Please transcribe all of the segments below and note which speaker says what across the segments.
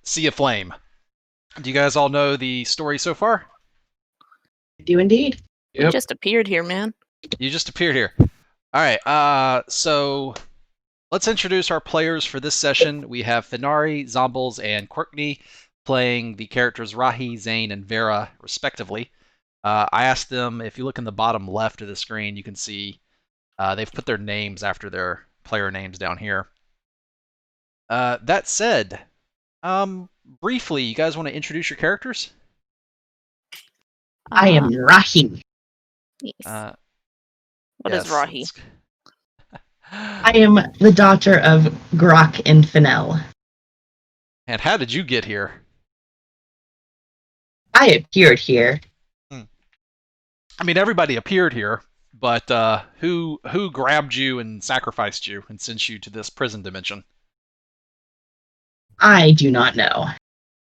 Speaker 1: Sea of Flame. Do you guys all know the story so far?
Speaker 2: I do indeed.
Speaker 3: We
Speaker 4: Yep.
Speaker 3: just appeared here, man.
Speaker 1: You just appeared here. All right. So let's introduce our players for this session. We have Finari, Zombles, and Quirkney playing the characters Rahi, Zane, and Vera, respectively. I asked them, if you look in the bottom left of the screen, you can see they've put their names after their player names down here. That said, briefly, you guys want to introduce your characters?
Speaker 2: I am Rahi.
Speaker 3: Yes. What
Speaker 1: Yes,
Speaker 3: is Rahi?
Speaker 2: I am the daughter of Grok and Fennel.
Speaker 1: And how did you get here?
Speaker 2: I appeared here.
Speaker 1: I mean, everybody appeared here, but who grabbed you and sacrificed you and sent you to this prison dimension?
Speaker 2: I do not know.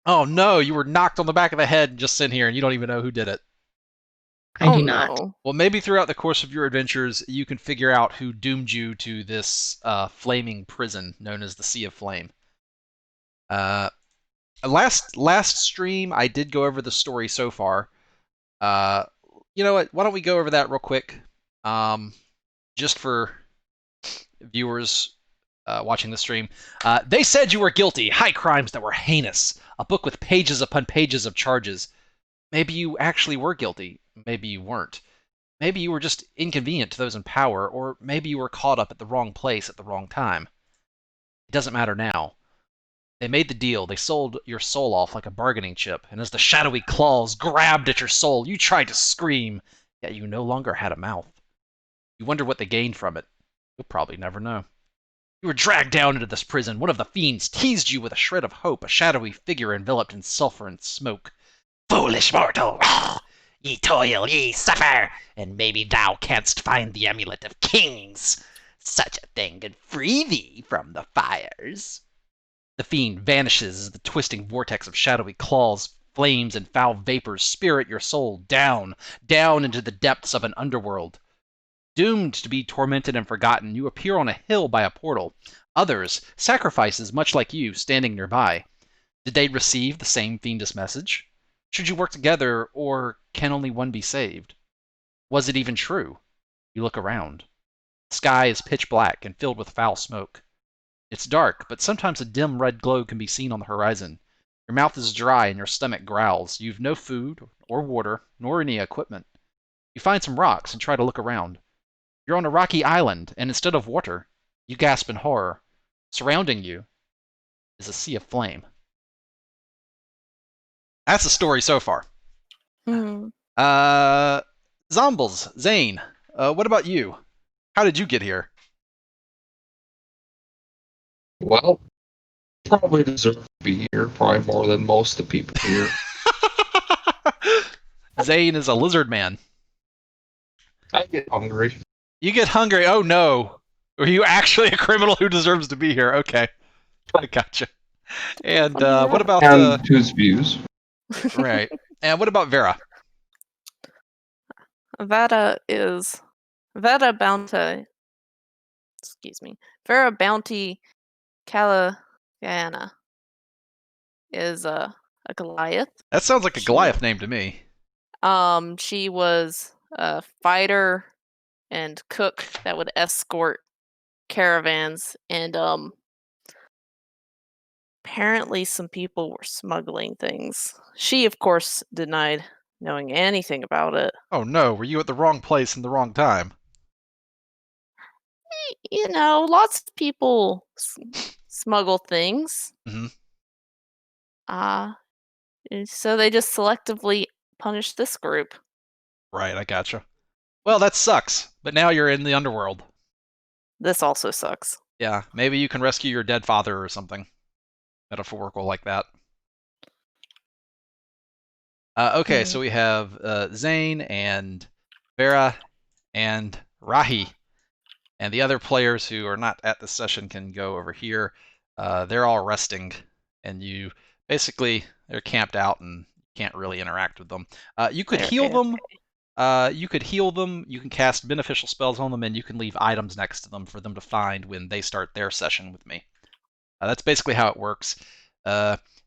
Speaker 1: Oh no, you were knocked on the back of the head and just sent here, and you don't even know who did it.
Speaker 2: I do not.
Speaker 3: No.
Speaker 1: Well, maybe throughout the course of your adventures, you can figure out who doomed you to this flaming prison known as the Sea of Flame. Last stream, I did go over the story so far. You know what? Why don't we go over that real quick, just for viewers watching the stream. They said you were guilty, high crimes that were heinous, a book with pages upon pages of charges. Maybe you actually were guilty. Maybe you weren't. Maybe you were just inconvenient to those in power, or maybe you were caught up at the wrong place at the wrong time. It doesn't matter now. They made the deal. They sold your soul off like a bargaining chip, and as the shadowy claws grabbed at your soul, you tried to scream, yet you no longer had a mouth. You wonder what they gained from it. You'll probably never know. You were dragged down into this prison. One of the fiends teased you with a shred of hope, a shadowy figure enveloped in sulfur and smoke. Foolish mortal! Ye toil, ye suffer, and maybe thou canst find the amulet of kings. Such a thing could free thee from the fires. The fiend vanishes as the twisting vortex of shadowy claws, flames, and foul vapors spirit your soul down into the depths of an underworld. Doomed to be tormented and forgotten, you appear on a hill by a portal. Others, sacrifices much like you, standing nearby. Did they receive the same fiendish message? Should you work together, or can only one be saved? Was it even true? You look around. The sky is pitch black and filled with foul smoke. It's dark, but sometimes a dim red glow can be seen on the horizon. Your mouth is dry and your stomach growls. You've no food, or water, nor any equipment. You find some rocks and try to look around. You're on a rocky island, and instead of water, you gasp in horror. Surrounding you is a sea of flame. That's the story so far.
Speaker 3: Hmm.
Speaker 1: Zombles, Zane, what about you? How did you get here?
Speaker 4: Well, probably deserve to be here, probably more than most of the people here.
Speaker 1: Zane is a lizard man.
Speaker 4: I get hungry.
Speaker 1: You get hungry. Oh no. Are you actually a criminal who deserves to be here? Okay. I gotcha. And what about
Speaker 4: And whose views?
Speaker 1: right. And what about Vera?
Speaker 3: Vada is Vada Bounty. Excuse me. Vera Bounty Calagana is a Goliath.
Speaker 1: That sounds like a Goliath name to me.
Speaker 3: She was a fighter and cook that would escort caravans, and apparently some people were smuggling things. She, of course, denied knowing anything about it.
Speaker 1: Oh no, were you at the wrong place in the wrong time?
Speaker 3: You know, lots of people smuggle things.
Speaker 1: Mhm.
Speaker 3: So they just selectively punish this group.
Speaker 1: Right, I gotcha. Well, that sucks. But now you're in the underworld.
Speaker 3: This also sucks.
Speaker 1: Yeah, maybe you can rescue your dead father or something. Metaphorical like that. Okay, so we have Zane and Vera and Rahi. And the other players who are not at the session can go over here. They're all resting, and you basically, they're camped out and can't really interact with them. You could heal them. You could heal them. You can cast beneficial spells on them, and you can leave items next to them for them to find when they start their session with me. That's basically how it works.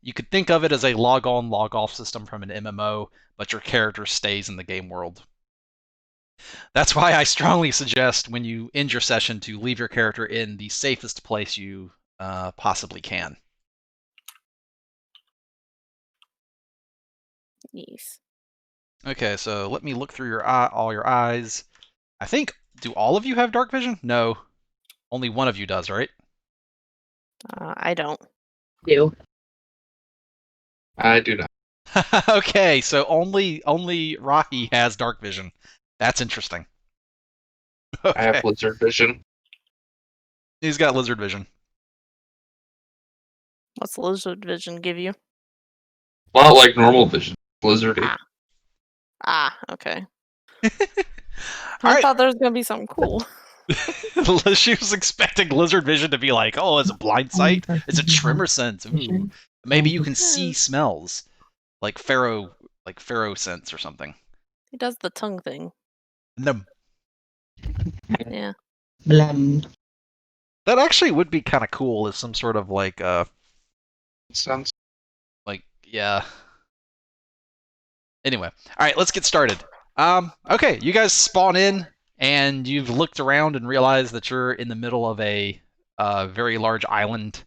Speaker 1: You could think of it as a log on, log off system from an MMO, but your character stays in the game world. That's why I strongly suggest when you end your session to leave your character in the safest place you possibly can.
Speaker 3: Yes.
Speaker 1: Okay, so let me look through your all your eyes. I think, do all of you have dark vision? No, only one of you does, right?
Speaker 3: I don't.
Speaker 2: Do.
Speaker 4: I do not.
Speaker 1: Okay, so only Rocky has dark vision. That's interesting.
Speaker 4: I have
Speaker 1: Okay,
Speaker 4: lizard vision.
Speaker 1: he's got lizard vision.
Speaker 3: What's lizard vision give you?
Speaker 4: Not like normal vision. Lizardy.
Speaker 3: Okay.
Speaker 1: All
Speaker 3: I
Speaker 1: right,
Speaker 3: thought there was gonna be something cool.
Speaker 1: she was expecting lizard vision to be like, oh, it's a blind sight. It's a tremor sense. Ooh, maybe you can see smells like pharaoh sense or something.
Speaker 3: He does the tongue thing.
Speaker 1: No,
Speaker 3: Yeah.
Speaker 2: Blum.
Speaker 1: that actually would be kind of cool as some sort of
Speaker 4: Sounds.
Speaker 1: yeah. Anyway, all right, let's get started. Okay, you guys spawn in, and you've looked around and realized that you're in the middle of a very large island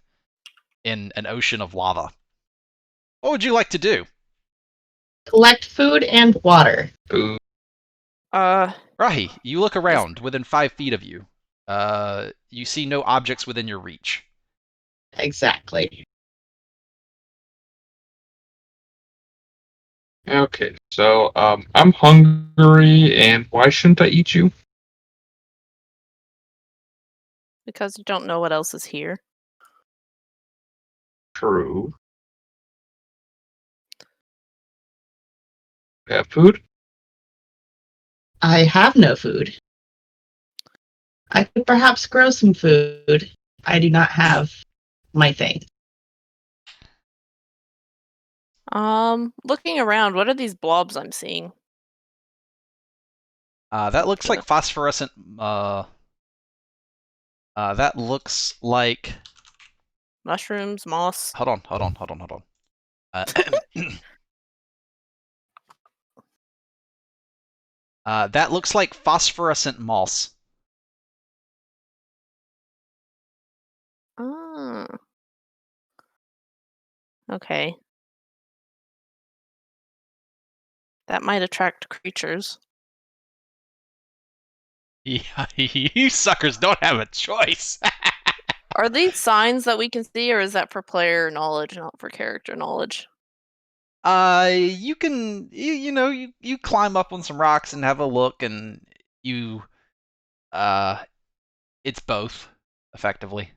Speaker 1: in an ocean of lava. What would you like to do?
Speaker 2: Collect food and water.
Speaker 4: Ooh.
Speaker 1: Rahi, you look around within 5 feet of you. You see no objects within your reach.
Speaker 2: Exactly.
Speaker 4: Okay, so I'm hungry, and why shouldn't I eat you?
Speaker 3: Because you don't know what else is here.
Speaker 4: True. Have food?
Speaker 2: I have no food. I could perhaps grow some food. I do not have my thing.
Speaker 3: Looking around, what are these blobs I'm seeing?
Speaker 1: That looks
Speaker 3: Yeah.
Speaker 1: like phosphorescent. That looks like.
Speaker 3: Mushrooms, moss.
Speaker 1: Hold on. That looks like phosphorescent moss.
Speaker 3: Ah. Okay. That might attract creatures.
Speaker 1: Yeah, you suckers don't have a choice.
Speaker 3: Are these signs that we can see, or is that for player knowledge, not for character knowledge?
Speaker 1: You can you climb up on some rocks and have a look, and you it's both effectively.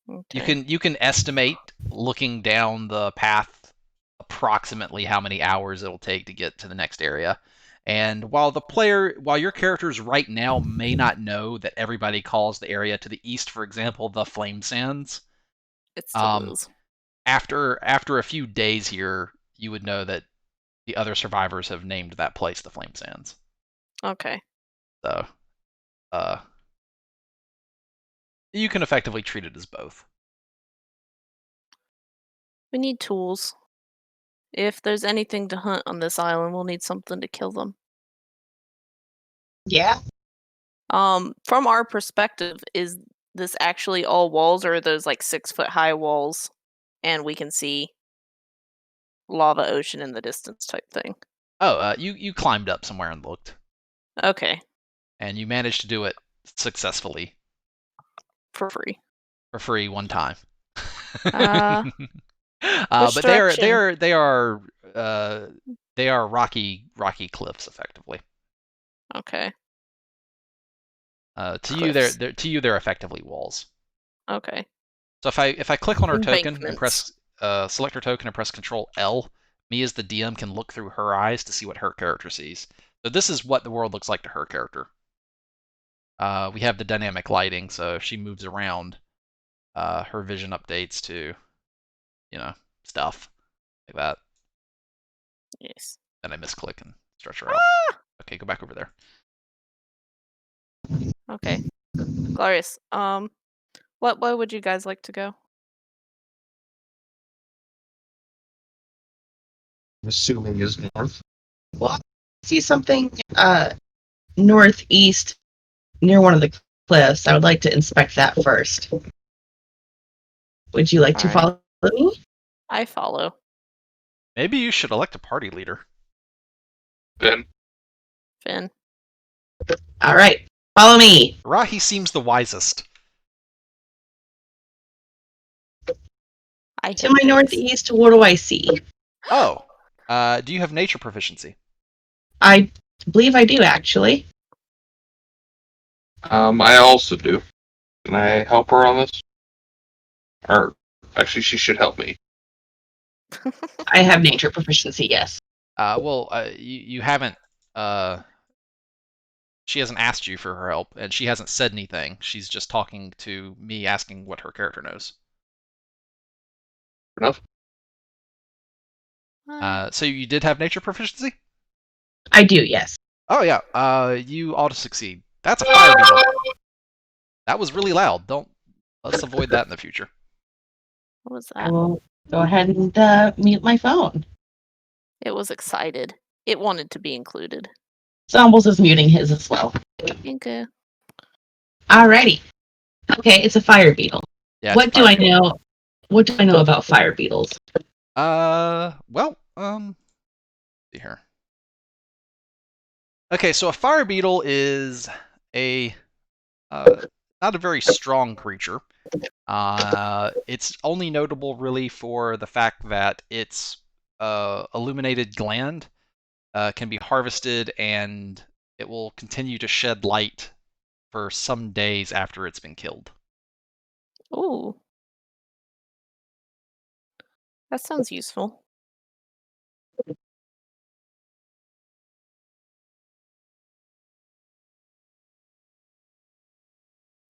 Speaker 3: Okay.
Speaker 1: You can estimate looking down the path approximately how many hours it'll take to get to the next area. And while your characters right now may not know that everybody calls the area to the east, for example, the Flame Sands,
Speaker 3: It still
Speaker 1: um,
Speaker 3: is.
Speaker 1: after a few days here, you would know that the other survivors have named that place the Flame Sands.
Speaker 3: Okay.
Speaker 1: So, uh, you can effectively treat it as both.
Speaker 3: We need tools. If there's anything to hunt on this island, we'll need something to kill them.
Speaker 2: Yeah.
Speaker 3: From our perspective, is this actually all walls, or are those like 6-foot high walls and we can see lava ocean in the distance type thing?
Speaker 1: Oh, you climbed up somewhere and looked,
Speaker 3: Okay.
Speaker 1: and you managed to do it successfully
Speaker 3: For free.
Speaker 1: for free one time.
Speaker 3: Uh, which
Speaker 1: But
Speaker 3: direction?
Speaker 1: they are rocky cliffs effectively.
Speaker 3: Okay.
Speaker 1: To you
Speaker 3: Cliffs.
Speaker 1: they're effectively walls.
Speaker 3: Okay.
Speaker 1: So if I click on her token and
Speaker 3: Embankments.
Speaker 1: press select her token and press Control L, me as the DM can look through her eyes to see what her character sees. So this is what the world looks like to her character. We have the dynamic lighting, so if she moves around, her vision updates to, stuff like that.
Speaker 3: Yes.
Speaker 1: Then I misclick and stretch her out. Okay, go back over there.
Speaker 3: Okay. Glorious. What way would you guys like to go?
Speaker 4: I'm assuming is north.
Speaker 2: Well, I see something northeast near one of the cliffs. I would like to inspect that first. Would you like to
Speaker 3: Alright.
Speaker 2: follow me?
Speaker 3: I follow.
Speaker 1: Maybe you should elect a party leader.
Speaker 4: Then
Speaker 3: Finn.
Speaker 2: All right, follow me.
Speaker 1: Rahi seems the wisest.
Speaker 3: I
Speaker 2: To
Speaker 3: hit
Speaker 2: my
Speaker 3: things.
Speaker 2: northeast, what do I see?
Speaker 1: Oh, do you have nature proficiency?
Speaker 2: I believe I do, actually.
Speaker 4: I also do. Can I help her on this? Or actually, she should help me.
Speaker 2: I have nature proficiency, yes.
Speaker 1: You haven't. She hasn't asked you for her help, and she hasn't said anything. She's just talking to me, asking what her character knows.
Speaker 4: Enough.
Speaker 1: So you did have nature proficiency?
Speaker 2: I do, yes.
Speaker 1: Oh yeah. You ought to succeed. That's a fire beetle. That was really loud. Let's avoid that in the future.
Speaker 3: What was
Speaker 2: I
Speaker 3: that?
Speaker 2: will go ahead and mute my phone.
Speaker 3: It was excited. It wanted to be included.
Speaker 2: Zombles is muting his as well.
Speaker 3: Okay.
Speaker 2: Alrighty. Okay, it's a fire beetle.
Speaker 1: Yeah.
Speaker 2: What do I know? What do I know about fire beetles?
Speaker 1: See here. Okay, so a fire beetle is a not a very strong creature. It's only notable really for the fact that its illuminated gland can be harvested, and it will continue to shed light for some days after it's been killed.
Speaker 3: Ooh. That sounds useful.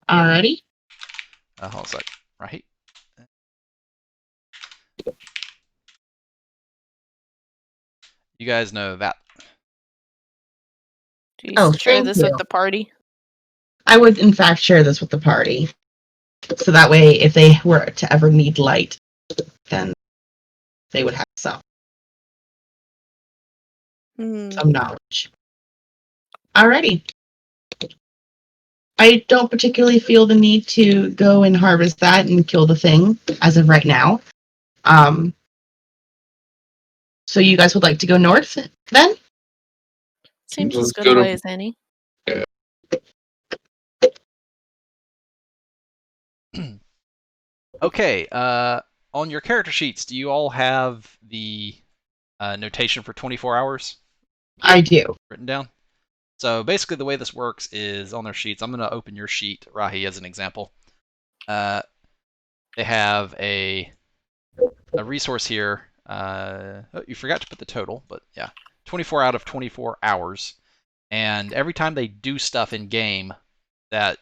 Speaker 2: Alrighty.
Speaker 1: Hold on a sec. Right. You guys know that.
Speaker 3: Do you
Speaker 2: Oh,
Speaker 3: share
Speaker 2: thank
Speaker 3: this
Speaker 2: you.
Speaker 3: with the party?
Speaker 2: I would, in fact, share this with the party. So that way, if they were to ever need light, then they would have some knowledge. Alrighty. I don't particularly feel the need to go and harvest that and kill the thing as of right now. So you guys would like to go north then?
Speaker 3: Seems
Speaker 4: Let's
Speaker 3: as good
Speaker 4: go
Speaker 3: a
Speaker 4: to-
Speaker 3: way as any.
Speaker 1: Okay. On your character sheets, do you all have the notation for 24 hours
Speaker 2: I do.
Speaker 1: written down? So basically, the way this works is on their sheets. I'm going to open your sheet, Rahi, as an example. They have a resource here. Oh, you forgot to put the total, but yeah, 24 out of 24 hours. And every time they do stuff in game that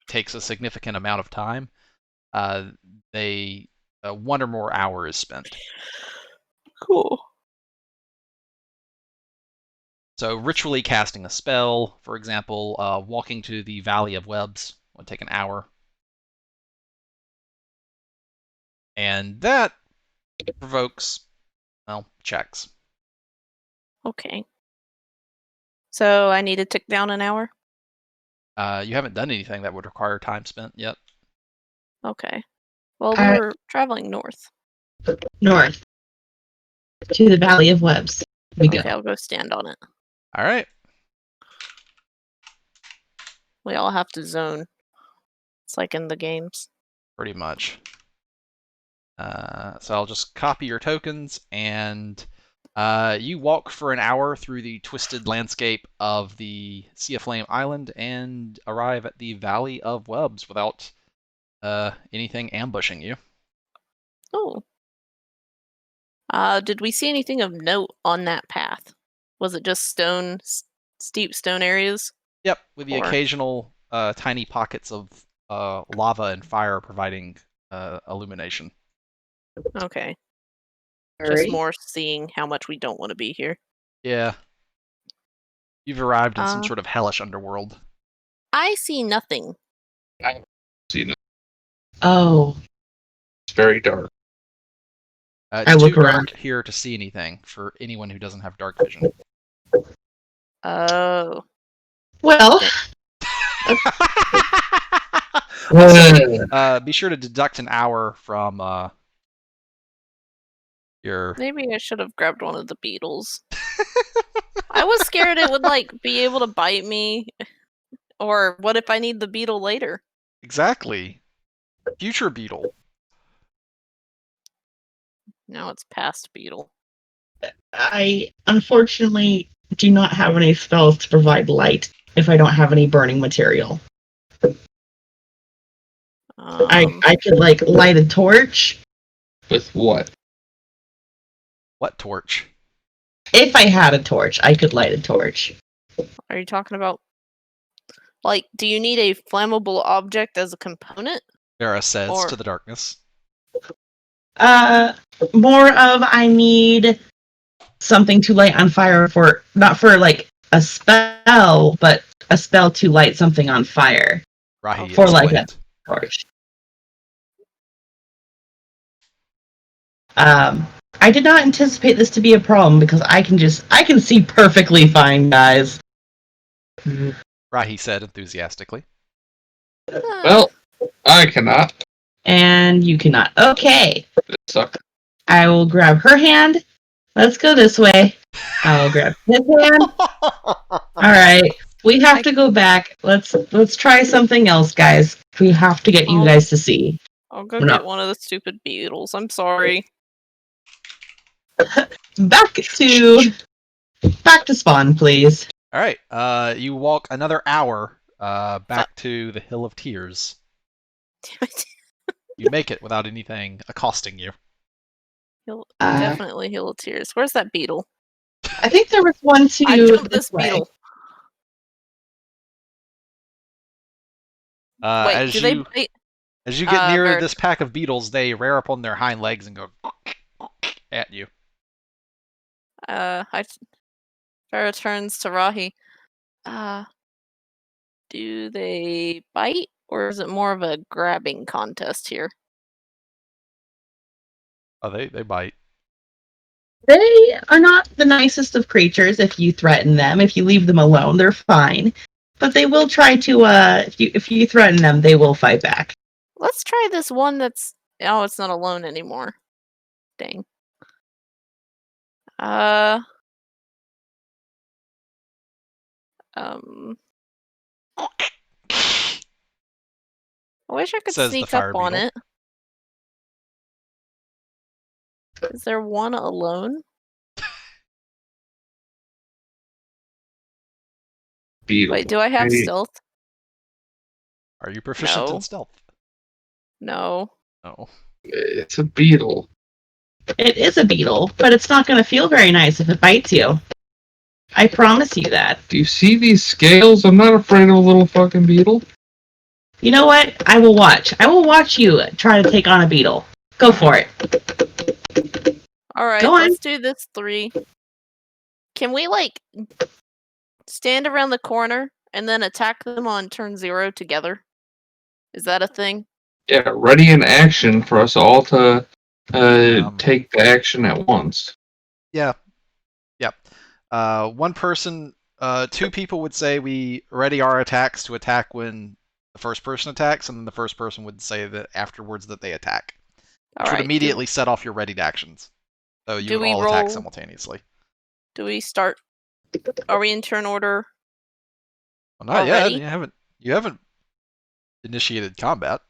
Speaker 1: takes a significant amount of time, they one or more hour is spent.
Speaker 3: Cool.
Speaker 1: So ritually casting a spell, for example, walking to the Valley of Webs would take an hour. And that provokes, well, checks.
Speaker 3: Okay. So I need to tick down an hour?
Speaker 1: You haven't done anything that would require time spent yet.
Speaker 3: Okay. Well,
Speaker 2: Alright.
Speaker 3: we're traveling north.
Speaker 2: North. To the Valley of Webs. We
Speaker 3: Okay,
Speaker 2: go.
Speaker 3: I'll go stand on it.
Speaker 1: All right.
Speaker 3: We all have to zone. It's like in the games.
Speaker 1: Pretty much. So I'll just copy your tokens, and you walk for an hour through the twisted landscape of the Sea of Flame Island and arrive at the Valley of Webs without anything ambushing you.
Speaker 3: Oh. Did we see anything of note on that path? Was it just steep stone areas?
Speaker 1: Yep, with the
Speaker 3: Or-
Speaker 1: occasional tiny pockets of lava and fire providing illumination.
Speaker 3: Okay.
Speaker 2: Alrighty.
Speaker 3: Just more seeing how much we don't want to be here.
Speaker 1: Yeah. You've arrived in some
Speaker 3: Uh,
Speaker 1: sort of hellish underworld.
Speaker 3: I see nothing.
Speaker 4: See, no,
Speaker 2: Oh,
Speaker 4: it's very dark.
Speaker 1: It's
Speaker 2: I look
Speaker 1: too dark
Speaker 2: around.
Speaker 1: here to see anything for anyone who doesn't have dark vision.
Speaker 3: Oh.
Speaker 2: Well,
Speaker 1: Also, be sure to deduct an hour from your.
Speaker 3: Maybe I should have grabbed one of the beetles. I was scared it would like be able to bite me. Or what if I need the beetle later?
Speaker 1: Exactly. Future Beetle.
Speaker 3: Now it's past beetle.
Speaker 2: I unfortunately do not have any spells to provide light if I don't have any burning material. I could like light a torch.
Speaker 4: With what?
Speaker 1: What torch?
Speaker 2: If I had a torch, I could light a torch.
Speaker 3: Are you talking about like do you need a flammable object as a component?
Speaker 1: Vera says
Speaker 3: Or-
Speaker 1: to the darkness.
Speaker 2: More of I need something to light on fire for not for like a spell, but a spell to light something on fire
Speaker 1: Rahi
Speaker 2: for like a
Speaker 1: explained.
Speaker 2: torch. I did not anticipate this to be a problem because I can see perfectly fine, guys.
Speaker 1: Rahi said enthusiastically.
Speaker 4: Well, I cannot.
Speaker 2: And you cannot. Okay.
Speaker 4: It sucks.
Speaker 2: I will grab her hand. Let's go this way. I will grab his hand. All right. We have to go back. Let's try something else, guys. We have to get you guys to see.
Speaker 3: I'll go
Speaker 2: No.
Speaker 3: get one of the stupid beetles. I'm sorry.
Speaker 2: Back to spawn, please.
Speaker 1: All right. You walk another hour back to the Hill of Tears.
Speaker 3: Damn it.
Speaker 1: You make it without anything accosting you.
Speaker 3: He'll
Speaker 2: Uh,
Speaker 3: definitely heal tears. Where's that beetle?
Speaker 2: I think there was one too.
Speaker 3: I jumped this
Speaker 2: way.
Speaker 3: beetle. Wait,
Speaker 1: as
Speaker 3: do
Speaker 1: you
Speaker 3: they bite?
Speaker 1: as you get near
Speaker 3: Vera-
Speaker 1: this pack of beetles, they rear up on their hind legs and go at you.
Speaker 3: Farah turns to Rahi. Do they bite, or is it more of a grabbing contest here?
Speaker 1: Oh, they bite.
Speaker 2: They are not the nicest of creatures if you threaten them. If you leave them alone, they're fine. But they will try to if you threaten them, they will fight back.
Speaker 3: Let's try this one that's it's not alone anymore. Dang. I wish I could
Speaker 1: Says the
Speaker 3: sneak
Speaker 1: fire
Speaker 3: up on
Speaker 1: beetle.
Speaker 3: it. Is there one alone?
Speaker 4: Beetle.
Speaker 3: Wait, do I have
Speaker 4: Hey,
Speaker 3: stealth?
Speaker 1: Are you proficient
Speaker 3: No.
Speaker 1: in stealth?
Speaker 3: No.
Speaker 1: No.
Speaker 4: It's a beetle.
Speaker 2: It is a beetle, but it's not going to feel very nice if it bites you. I promise you that.
Speaker 4: Do you see these scales? I'm not afraid of a little fucking beetle.
Speaker 2: You know what? I will watch. I will watch you try to take on a beetle. Go for it.
Speaker 3: Alright,
Speaker 2: Go on.
Speaker 3: let's do this 3. Can we, like, stand around the corner and then attack them on turn 0 together? Is that a thing?
Speaker 4: Yeah, ready in action for us all to take the action at once.
Speaker 1: Yeah. Yep. One person, 2 people would say we ready our attacks to attack when the first person attacks, and then the first person would say that afterwards that they attack. Which would
Speaker 3: Alright.
Speaker 1: immediately set off your readied actions. So you
Speaker 3: Do
Speaker 1: would
Speaker 3: we
Speaker 1: all attack
Speaker 3: roll-
Speaker 1: simultaneously.
Speaker 3: Do we start? Are we in turn order?
Speaker 1: Well, not yet.
Speaker 3: Already?
Speaker 1: You haven't initiated combat.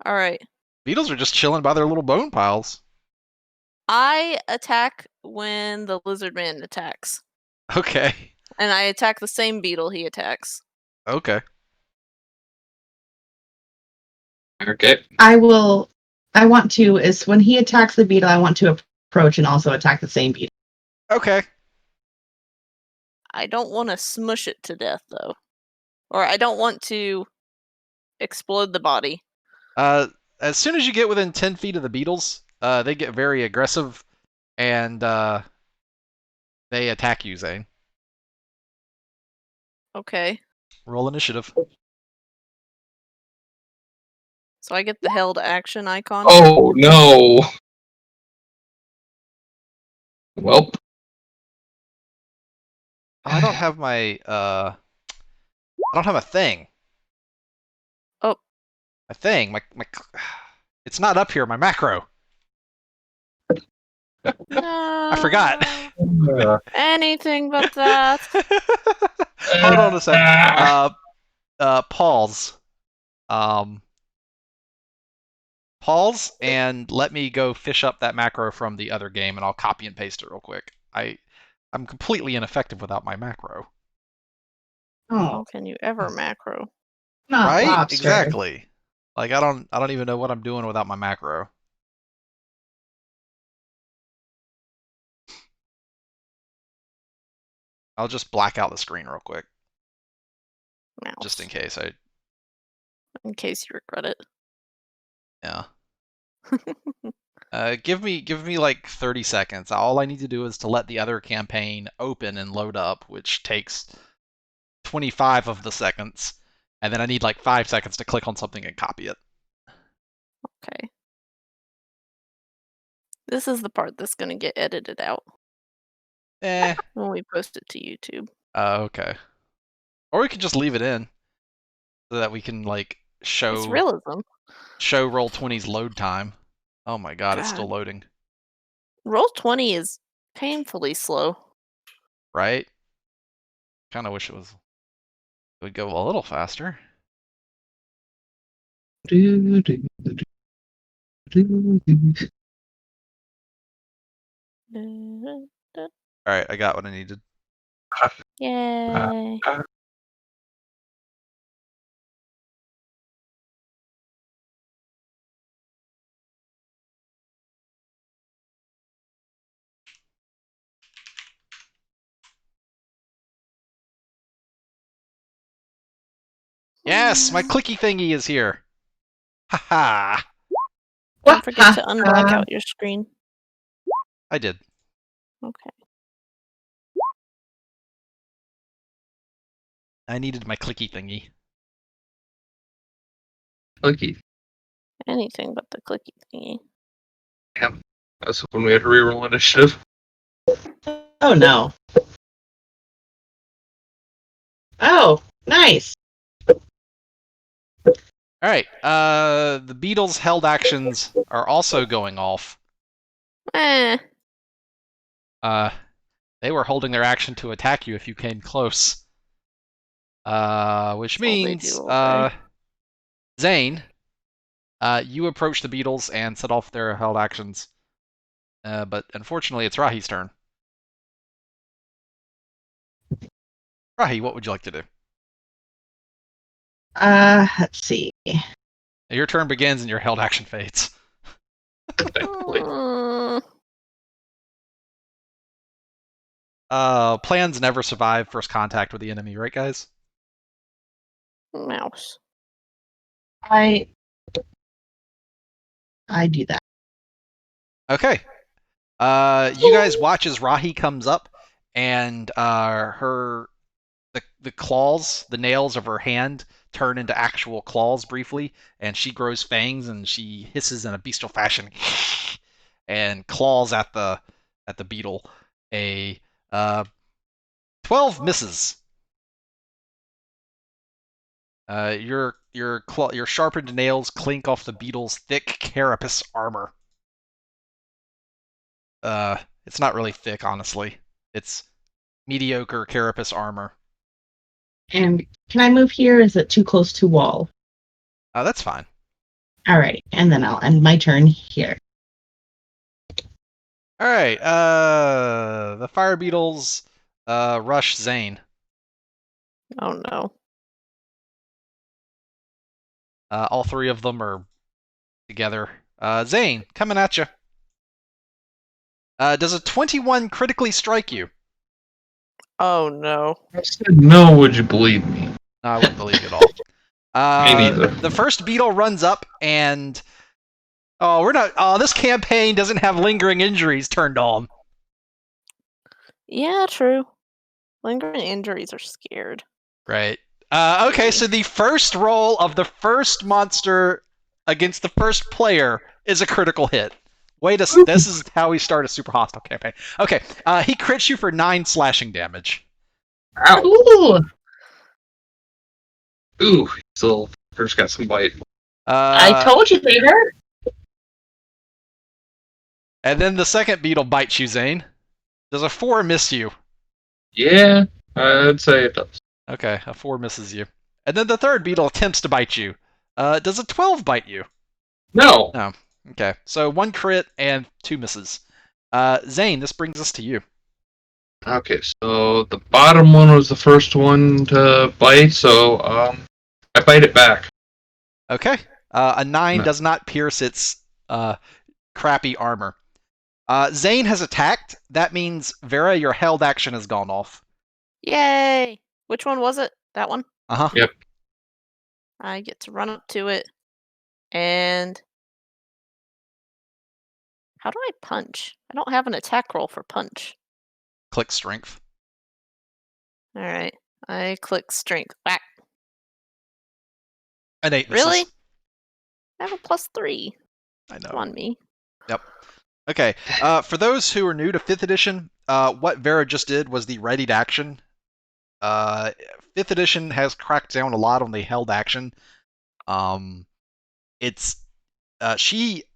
Speaker 3: Alright.
Speaker 1: Beetles are just chilling by their little bone piles.
Speaker 3: I attack when the lizard man attacks.
Speaker 1: Okay.
Speaker 3: And I attack the same beetle he attacks.
Speaker 1: Okay.
Speaker 4: Okay.
Speaker 2: I want to, is when he attacks the beetle, I want to approach and also attack the same beetle.
Speaker 1: Okay.
Speaker 3: I don't want to smush it to death, though. Or I don't want to explode the body.
Speaker 1: As soon as you get within 10 feet of the beetles, they get very aggressive, and they attack you, Zane.
Speaker 3: Okay.
Speaker 1: Roll initiative.
Speaker 3: So I get the held action icon.
Speaker 4: Oh no! Welp.
Speaker 1: Oh, I don't have my I don't have a thing.
Speaker 3: Oh.
Speaker 1: A thing. My it's not up here, my macro.
Speaker 3: No.
Speaker 1: I forgot.
Speaker 3: Anything but that.
Speaker 1: Hold on a sec. Pause. Pause and let me go fish up that macro from the other game, and I'll copy and paste it real quick. I'm completely ineffective without my macro.
Speaker 3: How
Speaker 2: Oh,
Speaker 3: can you ever macro?
Speaker 2: not
Speaker 1: Right?
Speaker 2: lobster.
Speaker 1: Exactly. Like I don't even know what I'm doing without my macro. I'll just black out the screen real quick,
Speaker 3: Mouse.
Speaker 1: just in case.
Speaker 3: In case you regret
Speaker 1: Yeah.
Speaker 3: it.
Speaker 1: Give me like 30 seconds. All I need to do is to let the other campaign open and load up, which takes 25 of the seconds, and then I need like 5 seconds to click on something and copy it.
Speaker 3: Okay. This is the part that's going to get edited out when we post it to YouTube.
Speaker 1: Okay. Or we could just leave it in so that we can like
Speaker 3: It's
Speaker 1: show
Speaker 3: realism.
Speaker 1: Roll20's load time. Oh my god, it's still loading.
Speaker 3: Roll20 is painfully slow.
Speaker 1: Right? Kind of wish it would go a little faster. All right, I got what I needed.
Speaker 3: Yay.
Speaker 1: Yes, my clicky thingy is here. Haha.
Speaker 3: Don't forget to unblack out your screen.
Speaker 1: I did.
Speaker 3: Okay.
Speaker 1: I needed my clicky thingy.
Speaker 4: Clicky.
Speaker 3: Anything but the clicky thingy.
Speaker 4: Yeah. That's when we had to reroll initiative.
Speaker 2: Oh no. Oh, nice.
Speaker 1: All right. The Beetles' held actions are also going off.
Speaker 3: Eh.
Speaker 1: They were holding their action to attack you if you came close. Which means, Zane, you approach the Beetles and set off their held actions. But unfortunately, it's Rahi's turn. Rahi, what would you like to do?
Speaker 2: Let's see.
Speaker 1: Your turn begins and your held action fades.
Speaker 4: Thankfully.
Speaker 1: Plans never survive first contact with the enemy, right, guys?
Speaker 3: Mouse.
Speaker 2: I do that.
Speaker 1: Okay. You guys watch as Rahi comes up, and the claws, the nails of her hand turn into actual claws briefly, and she grows fangs and she hisses in a bestial fashion and claws at the beetle. A 12 misses. Your sharpened nails clink off the beetle's thick carapace armor. It's not really thick, honestly. It's mediocre carapace armor.
Speaker 2: And can I move here? Is it too close to wall?
Speaker 1: That's fine.
Speaker 2: All right, and then I'll end my turn here.
Speaker 1: All right. The fire beetles rush Zane.
Speaker 3: Oh no.
Speaker 1: All three of them are together. Zane, coming at you. Does a 21 critically strike you?
Speaker 3: Oh no.
Speaker 4: I said no, would you believe me?
Speaker 1: No, I wouldn't believe you at all.
Speaker 4: Me neither.
Speaker 1: The first beetle runs up and this campaign doesn't have lingering injuries turned on.
Speaker 3: Yeah, true. Lingering injuries are scared.
Speaker 1: Right. Okay, so the first roll of the first monster against the first player is a critical hit. This is how we start a super hostile campaign. Okay, he crits you for 9 slashing damage.
Speaker 4: Ow!
Speaker 2: Ooh,
Speaker 4: Ooh, still first got some bite.
Speaker 2: I told you they hurt.
Speaker 1: And then the second beetle bites you, Zane. Does a 4 miss you?
Speaker 4: Yeah, I'd say it does.
Speaker 1: Okay, a 4 misses you. And then the third beetle attempts to bite you. Does a 12 bite you?
Speaker 4: No.
Speaker 1: No. Okay, so 1 crit and 2 misses. Zane, this brings us to you.
Speaker 4: Okay, so the bottom one was the first one to bite, so I bite it back.
Speaker 1: Okay. A 9
Speaker 4: No.
Speaker 1: does not pierce its crappy armor. Zane has attacked. That means, Vera, your held action has gone off.
Speaker 3: Yay! Which one was it? That one?
Speaker 1: Uh-huh.
Speaker 4: Yep.
Speaker 3: I get to run up to it, and how do I punch? I don't have an attack roll for punch.
Speaker 1: Click strength.
Speaker 3: All right, I click strength. Whack.
Speaker 1: An 8 misses.
Speaker 3: Really? I have a +3.
Speaker 1: I know.
Speaker 3: Come on, me.
Speaker 1: Yep. Okay. For those who are new to 5th edition, what Vera just did was the readied action. 5th edition has cracked down a lot on the held action. It's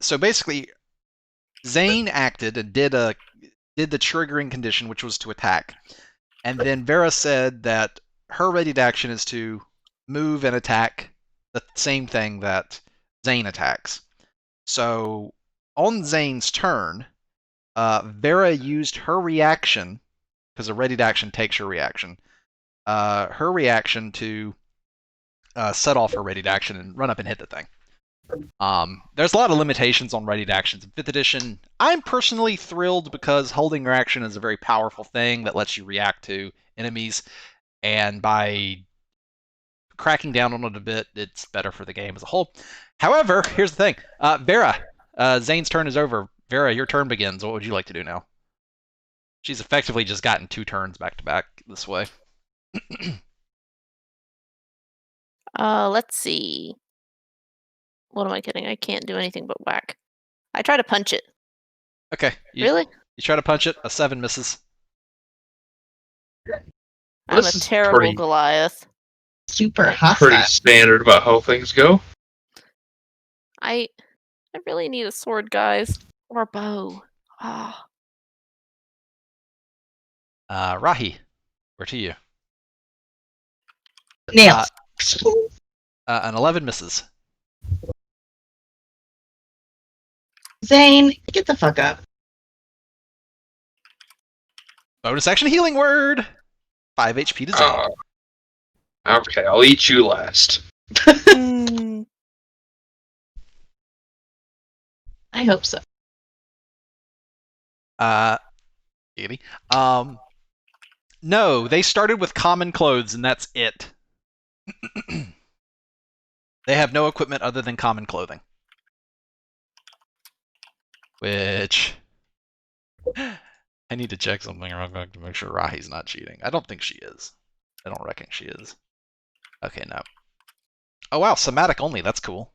Speaker 1: so basically Zane acted and did the triggering condition, which was to attack, and then Vera said that her readied action is to move and attack the same thing that Zane attacks. So on Zane's turn, Vera used her reaction, because a readied action takes your reaction, her reaction to set off her readied action and run up and hit the thing. There's a lot of limitations on readied actions in 5th edition. I'm personally thrilled because holding your action is a very powerful thing that lets you react to enemies, and by cracking down on it a bit, it's better for the game as a whole. However, here's the thing. Vera, Zane's turn is over. Vera, your turn begins. What would you like to do now? She's effectively just gotten 2 turns back to back this way.
Speaker 3: Let's see. What am I kidding? I can't do anything but whack. I try to punch it.
Speaker 1: Okay.
Speaker 3: Really?
Speaker 1: You try to punch it. A 7 misses.
Speaker 3: I'm
Speaker 4: This
Speaker 3: a
Speaker 4: is
Speaker 3: terrible
Speaker 4: pretty-
Speaker 3: Goliath.
Speaker 2: super hostile.
Speaker 4: Pretty standard about how things go.
Speaker 3: I really need a sword, guys. Or a bow. Ah.
Speaker 1: Rahi, we're to you.
Speaker 2: Nails.
Speaker 1: An 11 misses.
Speaker 2: Zane, get the fuck up.
Speaker 1: Bonus action healing word. 5 HP to Zane.
Speaker 4: Okay, I'll eat you last.
Speaker 3: Mm.
Speaker 2: I hope so.
Speaker 1: Giggity. No, they started with common clothes, and that's it. They have no equipment other than common clothing. Which I need to check something real quick to make sure Rahi's not cheating. I don't think she is. I don't reckon she is. Okay, no. Oh wow, somatic only. That's cool.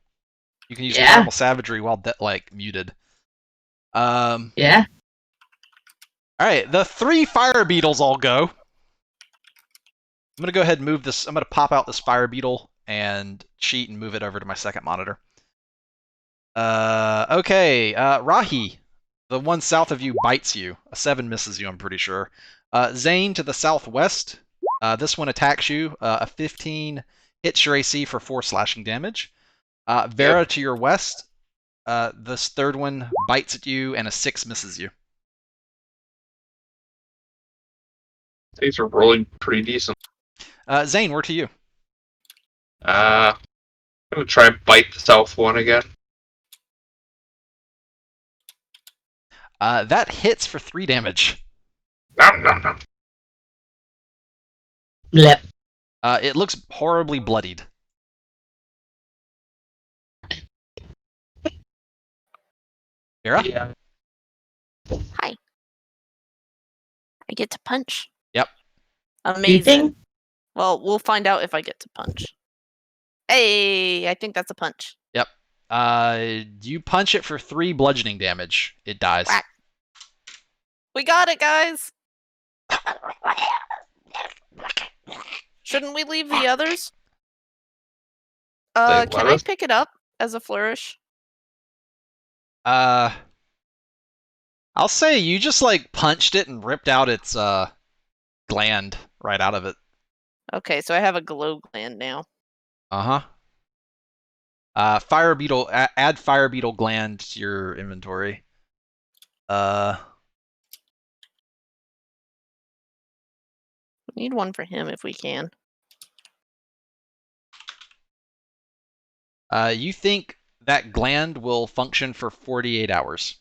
Speaker 1: You can use normal savagery while muted.
Speaker 2: Yeah.
Speaker 1: All right, the 3 fire beetles all go. I'm gonna go ahead and move this. I'm gonna pop out this fire beetle and cheat and move it over to my second monitor. Okay, Rahi, the one south of you bites you. A 7 misses you, I'm pretty sure. Zane to the southwest. This one attacks you. A 15 hits your AC for 4 slashing damage. Vera to your west. This third one bites at you, and a 6 misses you.
Speaker 4: These are rolling pretty decent.
Speaker 1: Zane, we're to you.
Speaker 4: I'm gonna try and bite the south one again.
Speaker 1: That hits for 3 damage.
Speaker 4: Nom, nom, nom.
Speaker 2: Blep.
Speaker 1: It looks horribly bloodied. Vera?
Speaker 4: Yeah.
Speaker 3: Hi. I get to punch.
Speaker 1: Yep.
Speaker 3: Amazing.
Speaker 2: You think?
Speaker 3: Well, we'll find out if I get to punch. Hey, I think that's a punch.
Speaker 1: Yep. You punch it for 3 bludgeoning damage. It dies.
Speaker 3: Whack. We got it, guys. Shouldn't we leave the others?
Speaker 4: Let
Speaker 3: Can I
Speaker 4: us-
Speaker 3: pick it up as a flourish?
Speaker 1: I'll say you just like punched it and ripped out its gland right out of it.
Speaker 3: Okay, so I have a glow gland now.
Speaker 1: Uh-huh. Fire beetle. Add fire beetle gland to your inventory.
Speaker 3: We need one for him if we can.
Speaker 1: You think that gland will function for 48 hours.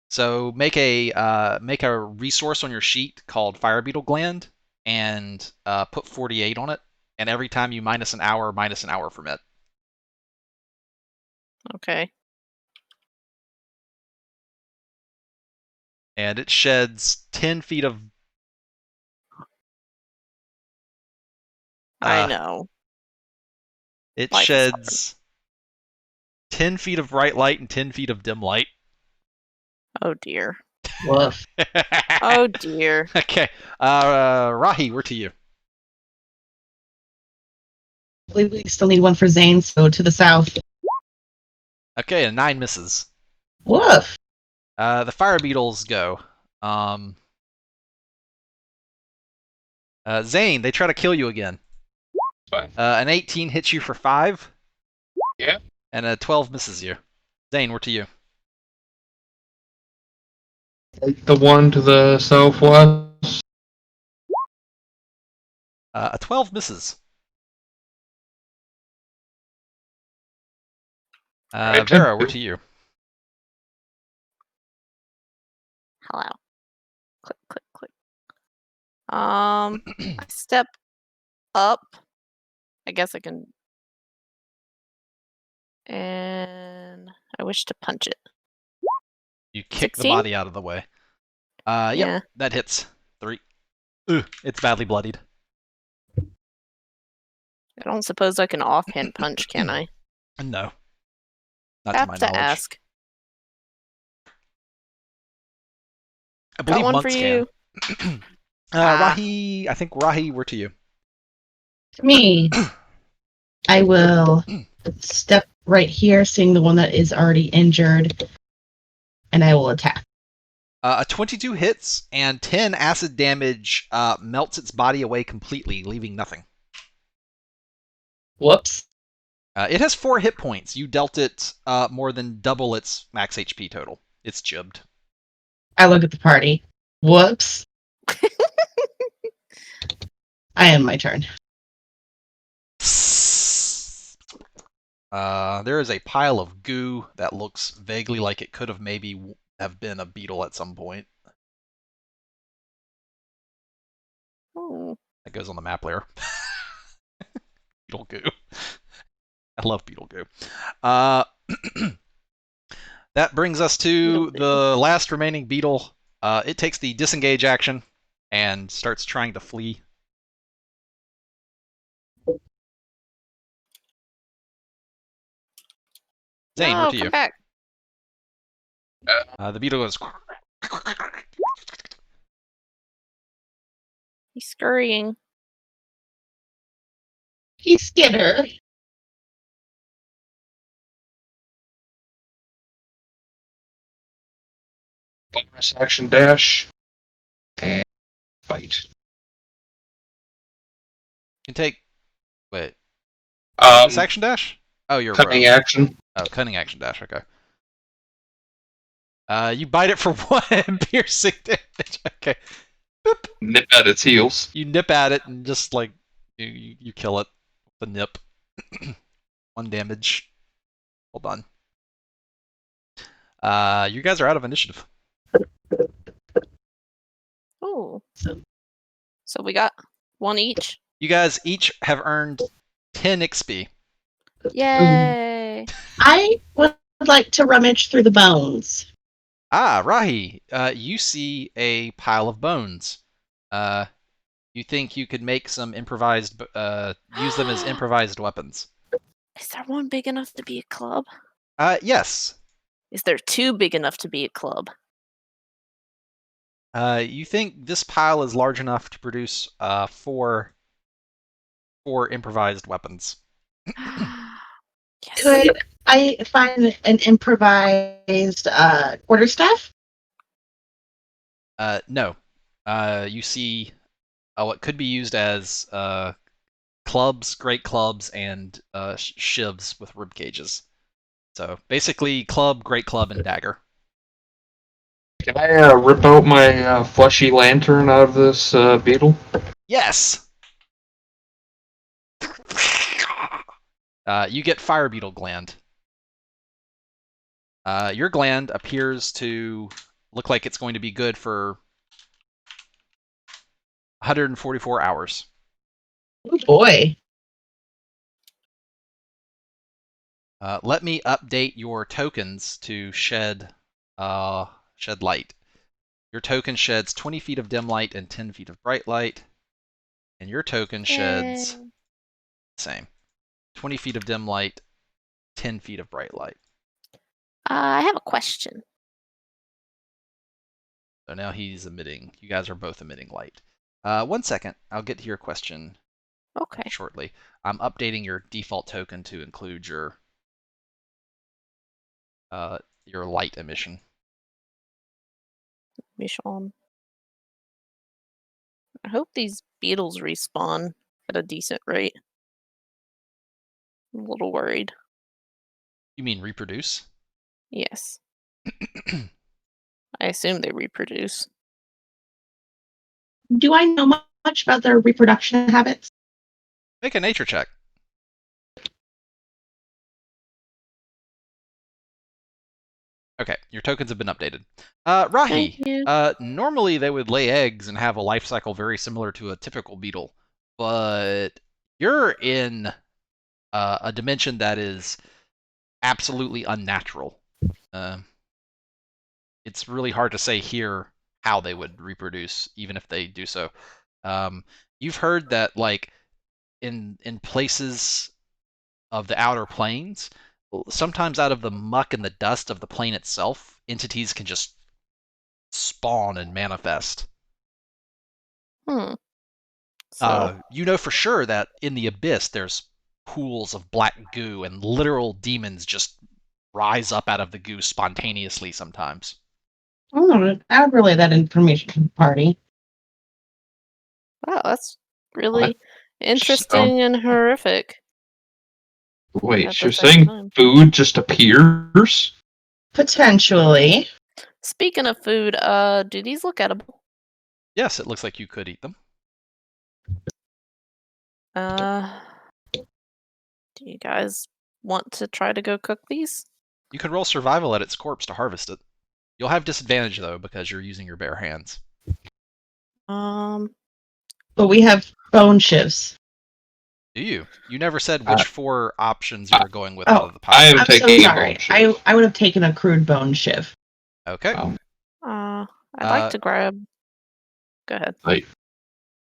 Speaker 1: So make a resource on your sheet called Fire Beetle Gland and put 48 on it. And every time you minus an hour from it.
Speaker 3: Okay.
Speaker 1: And it sheds 10 feet of.
Speaker 3: I know.
Speaker 1: It
Speaker 3: Life is
Speaker 1: sheds 10 feet of bright light and 10 feet of dim light.
Speaker 3: Oh dear.
Speaker 2: Woof.
Speaker 3: Oh dear.
Speaker 1: Okay. Rahi, we're to you.
Speaker 2: I believe we still need one for Zane, so to the south.
Speaker 1: Okay, a 9 misses.
Speaker 2: Woof.
Speaker 1: The fire beetles go. Zane, they try to kill you again.
Speaker 4: Fine.
Speaker 1: An 18 hits you for 5.
Speaker 4: Yeah.
Speaker 1: And a 12 misses you. Zane, we're to you.
Speaker 4: The one to the southwest.
Speaker 1: A 12 misses.
Speaker 4: Right,
Speaker 1: Vera, we're to you.
Speaker 3: Hello. Click, click, click. I step up. I guess I can. And I wish to punch it.
Speaker 1: You kick the
Speaker 3: 16?
Speaker 1: body out of the way. Yep,
Speaker 3: Yeah.
Speaker 1: that hits. 3. Ooh, it's badly bloodied.
Speaker 3: I don't suppose I can offhand punch, can I?
Speaker 1: No. Not to
Speaker 3: Have
Speaker 1: my
Speaker 3: to
Speaker 1: knowledge.
Speaker 3: ask.
Speaker 1: I
Speaker 3: Got
Speaker 1: believe
Speaker 3: one for
Speaker 1: monks
Speaker 3: you.
Speaker 1: can.
Speaker 3: Ah.
Speaker 1: Rahi, I think Rahi, we're to you.
Speaker 2: To me, I will step right here, seeing the one that is already injured, and I will attack.
Speaker 1: A 22 hits, and 10 acid damage melts its body away completely, leaving nothing.
Speaker 2: Whoops.
Speaker 1: It has 4 hit points. You dealt it more than double its max HP total. It's jibbed.
Speaker 2: I look at the party. Whoops. I am my turn.
Speaker 1: There is a pile of goo that looks vaguely like it could have maybe have been a beetle at some point.
Speaker 3: Oh.
Speaker 1: That goes on the map layer. Beetle goo. I love beetle goo. That brings us to the last remaining beetle. It takes the disengage action and starts trying to flee. Zane,
Speaker 3: No,
Speaker 1: we're to
Speaker 3: come
Speaker 1: you.
Speaker 3: back.
Speaker 1: The beetle goes.
Speaker 3: He's scurrying.
Speaker 2: He's Skitter.
Speaker 4: Bonus action dash. And fight.
Speaker 1: You can take. Wait. Bonus action dash? Oh, you're
Speaker 4: Cunning
Speaker 1: rogue.
Speaker 4: action.
Speaker 1: Oh, cunning action dash. Okay. You bite it for 1 piercing damage. Okay. Boop.
Speaker 4: Nip at its heels.
Speaker 1: You nip at it and just like you kill it with the nip. 1 damage. Hold on. You guys are out of initiative.
Speaker 3: Oh. So we got 1 each.
Speaker 1: You guys each have earned 10 XP.
Speaker 3: Yay!
Speaker 2: I would like to rummage through the bones.
Speaker 1: Rahi, you see a pile of bones. You think you could make some improvised, use them as improvised weapons.
Speaker 3: Is there one big enough to be a club?
Speaker 1: Yes.
Speaker 3: Is there two big enough to be a club?
Speaker 1: You think this pile is large enough to produce four improvised weapons?
Speaker 3: Yes.
Speaker 2: Could I find an improvised quarterstaff?
Speaker 1: No. You see what could be used as clubs, great clubs, and shivs with rib cages. So basically, club, great club, and dagger.
Speaker 4: Can I rip out my fleshy lantern out of this beetle?
Speaker 1: Yes. You get fire beetle gland. Your gland appears to look like it's going to be good for 144 hours.
Speaker 2: Oh boy.
Speaker 1: Let me update your tokens to shed light. Your token sheds 20 feet of dim light and 10 feet of bright light, and your token sheds
Speaker 3: Yay.
Speaker 1: same 20 feet of dim light, 10 feet of bright light.
Speaker 3: I have a question.
Speaker 1: So now he's emitting. You guys are both emitting light. 1 second. I'll get to your question
Speaker 3: Okay.
Speaker 1: shortly. I'm updating your default token to include your light emission.
Speaker 3: Michonne. I hope these beetles respawn at a decent rate. I'm a little worried.
Speaker 1: You mean reproduce?
Speaker 3: Yes. I assume they reproduce.
Speaker 2: Do I know much about their reproduction habits?
Speaker 1: Make a nature check. Okay, your tokens have been updated. Rahi,
Speaker 3: Thank you.
Speaker 1: normally they would lay eggs and have a life cycle very similar to a typical beetle, but you're in a dimension that is absolutely unnatural. It's really hard to say here how they would reproduce, even if they do so. You've heard that, like, in places of the outer planes, sometimes out of the muck and the dust of the plane itself, entities can just spawn and manifest.
Speaker 3: So,
Speaker 1: You know for sure that in the abyss there's pools of black goo and literal demons just rise up out of the goo spontaneously sometimes.
Speaker 2: I would relay that information to the party.
Speaker 3: wow, that's
Speaker 4: What?
Speaker 3: really
Speaker 4: So,
Speaker 3: interesting and horrific
Speaker 4: wait,
Speaker 3: at
Speaker 4: you're
Speaker 3: the same
Speaker 4: saying
Speaker 3: time.
Speaker 4: food just appears?
Speaker 2: Potentially.
Speaker 3: Speaking of food, do these look edible?
Speaker 1: Yes, it looks like you could eat them.
Speaker 3: Do you guys want to try to go cook these?
Speaker 1: You could roll survival at its corpse to harvest it. You'll have disadvantage though because you're using your bare hands.
Speaker 2: But we have bone shifts.
Speaker 1: Do you? You never said which 4 options you were going with
Speaker 2: Oh,
Speaker 1: out of the
Speaker 4: I
Speaker 1: pile.
Speaker 4: am
Speaker 2: I'm so
Speaker 4: taking a
Speaker 2: sorry.
Speaker 4: bone shift.
Speaker 2: I would have taken a crude bone shift.
Speaker 1: Okay.
Speaker 3: I'd like to grab. Go ahead.
Speaker 4: Like,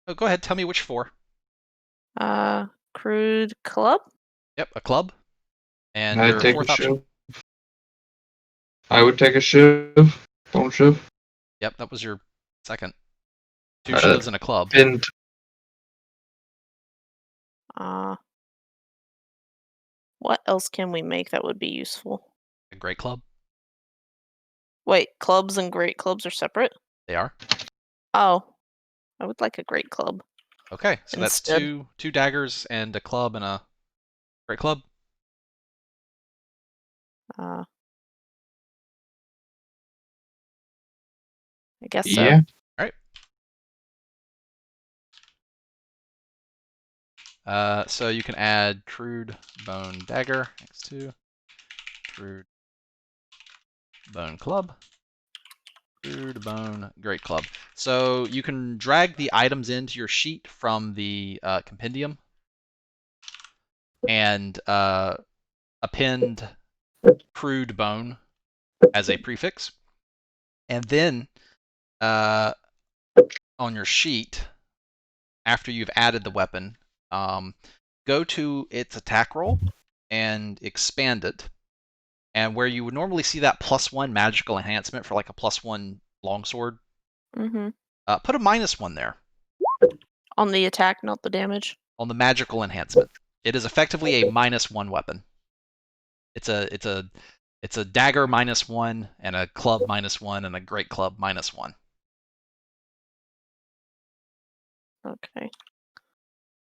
Speaker 1: Oh, go ahead. Tell me which 4.
Speaker 3: Crude club.
Speaker 1: Yep, a club. And
Speaker 4: I'd
Speaker 1: your
Speaker 4: take a
Speaker 1: 4th option.
Speaker 4: shift. I would take a shift. Bone shift.
Speaker 1: Yep, that was your second. 2 shivs and a club.
Speaker 4: And
Speaker 3: What else can we make that would be useful?
Speaker 1: A great club.
Speaker 3: Wait, clubs and great clubs are separate?
Speaker 1: They are.
Speaker 3: Oh, I would like a great club.
Speaker 1: Okay, so that's
Speaker 3: Instead.
Speaker 1: two daggers and a club and a great club.
Speaker 3: I guess so.
Speaker 4: yeah,
Speaker 1: All right. So you can add crude bone dagger next to crude bone club, crude bone great club. So you can drag the items into your sheet from the compendium and append crude bone as a prefix, and then on your sheet, after you've added the weapon, go to its attack roll and expand it. And where you would normally see that +1 magical enhancement for like a +1 longsword,
Speaker 3: Mm-hmm.
Speaker 1: put a -1 there
Speaker 3: On the attack, not the damage.
Speaker 1: on the magical enhancement. It is effectively a -1 weapon. It's a dagger -1 and a club -1 and a great club -1.
Speaker 3: Okay.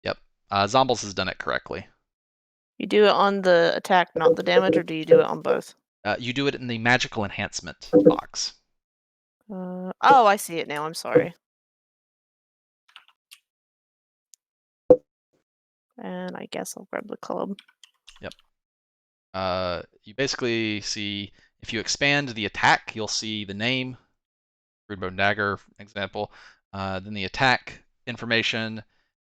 Speaker 1: Yep. Zombles has done it correctly.
Speaker 3: You do it on the attack, not the damage, or do you do it on both?
Speaker 1: You do it in the magical enhancement box.
Speaker 3: Oh, I see it now. I'm sorry. And I guess I'll grab the club.
Speaker 1: Yep. You basically see, if you expand the attack, you'll see the name, Crude Dagger, example, then the attack information,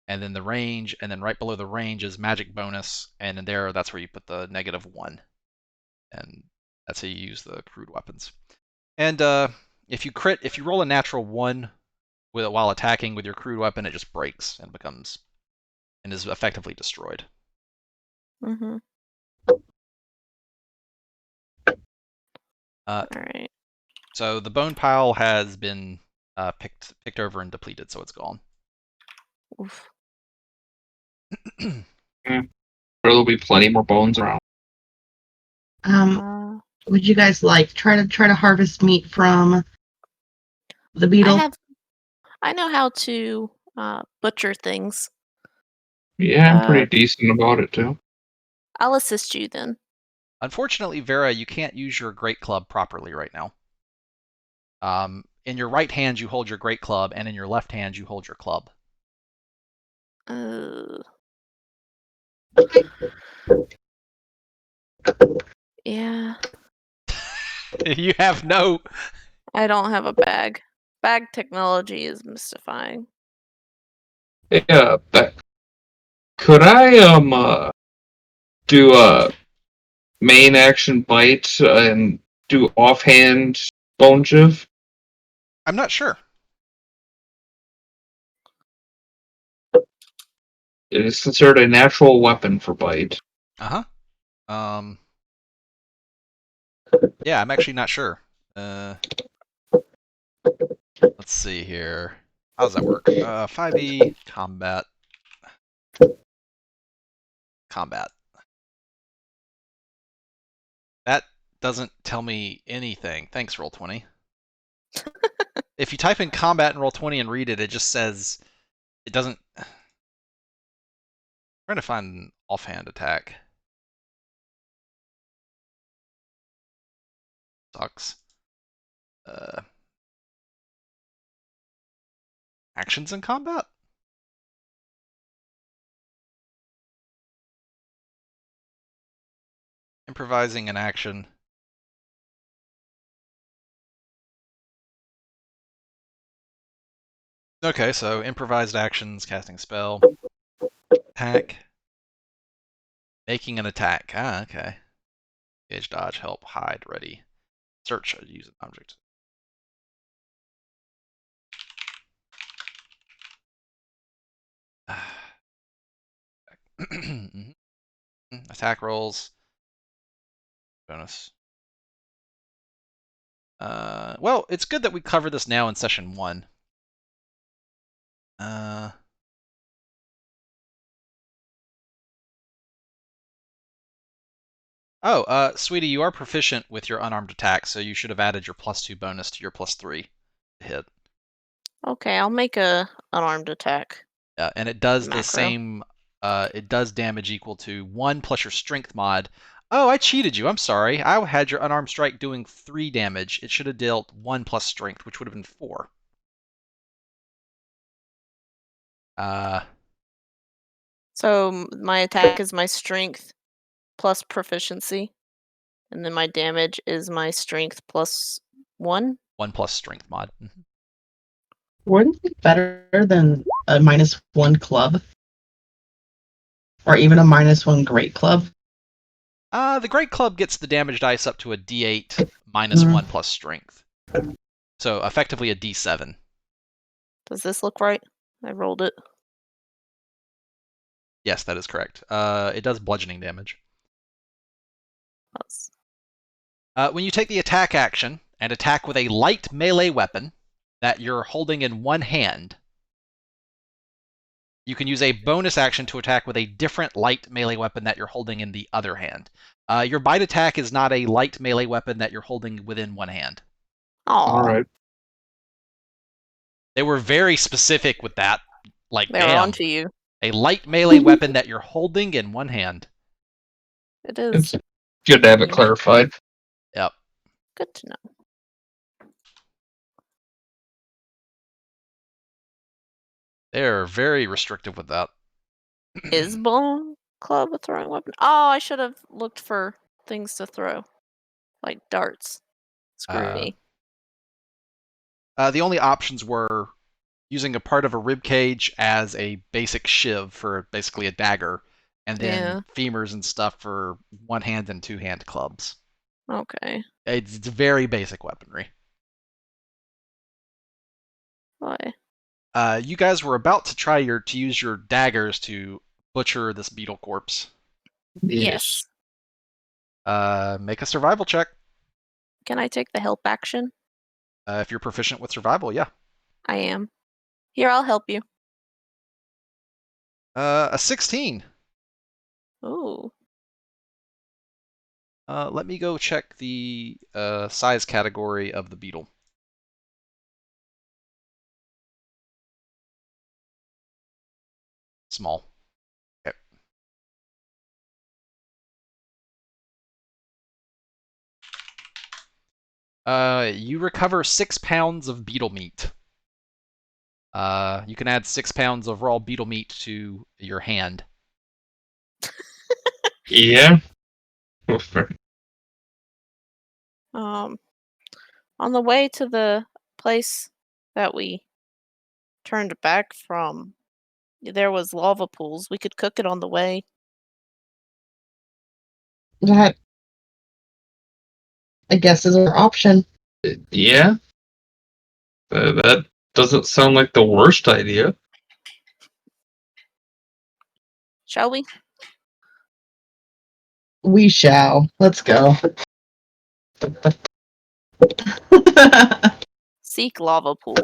Speaker 1: and then the range, and then right below the range is magic bonus, and in there, that's where you put the -1. And that's how you use the crude weapons. And if you roll a natural 1 while attacking with your crude weapon, it just breaks and is effectively destroyed.
Speaker 3: Mm-hmm.
Speaker 1: All
Speaker 3: right.
Speaker 1: So the bone pile has been picked over and depleted, so it's gone.
Speaker 3: Oof.
Speaker 4: There'll be plenty more bones around.
Speaker 2: Would you guys like try to harvest meat from the beetle?
Speaker 3: I know how to butcher things.
Speaker 4: Yeah, I'm pretty decent about it too.
Speaker 3: I'll assist you then.
Speaker 1: Unfortunately, Vera, you can't use your great club properly right now. In your right hand, you hold your great club, and in your left hand, you hold your club.
Speaker 3: Yeah.
Speaker 1: You have no...
Speaker 3: I don't have a bag. Bag technology is mystifying.
Speaker 4: Yeah, could I do a main action bite and do offhand bone shiv?
Speaker 1: I'm not sure.
Speaker 4: It is considered a natural weapon for bite.
Speaker 1: Uh-huh. Yeah, I'm actually not sure. Let's see here. How does that work? 5e, combat. Combat. That doesn't tell me anything. Thanks, Roll20. If you type in combat in Roll20 and read it, it just says... It doesn't... I'm trying to find an offhand attack. Sucks. Actions in combat? Improvising an action. Okay, so improvised actions, casting spell, attack, making an attack. Ah, okay. Engage, dodge, help, hide, ready, search, use an object. Attack rolls. Bonus. Well, it's good that we cover this now in session 1. Sweetie, you are proficient with your unarmed attacks, so you should have added your +2 bonus to your +3 to hit.
Speaker 3: Okay, I'll make a unarmed attack.
Speaker 1: And it does the
Speaker 3: Macro.
Speaker 1: same. It does damage equal to 1 plus your strength mod. Oh, I cheated you. I'm sorry. I had your unarmed strike doing 3 damage. It should have dealt 1 plus strength, which would have been 4.
Speaker 3: So my attack is my strength plus proficiency, and then my damage is my strength plus 1.
Speaker 1: 1 plus strength mod.
Speaker 2: Wouldn't it be better than a -1 club? Or even a -1 great club?
Speaker 1: The great club gets the damage dice up to a D8 -1 plus strength. So effectively a D7.
Speaker 3: Does this look right? I rolled it.
Speaker 1: Yes, that is correct. It does bludgeoning damage. When you take the attack action and attack with a light melee weapon that you're holding in one hand, you can use a bonus action to attack with a different light melee weapon that you're holding in the other hand. Your bite attack is not a light melee weapon that you're holding within one hand.
Speaker 4: All right.
Speaker 1: They were very specific with that. Like,
Speaker 3: They're
Speaker 1: damn.
Speaker 3: on to you.
Speaker 1: A light melee weapon that you're holding in one hand.
Speaker 3: It is.
Speaker 4: It's good to have it clarified.
Speaker 1: Yep.
Speaker 3: Good to know.
Speaker 1: They're very restrictive with that.
Speaker 3: Is Bone Club a throwing weapon? Oh, I should have looked for things to throw. Like darts. Screw me.
Speaker 1: The only options were using a part of a rib cage as a basic shiv for basically a dagger, and then femurs and stuff for one hand and two hand clubs.
Speaker 3: Okay.
Speaker 1: It's very basic weaponry.
Speaker 3: Why?
Speaker 1: You guys were about to try to use your daggers to butcher this beetle corpse.
Speaker 3: Yes.
Speaker 1: Make a survival check.
Speaker 3: Can I take the help action?
Speaker 1: If you're proficient with survival, yeah.
Speaker 3: I am. Here, I'll help you.
Speaker 1: A 16.
Speaker 3: Ooh.
Speaker 1: Let me go check the size category of the beetle. Small. Okay. You recover 6 pounds of beetle meat. You can add 6 pounds of raw beetle meat to your hand.
Speaker 4: Yeah.
Speaker 3: On the way to the place that we turned back from, there was lava pools. We could cook it on the way.
Speaker 2: That, I guess, is our option.
Speaker 4: Yeah. That doesn't sound like the worst idea.
Speaker 3: Shall we?
Speaker 2: We shall. Let's go.
Speaker 3: Seek lava pool.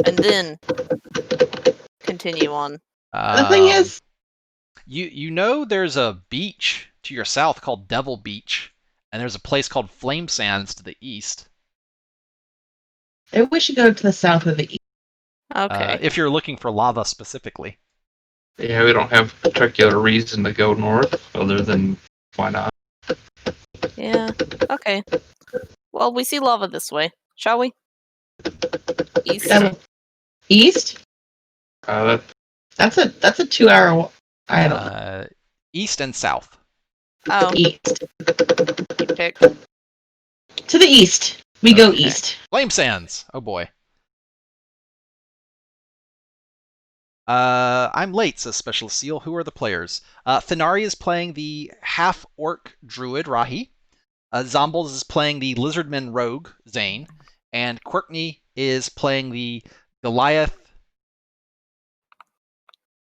Speaker 3: And then continue on.
Speaker 2: The thing is,
Speaker 1: you know there's a beach to your south called Devil Beach, and there's a place called Flame Sands to the east.
Speaker 2: maybe we should go to the south of the east.
Speaker 3: Okay.
Speaker 1: If you're looking for lava specifically.
Speaker 4: Yeah, we don't have a particular reason to go north other than why not?
Speaker 3: Yeah. Okay. Well, we see lava this way. Shall we? East.
Speaker 2: East?
Speaker 4: That
Speaker 2: That's a 2-hour. I don't know.
Speaker 1: East and south.
Speaker 3: Oh,
Speaker 2: East.
Speaker 3: you pick.
Speaker 2: To the east. We go
Speaker 3: Okay.
Speaker 2: east.
Speaker 1: Flame Sands. Oh boy. I'm late, says Specialist Seal. Who are the players? Thenari is playing the half-orc druid, Rahi. Zombles is playing the lizardman rogue, Zane. And Quirkney is playing the Goliath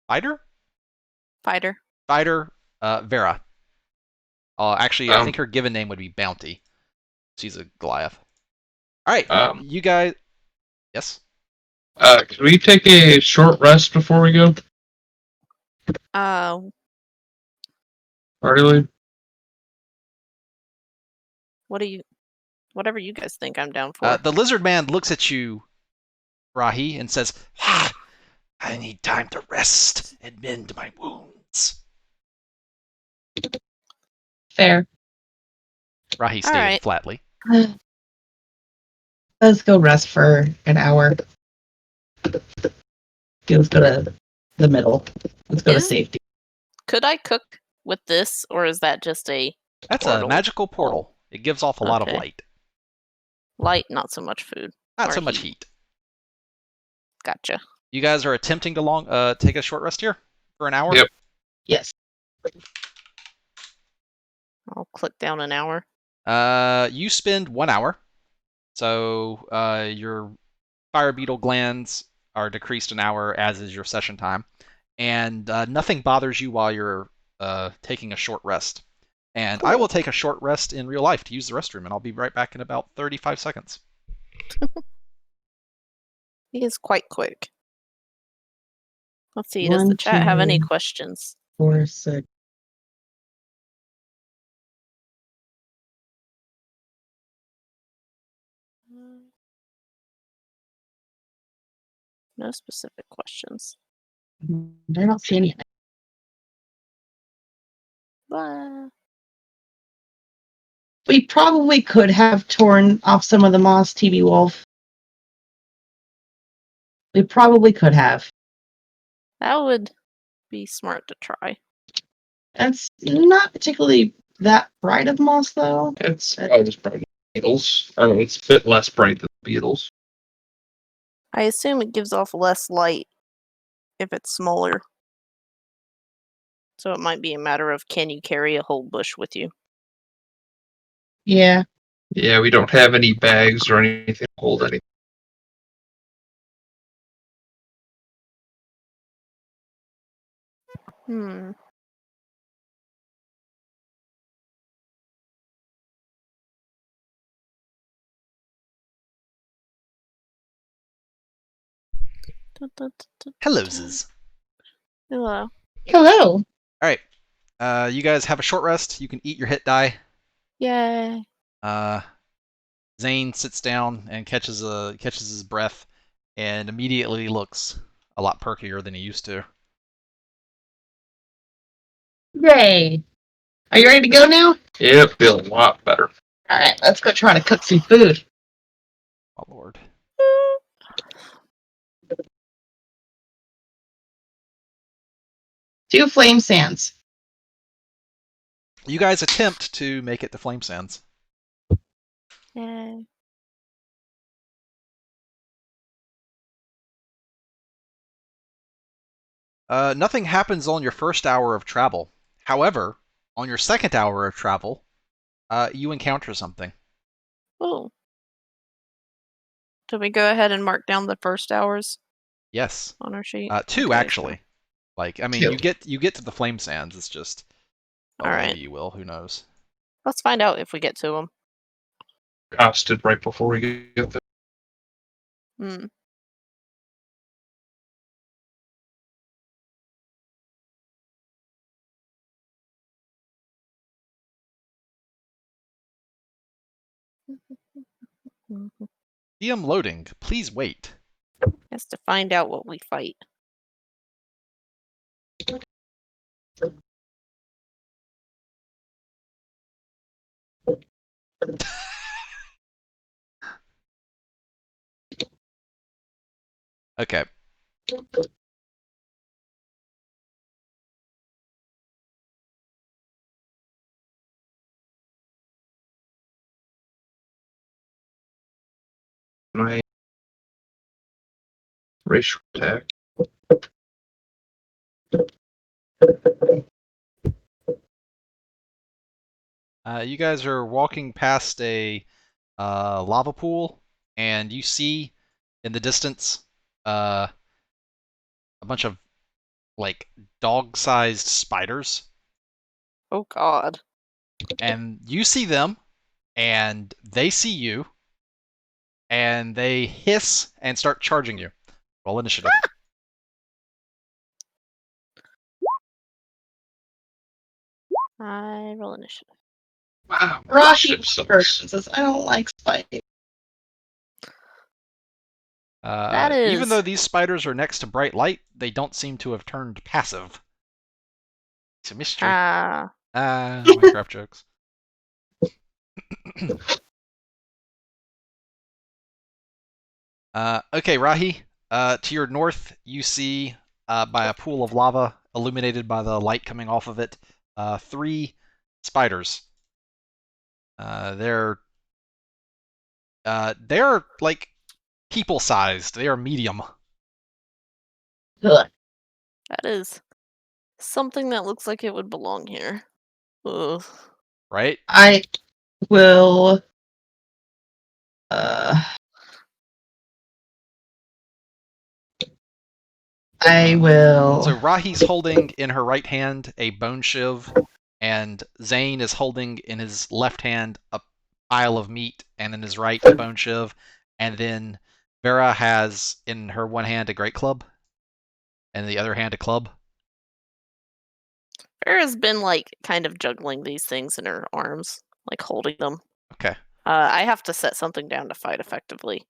Speaker 1: fighter, Vera. Actually, I think her given name would be Bounty. She's a Goliath. All right, you guys. Yes.
Speaker 4: Can we take a short rest before we go? Really?
Speaker 3: Whatever you guys think I'm down for.
Speaker 1: The lizard man looks at you, Rahi, and says, I need time to rest and mend my wounds.
Speaker 2: Fair.
Speaker 1: Rahi stated
Speaker 3: right.
Speaker 1: flatly.
Speaker 2: Let's go rest for an hour. Let's go to the middle. Let's go to safety.
Speaker 3: Could I cook with this, or is that just a
Speaker 1: That's
Speaker 3: portal?
Speaker 1: a magical portal. It gives off a lot of light.
Speaker 3: Light, not so much food.
Speaker 1: Not
Speaker 3: or
Speaker 1: so much heat.
Speaker 3: Gotcha.
Speaker 1: You guys are attempting to take a short rest here for an hour?
Speaker 4: Yep.
Speaker 2: Yes.
Speaker 3: I'll click down an hour.
Speaker 1: You spend 1 hour. So your fire beetle glands are decreased an hour, as is your session time. And nothing bothers you while you're taking a short rest. And I will take a short rest in real life to use the restroom, and I'll be right back in about 35 seconds.
Speaker 3: He is quite quick. Let's see, does the
Speaker 2: 1,
Speaker 3: chat have any
Speaker 2: 2,
Speaker 3: questions?
Speaker 2: 4, 6.
Speaker 3: No specific questions.
Speaker 2: I don't see anything.
Speaker 3: Blah.
Speaker 2: We probably could have torn off some of the moss, TV Wolf. We probably could have.
Speaker 3: That would be smart to try.
Speaker 2: It's not particularly that bright of moss, though.
Speaker 4: It's probably just bright Beetles. I mean, it's a bit less bright than Beetles.
Speaker 3: I assume it gives off less light if it's smaller. So it might be a matter of, can you carry a whole bush with you?
Speaker 2: Yeah.
Speaker 4: Yeah, we don't have any bags or anything to hold anything.
Speaker 3: Hmm.
Speaker 1: Hello, Ziz.
Speaker 3: Hello.
Speaker 2: Hello.
Speaker 1: All right. You guys have a short rest. You can eat your hit die.
Speaker 3: Yay.
Speaker 1: Zane sits down and catches his breath, and immediately looks a lot perkier than he used to.
Speaker 2: Yay. Are you ready to go now?
Speaker 4: Yeah, feel a lot better.
Speaker 2: All right, let's go try to cook some food.
Speaker 1: Oh Lord.
Speaker 2: 2 flame sands.
Speaker 1: You guys attempt to make it to Flame Sands.
Speaker 3: Yay.
Speaker 1: Nothing happens on your first hour of travel. However, on your second hour of travel, you encounter something.
Speaker 3: Oh. Do we go ahead and mark down the first hours
Speaker 1: Yes.
Speaker 3: on our sheet?
Speaker 1: 2
Speaker 3: Okay,
Speaker 1: actually. Like, I mean,
Speaker 2: 2.
Speaker 1: you get to the Flame Sands. It's just, well,
Speaker 3: All right.
Speaker 1: maybe you will. Who knows?
Speaker 3: Let's find out if we get to them.
Speaker 4: Costed right before we get there.
Speaker 3: Hmm.
Speaker 1: DM loading. Please wait.
Speaker 3: Has to find out what we fight.
Speaker 1: Okay.
Speaker 4: My racial attack.
Speaker 1: You guys are walking past a lava pool, and you see in the distance a bunch of like dog-sized spiders,
Speaker 3: Oh God.
Speaker 1: and you see them, and they see you, and they hiss and start charging you. Roll initiative.
Speaker 3: I roll initiative.
Speaker 4: Wow,
Speaker 2: Rashi
Speaker 4: ship sucks.
Speaker 2: person says, I don't like spiders.
Speaker 3: That
Speaker 1: Even
Speaker 3: is-
Speaker 1: though these spiders are next to bright light, they don't seem to have turned passive. It's a mystery. Minecraft jokes. Okay, Rahi. To your north, you see by a pool of lava, illuminated by the light coming off of it, 3 spiders. They're like people-sized. They are medium.
Speaker 2: Ugh.
Speaker 3: That is something that looks like it would belong here. Ugh.
Speaker 1: Right?
Speaker 2: I will. I will.
Speaker 1: So Rahi's holding in her right hand a bone shiv, and Zane is holding in his left hand a pile of meat, and in his right a bone shiv, and then Vera has in her one hand a great club, and the other hand a club.
Speaker 3: Vera's been like kind of juggling these things in her arms, like holding them.
Speaker 1: Okay.
Speaker 3: I have to set something down to fight effectively.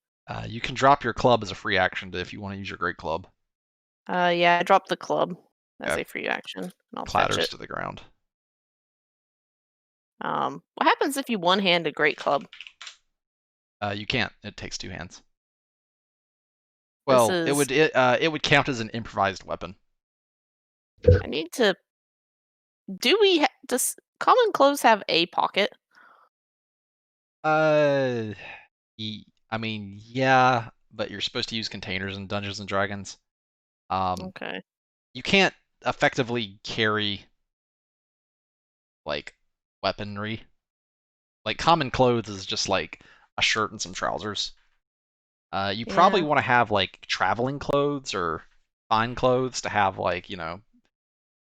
Speaker 1: You can drop your club as a free action if you want to use your great club.
Speaker 3: Yeah, I dropped the club as
Speaker 1: Okay.
Speaker 3: a free action, and I'll
Speaker 1: Clatters
Speaker 3: fetch it.
Speaker 1: to the ground.
Speaker 3: What happens if you one-hand a great club?
Speaker 1: You can't. It takes two hands.
Speaker 3: This
Speaker 1: Well,
Speaker 3: is.
Speaker 1: it would count as an improvised weapon.
Speaker 3: I need to. Does common clothes have a pocket?
Speaker 1: I mean, yeah, but you're supposed to use containers in Dungeons and Dragons.
Speaker 3: Okay.
Speaker 1: You can't effectively carry like weaponry. Like common clothes is just like a shirt and some trousers. You probably
Speaker 3: Yeah.
Speaker 1: want to have like traveling clothes or fine clothes to have like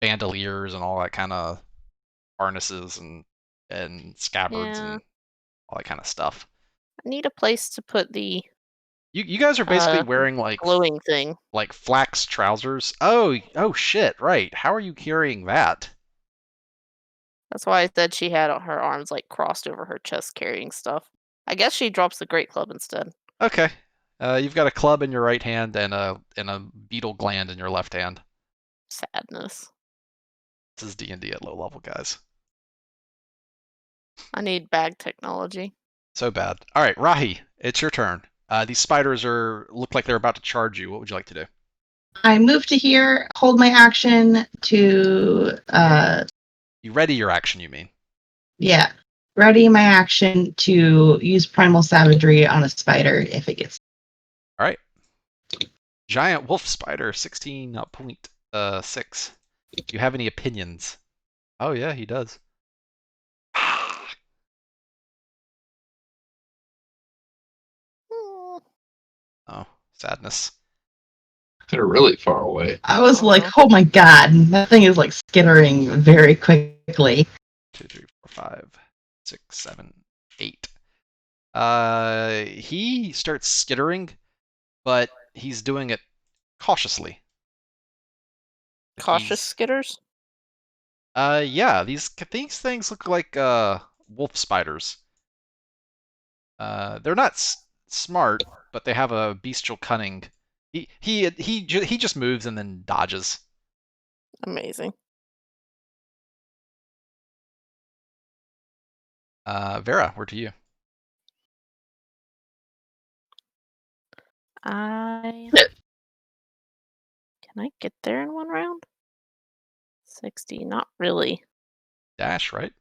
Speaker 1: bandoliers and all that kind of harnesses and scabbards
Speaker 3: Yeah.
Speaker 1: and all that kind of stuff.
Speaker 3: I need a place to put the
Speaker 1: You guys are basically wearing like
Speaker 3: glowing thing.
Speaker 1: like flax trousers. Oh shit, right. How are you carrying that?
Speaker 3: That's why I said she had her arms like crossed over her chest carrying stuff. I guess she drops the great club instead.
Speaker 1: Okay. You've got a club in your right hand and a beetle gland in your left hand.
Speaker 3: Sadness.
Speaker 1: This is D&D at low level, guys.
Speaker 3: I need bag technology.
Speaker 1: So bad. All right, Rahi, it's your turn. These spiders look like they're about to charge you. What would you like to do?
Speaker 2: I move to here, hold my action to
Speaker 1: You ready your action, you mean?
Speaker 2: yeah. Ready my action to use primal savagery on a spider if it gets.
Speaker 1: All right. Giant wolf spider, 16.6. Do you have any opinions? Oh yeah, he does. Oh, sadness.
Speaker 4: They're really far away.
Speaker 2: I was like, oh my god, that thing is like skittering very quickly.
Speaker 1: 2, 3, 4, 5, 6, 7, 8. He starts skittering, but he's doing it cautiously.
Speaker 3: Cautious skitters?
Speaker 1: Yeah, these things look like wolf spiders. They're not smart, but they have a bestial cunning. He just moves and then dodges.
Speaker 3: Amazing.
Speaker 1: Vera, we're to you.
Speaker 3: Can I get there in one round? 60, not really.
Speaker 1: Dash, right?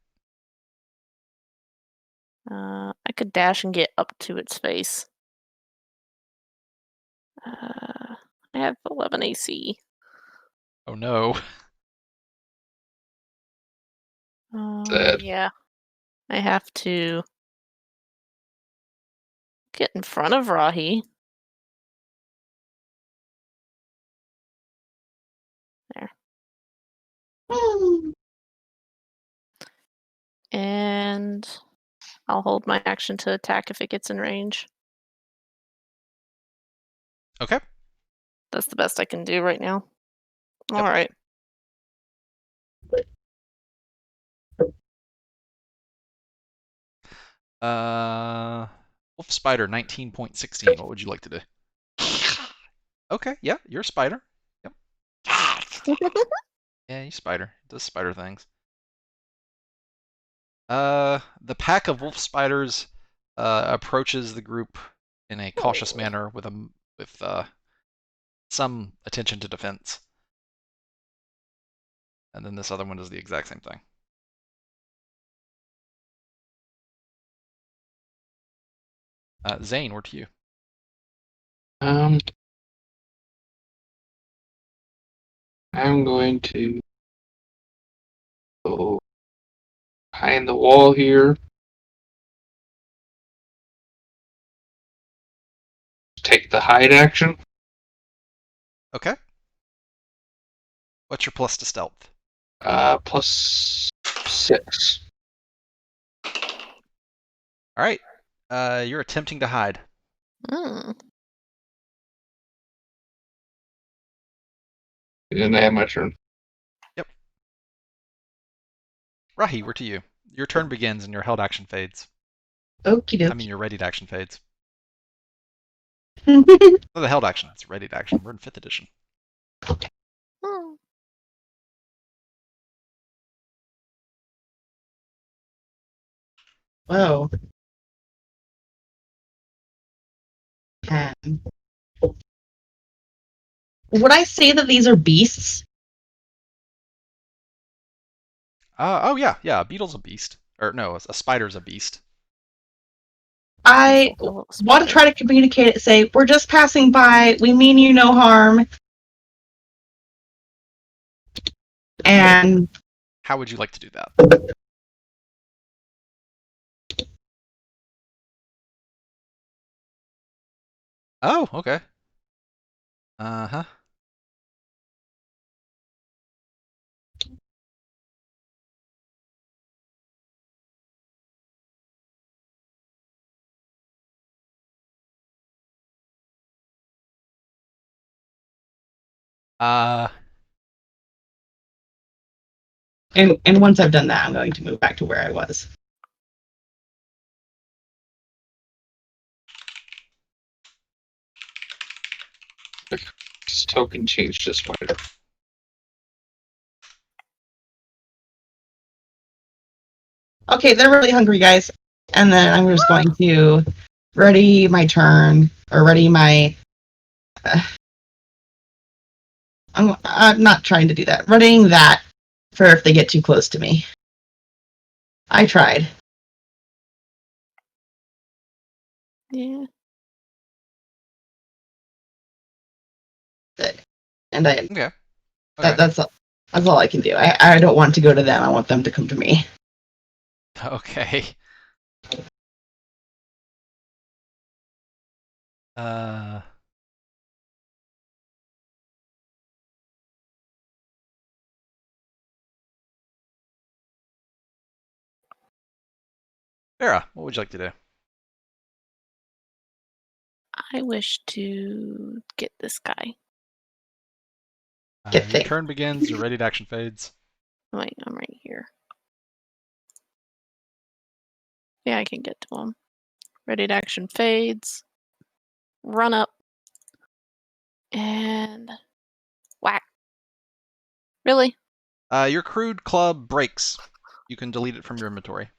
Speaker 3: I could dash and get up to its face. I have 11 AC.
Speaker 1: Oh no.
Speaker 4: Sad.
Speaker 3: Yeah. I have to get in front of Rahi. There. And I'll hold my action to attack if it gets in range.
Speaker 1: Okay.
Speaker 3: That's the best I can do right now.
Speaker 1: Yep.
Speaker 3: All right.
Speaker 1: Wolf spider 19.16. What would you like to do? Okay, yeah, you're a spider. Yep. Yeah, you spider. It does spider things. The pack of wolf spiders approaches the group in a cautious manner with some attention to defense. And then this other one does the exact same thing. Zane, we're to you.
Speaker 4: I'm going to go behind the wall here. Take the hide action.
Speaker 1: Okay. What's your plus to stealth?
Speaker 4: Plus 6.
Speaker 1: All right. You're attempting to hide.
Speaker 3: Mm.
Speaker 4: And I have my turn.
Speaker 1: Rahi, we're to you. Your turn begins and your held action fades.
Speaker 2: Okie
Speaker 1: I mean, your readied action fades.
Speaker 2: dokie.
Speaker 1: Oh, the held action. It's readied action. We're in 5th edition.
Speaker 3: Hmm.
Speaker 2: Whoa. Would I say that these are beasts?
Speaker 1: Oh, yeah. Yeah, a beetle's a beast. Or, no, a spider's a beast.
Speaker 2: I
Speaker 3: A little
Speaker 2: want to
Speaker 3: spider.
Speaker 2: try to communicate it, say, we're just passing by, we mean you no harm. And
Speaker 1: How would you like to do that? Oh, okay. Uh-huh. Uh,
Speaker 2: and once I've done that, I'm going to move back to where I was.
Speaker 4: This token changed to spider.
Speaker 2: Okay, they're really hungry, guys. And then I'm just going to ready my turn, or ready my... I'm not trying to do that. Readying that for if they get too close to me. I tried.
Speaker 3: Yeah.
Speaker 2: And I
Speaker 1: okay.
Speaker 2: that, that's all I can do. I don't want to go to them. I want them to come to me.
Speaker 1: Okay. Uh... Vera, what would you like to do?
Speaker 3: I wish to get this guy.
Speaker 2: Get
Speaker 1: Your
Speaker 2: things.
Speaker 1: turn begins, your readied action fades.
Speaker 3: Wait, I'm right here. Yeah, I can get to him. Ready to action fades. Run up. And whack. Really?
Speaker 1: Your crude club breaks. You can delete it from your inventory.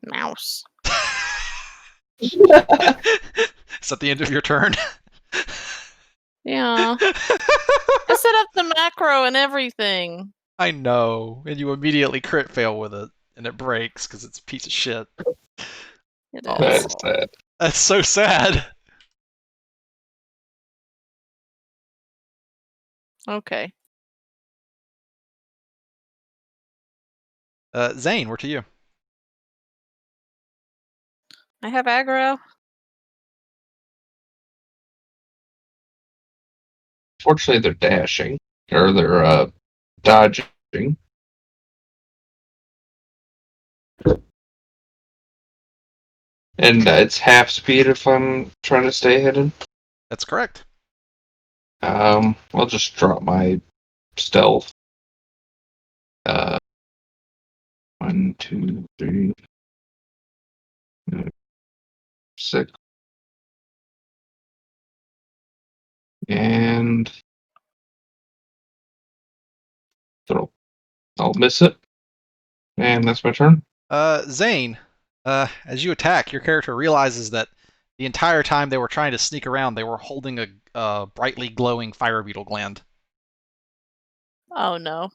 Speaker 3: Mouse.
Speaker 1: Is that the end of your turn?
Speaker 3: Yeah. I set up the macro and everything.
Speaker 1: I know, and you immediately crit fail with it, and it breaks because it's a piece of shit.
Speaker 3: It
Speaker 1: Oh.
Speaker 3: is.
Speaker 4: That's sad.
Speaker 1: That's so sad.
Speaker 3: Okay.
Speaker 1: Zane, we're to you.
Speaker 3: I have aggro.
Speaker 4: Fortunately, they're dashing. Or they're dodging. And it's half speed if I'm trying to stay hidden.
Speaker 1: That's correct.
Speaker 4: I'll just drop my stealth. 1, 2, 3, 6. And throw. I'll miss it. And that's my turn.
Speaker 1: Zane, as you attack, your character realizes that the entire time they were trying to sneak around, they were holding a brightly glowing fire beetle gland.
Speaker 3: Oh no.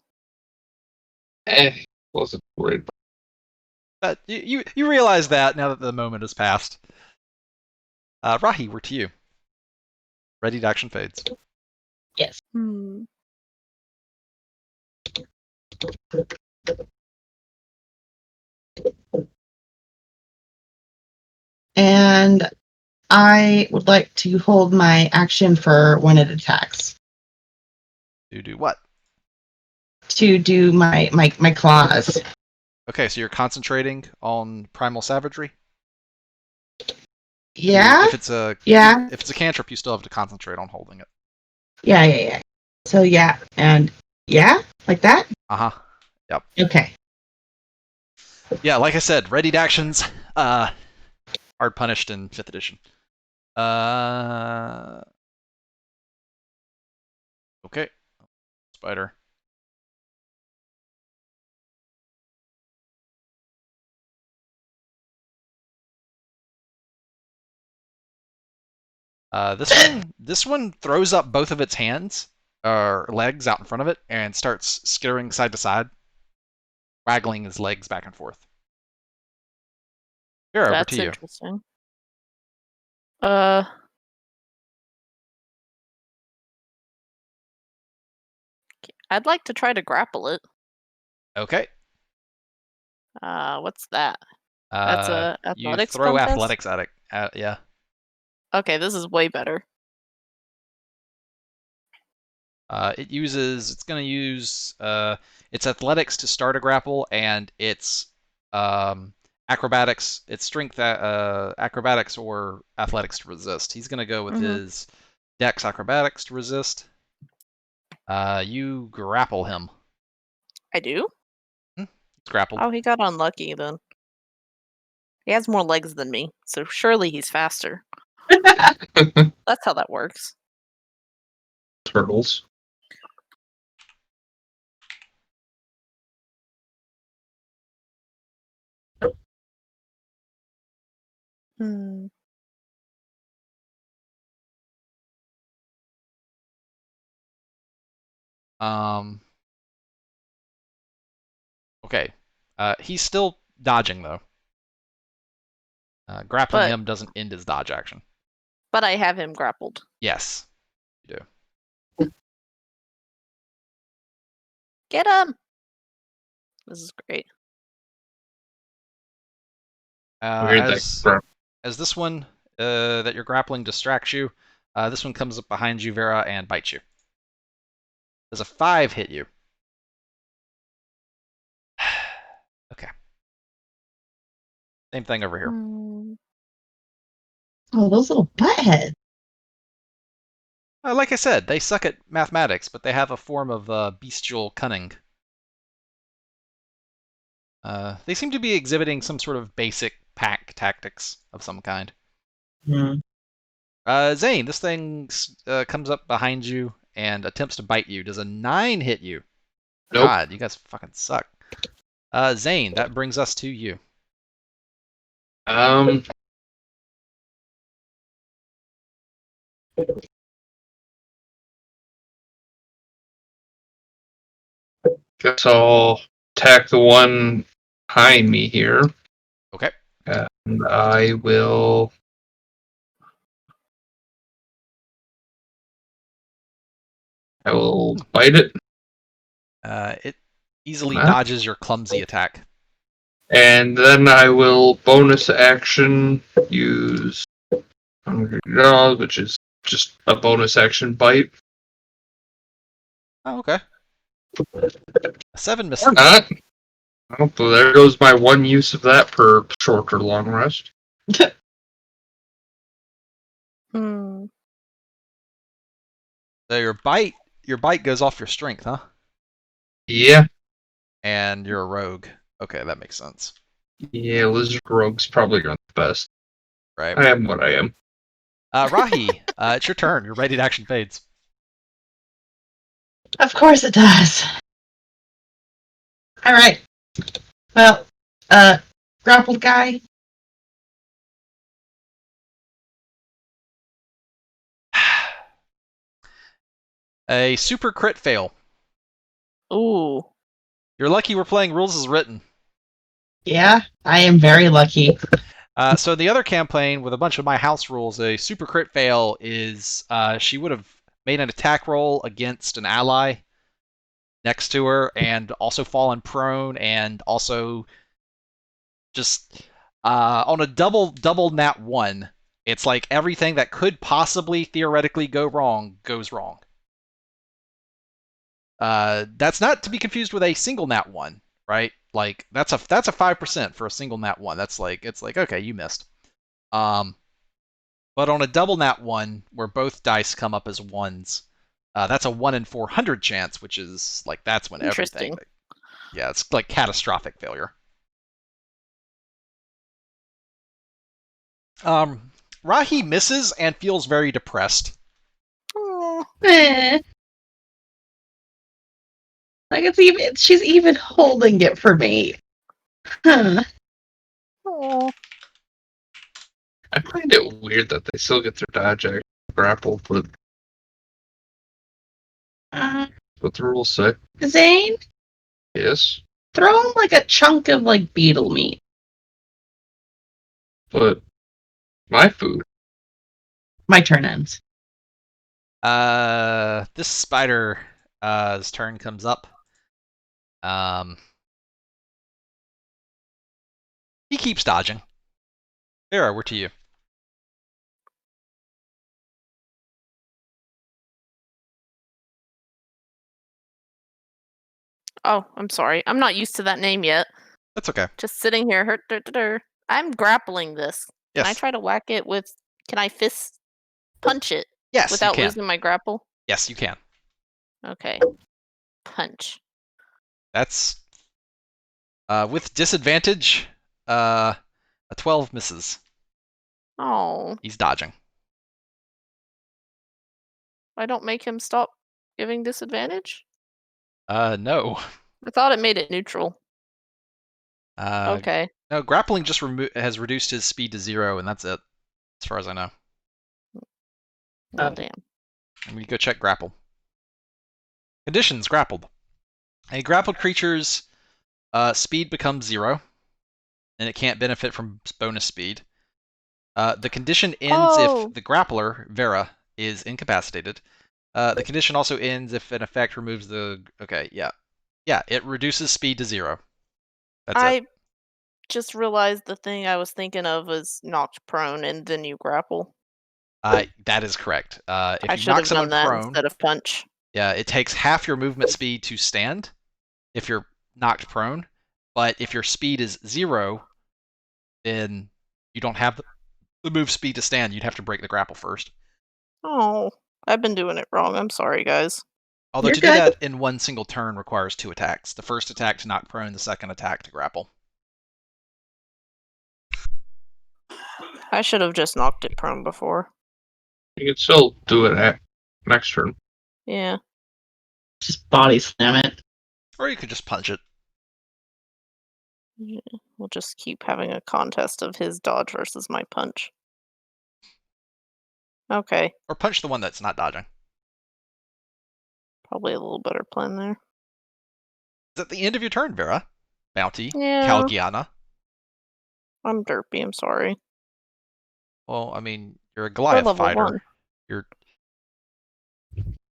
Speaker 4: Wasn't worried.
Speaker 1: But you realize that now that the moment has passed. Rahi, we're to you. Ready to action fades.
Speaker 2: Yes. And I would like to hold my action for when it attacks.
Speaker 1: Do what?
Speaker 2: to do my claws.
Speaker 1: Okay, so you're concentrating on primal savagery.
Speaker 2: Yeah.
Speaker 1: If it's a
Speaker 2: Yeah.
Speaker 1: if it's a cantrip, you still have to concentrate on holding it.
Speaker 2: Yeah. So yeah, and yeah, like that.
Speaker 1: Yep.
Speaker 2: Okay.
Speaker 1: Yeah, like I said, readied actions, hard punished in 5th edition. Okay. Spider. This one throws up both of its hands or legs out in front of it and starts skittering side to side, waggling his legs back and forth. Here, over to
Speaker 3: That's
Speaker 1: you.
Speaker 3: interesting. I'd like to try to grapple it.
Speaker 1: Okay.
Speaker 3: What's that? That's a
Speaker 1: You
Speaker 3: athletics
Speaker 1: throw
Speaker 3: contest?
Speaker 1: athletics at it. Yeah.
Speaker 3: Okay, this is way better.
Speaker 1: It's going to use its athletics to start a grapple and its acrobatics, its strength, acrobatics or athletics to resist. He's going to go with his dex acrobatics to resist. You grapple him.
Speaker 3: I do?
Speaker 1: He's grappled.
Speaker 3: Oh, he got unlucky then. He has more legs than me, so surely he's faster. That's how that works.
Speaker 4: Turtles.
Speaker 3: Hmm.
Speaker 1: Okay. He's still dodging though. Grappling him doesn't end his dodge action.
Speaker 3: But I have him grappled.
Speaker 1: Yes, you do.
Speaker 3: Get him! This is great.
Speaker 1: As this one that you're grappling distracts you, this one comes up behind you, Vera, and bites you. Does a 5 hit you? Okay. Same thing over here.
Speaker 2: Oh, those little buttheads.
Speaker 1: Like I said, they suck at mathematics, but they have a form of bestial cunning. They seem to be exhibiting some sort of basic pack tactics of some kind. Zane, this thing comes up behind you and attempts to bite you. Does a 9 hit you?
Speaker 4: Nope.
Speaker 1: God, you guys fucking suck. Zane, that brings us to you.
Speaker 4: Guess I'll attack the one behind me here.
Speaker 1: Okay.
Speaker 4: And I will. Bite it.
Speaker 1: It easily dodges your clumsy attack.
Speaker 4: And then I will bonus action use $100, which is just a bonus action bite.
Speaker 1: Oh, okay. A 7 misses.
Speaker 4: Or not. Oh, so there goes my one use of that per short or long rest.
Speaker 3: Hmm.
Speaker 1: So your bite goes off your strength, huh?
Speaker 4: Yeah.
Speaker 1: And you're a rogue. Okay, that makes sense.
Speaker 4: Yeah, lizard rogues probably aren't the best.
Speaker 1: Right.
Speaker 4: I am what I am.
Speaker 1: Rahi, it's your turn. Your ready to action fades.
Speaker 2: Of course it does. All right. Well, grappled guy.
Speaker 1: A super crit fail.
Speaker 3: Ooh.
Speaker 1: You're lucky we're playing rules as written.
Speaker 2: Yeah, I am very lucky.
Speaker 1: So in the other campaign with a bunch of my house rules, a super crit fail is she would have made an attack roll against an ally next to her and also fallen prone and also just on a double nat 1. It's like everything that could possibly theoretically go wrong goes wrong. That's not to be confused with a single nat 1, right? Like that's a 5% for a single nat 1. That's like it's like okay, you missed. But on a double nat 1 where both dice come up as ones, that's a 1 in 400 chance, which is like that's when everything.
Speaker 3: Interesting.
Speaker 1: Yeah, it's like catastrophic failure. Rahi misses and feels very depressed.
Speaker 3: Oh,
Speaker 2: Eh. Like she's even holding it for me. Huh.
Speaker 3: oh.
Speaker 4: I find it weird that they still get their dodge action grapple, but what the rules say.
Speaker 2: Zane,
Speaker 4: Yes,
Speaker 2: throw him like a chunk of like beetle meat.
Speaker 4: but my food.
Speaker 2: My turn ends.
Speaker 1: This spider, his turn comes up. He keeps dodging. Vera, we're to you.
Speaker 3: Oh, I'm sorry. I'm not used to that name yet.
Speaker 1: That's okay.
Speaker 3: Just sitting here. I'm grappling this. Can I
Speaker 1: Yes.
Speaker 3: try to whack it with? Can I fist punch it
Speaker 1: Yes, you
Speaker 3: without
Speaker 1: can.
Speaker 3: losing my grapple?
Speaker 1: Yes, you can.
Speaker 3: Okay. Punch.
Speaker 1: That's with disadvantage. A 12 misses.
Speaker 3: Oh,
Speaker 1: He's dodging.
Speaker 3: I don't make him stop giving disadvantage?
Speaker 1: No.
Speaker 3: I thought it made it neutral.
Speaker 1: Uh,
Speaker 3: Okay.
Speaker 1: no, grappling just has reduced his speed to 0, and that's it, as far as I know.
Speaker 3: Well, damn.
Speaker 1: Let me go check grapple. Conditions grappled. A grappled creature's speed becomes 0, and it can't benefit from bonus speed. The condition ends
Speaker 3: Oh.
Speaker 1: if the grappler, Vera, is incapacitated. The condition also ends if an effect removes the... Okay, yeah. Yeah, it reduces speed to 0. That's it.
Speaker 3: I just realized the thing I was thinking of was knocked prone and then you grapple.
Speaker 1: That is correct. If
Speaker 3: I
Speaker 1: you
Speaker 3: should
Speaker 1: knock
Speaker 3: have done
Speaker 1: someone
Speaker 3: that
Speaker 1: prone,
Speaker 3: instead of punch.
Speaker 1: yeah, it takes half your movement speed to stand if you're knocked prone. But if your speed is 0, then you don't have the move speed to stand. You'd have to break the grapple first.
Speaker 3: Oh, I've been doing it wrong. I'm sorry, guys.
Speaker 1: Although
Speaker 2: You're
Speaker 1: to do
Speaker 2: good.
Speaker 1: that in one single turn requires 2 attacks. The first attack to knock prone, the second attack to grapple.
Speaker 3: I should have just knocked it prone before.
Speaker 4: You can still do it at next turn.
Speaker 3: Yeah.
Speaker 2: Just body slam it.
Speaker 1: Or you could just punch it.
Speaker 3: We'll just keep having a contest of his dodge versus my punch. Okay.
Speaker 1: Or punch the one that's not dodging.
Speaker 3: Probably a little better plan there.
Speaker 1: It's at the end of your turn, Vera. Bounty.
Speaker 3: Yeah.
Speaker 1: Calgiana.
Speaker 3: I'm derpy. I'm sorry.
Speaker 1: Well, I mean, you're a
Speaker 3: We're
Speaker 1: Goliath
Speaker 3: level
Speaker 1: fighter.
Speaker 3: 1.
Speaker 1: You're,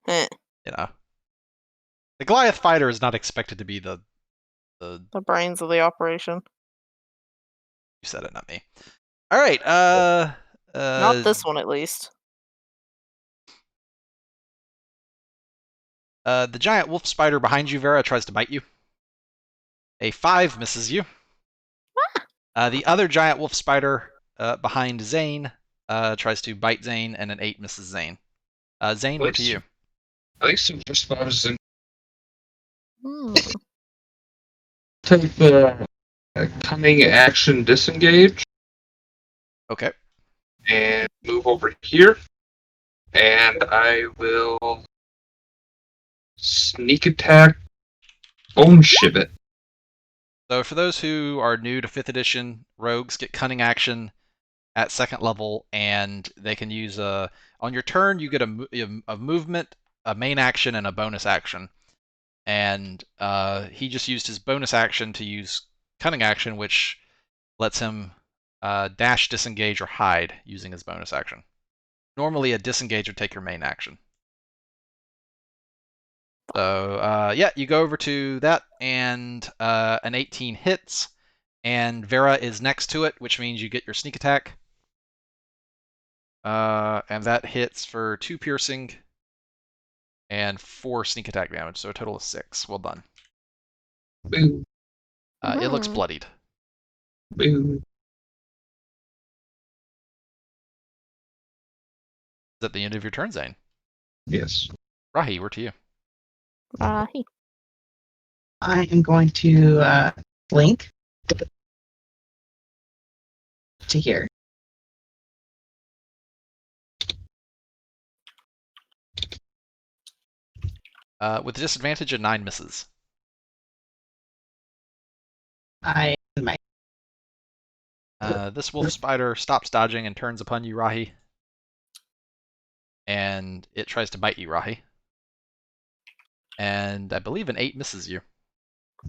Speaker 3: Eh,
Speaker 1: you know. The Goliath fighter is not expected to be the
Speaker 3: the brains of the operation.
Speaker 1: You said it, not me. All right.
Speaker 3: Not this one, at least.
Speaker 1: The giant wolf spider behind you, Vera, tries to bite you. A 5 misses you. The other giant wolf spider behind Zane tries to bite Zane, and an 8 misses Zane. Zane, we're to you.
Speaker 4: At least in just I was in
Speaker 3: Hmm.
Speaker 4: take the cunning action disengage
Speaker 1: Okay.
Speaker 4: and move over here, and I will sneak attack bone shivit.
Speaker 1: So for those who are new to 5th edition, rogues get cunning action at 2nd level, and they can use on your turn, you get a movement, a main action, and a bonus action. And he just used his bonus action to use cunning action, which lets him dash, disengage, or hide using his bonus action. Normally, a disengage would take your main action. So yeah, you go over to that, and an 18 hits, and Vera is next to it, which means you get your sneak attack. And that hits for 2 piercing and 4 sneak attack damage, so a total of 6. Well done.
Speaker 4: Boo.
Speaker 1: It looks
Speaker 3: Mhm.
Speaker 1: bloodied.
Speaker 4: Boo.
Speaker 1: Is that the end of your turn, Zane?
Speaker 4: Yes.
Speaker 1: Rahi, we're to you.
Speaker 3: Rahi.
Speaker 2: I am going to blink to here.
Speaker 1: With disadvantage, a 9 misses.
Speaker 2: I my
Speaker 1: This wolf spider stops dodging and turns upon you, Rahi. And it tries to bite you, Rahi. And I believe an 8 misses you.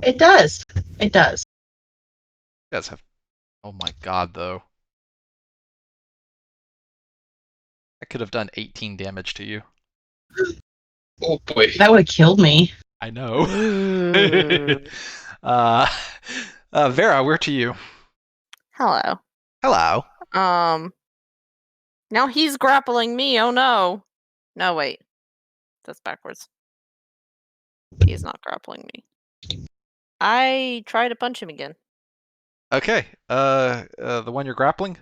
Speaker 2: It does. It does.
Speaker 1: You guys have... Oh my god, though. I could have done 18 damage to you.
Speaker 4: Oh boy.
Speaker 2: That would have killed me.
Speaker 1: I know.
Speaker 3: Ooh.
Speaker 1: Vera, we're to you.
Speaker 3: Hello.
Speaker 1: Hello.
Speaker 3: Now he's grappling me. Oh no. No, wait. That's backwards. He's not grappling me. I try to punch him again.
Speaker 1: Okay. The one you're grappling?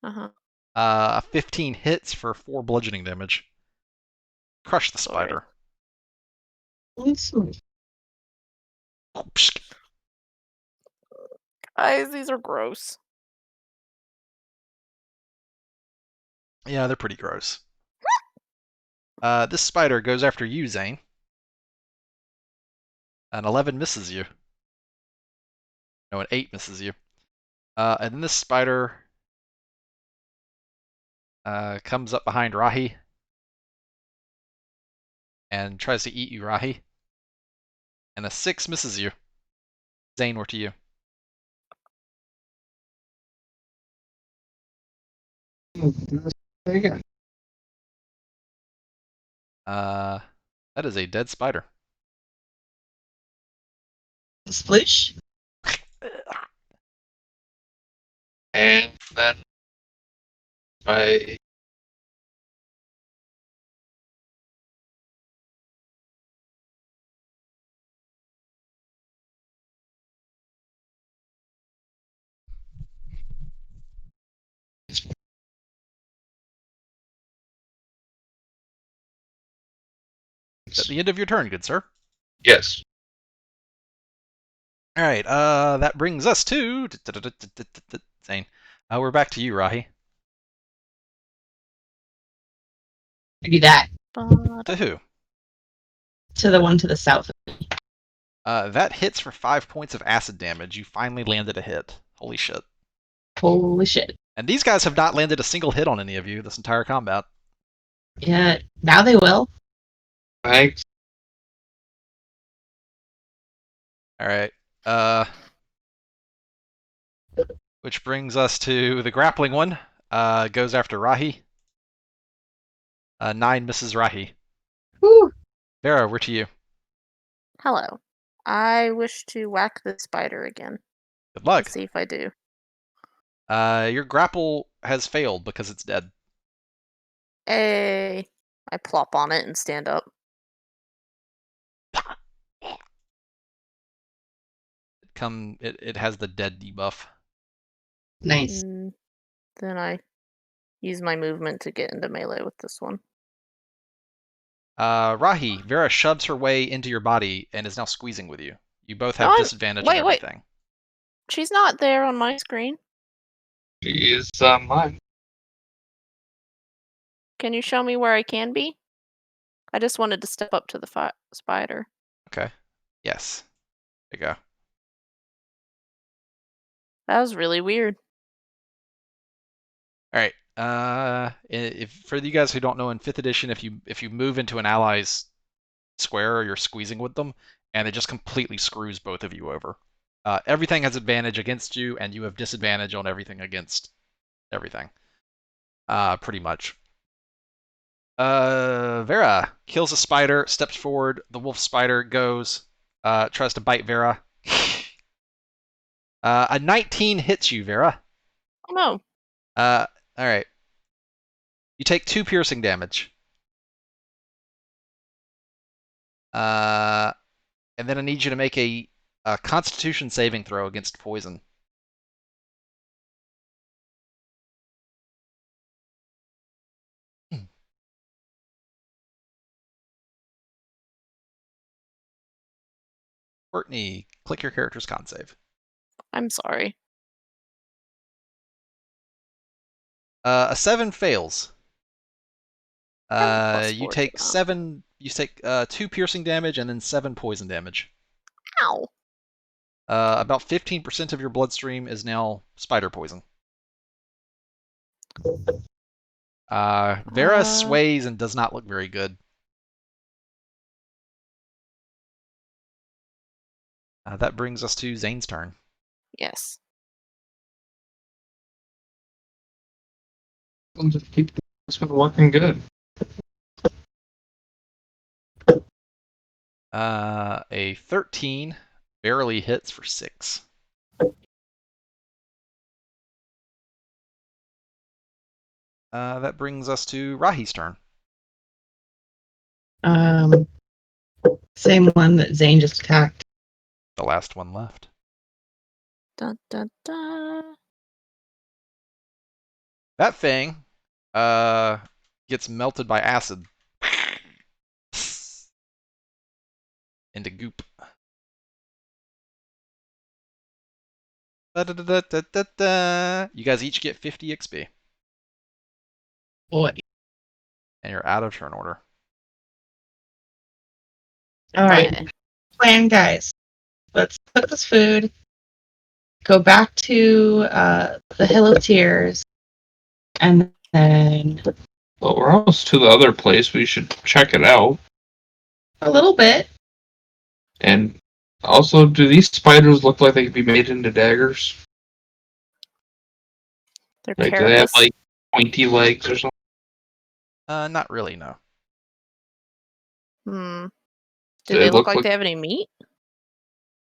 Speaker 3: Uh-huh.
Speaker 1: 15 hits for 4 bludgeoning damage. Crush the
Speaker 3: Sorry.
Speaker 1: spider.
Speaker 3: Guys, these are gross.
Speaker 1: Yeah, they're pretty gross. This spider goes after you, Zane. An 11 misses you. No, an 8 misses you. And then this spider comes up behind Rahi and tries to eat you, Rahi. And a 6 misses you. Zane, we're to you.
Speaker 4: Again.
Speaker 1: That is a dead spider.
Speaker 2: Splish.
Speaker 4: And then I
Speaker 1: At the end of your turn, good sir.
Speaker 4: yes.
Speaker 1: All right. That brings us to Zane. We're back to you, Rahi.
Speaker 2: Do that
Speaker 1: To who?
Speaker 2: to the one to the south.
Speaker 1: That hits for 5 points of acid damage. You finally landed a hit. Holy shit.
Speaker 2: Holy shit.
Speaker 1: And these guys have not landed a single hit on any of you this entire combat.
Speaker 2: Yeah. Now they will.
Speaker 4: Thanks.
Speaker 1: All right. Which brings us to the grappling one. Goes after Rahi. 9 misses Rahi.
Speaker 2: Whew.
Speaker 1: Vera, we're to you.
Speaker 3: Hello. I wish to whack the spider again.
Speaker 1: Good luck.
Speaker 3: Let's see if I do.
Speaker 1: Your grapple has failed because it's dead.
Speaker 3: Hey. I plop on it and stand up.
Speaker 1: It has the dead debuff.
Speaker 2: Nice.
Speaker 3: Then I use my movement to get into melee with this one.
Speaker 1: Rahi, Vera shoves her way into your body and is now squeezing with you. You both have
Speaker 3: No,
Speaker 1: disadvantage
Speaker 3: wait,
Speaker 1: on
Speaker 3: wait.
Speaker 1: everything.
Speaker 3: She's not there on my screen.
Speaker 4: She is mine.
Speaker 3: Can you show me where I can be? I just wanted to step up to the spider.
Speaker 1: Okay. Yes. There you go.
Speaker 3: That was really weird.
Speaker 1: All right. If for you guys who don't know, in 5th edition, if you move into an ally's square, you're squeezing with them, and it just completely screws both of you over. Everything has advantage against you, and you have disadvantage on everything against everything. Pretty much. Vera kills a spider, steps forward. The wolf spider goes, tries to bite Vera. A 19 hits you, Vera.
Speaker 3: Oh no.
Speaker 1: All right. You take 2 piercing damage. And then I need you to make a Constitution saving throw against poison. Courtney, click your character's con save.
Speaker 3: I'm sorry.
Speaker 1: A 7 fails.
Speaker 3: Plus
Speaker 1: You
Speaker 3: 4
Speaker 1: take
Speaker 3: to
Speaker 1: 7. You take 2 piercing damage and then 7 poison damage.
Speaker 3: Ow.
Speaker 1: About 15% of your bloodstream is now spider poison. Vera sways and does not look very good. That brings us to Zane's turn.
Speaker 3: Yes.
Speaker 4: It's been working good.
Speaker 1: A 13 barely hits for 6. That brings us to Rahi's turn.
Speaker 2: Same one that Zane just attacked.
Speaker 1: The last one left.
Speaker 3: Dun, dun, dun.
Speaker 1: That thing gets melted by acid into goop. You guys each get 50 XP.
Speaker 2: Boy.
Speaker 1: And you're out of turn order.
Speaker 2: All right. Plan, guys. Let's cook this food. Go back to the Hill of Tears. And then
Speaker 4: Well, we're almost to the other place. We should check it out.
Speaker 2: a little bit.
Speaker 4: And also, do these spiders look like they could be made into daggers?
Speaker 3: They're
Speaker 4: Like, do they have
Speaker 3: careless.
Speaker 4: like pointy legs or something?
Speaker 1: Not really, no.
Speaker 3: Do
Speaker 4: Do
Speaker 3: they
Speaker 4: they
Speaker 3: look
Speaker 4: look
Speaker 3: like they have any meat?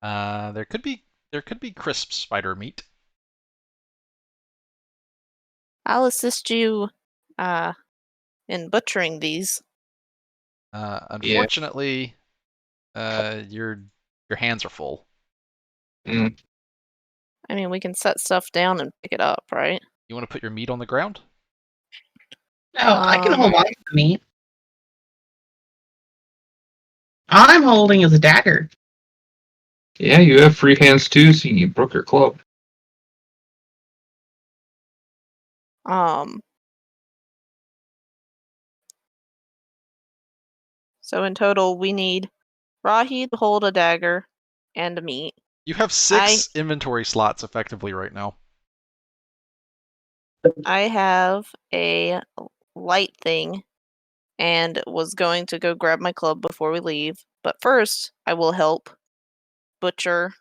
Speaker 1: There could be crisp spider meat.
Speaker 3: I'll assist you in butchering these.
Speaker 1: Unfortunately, your hands are full.
Speaker 4: Mm.
Speaker 3: I mean, we can set stuff down and pick it up, right?
Speaker 1: You want to put your meat on the ground?
Speaker 2: No, I can
Speaker 3: Um,
Speaker 2: hold on to the meat. All I'm holding is a dagger.
Speaker 4: Yeah, you have free hands too, so you broke your club.
Speaker 3: So in total, we need Rahi to hold a dagger and a meat.
Speaker 1: You have 6 inventory slots effectively right now.
Speaker 3: I have a light thing and was going to go grab my club before we leave. But first, I will help butcher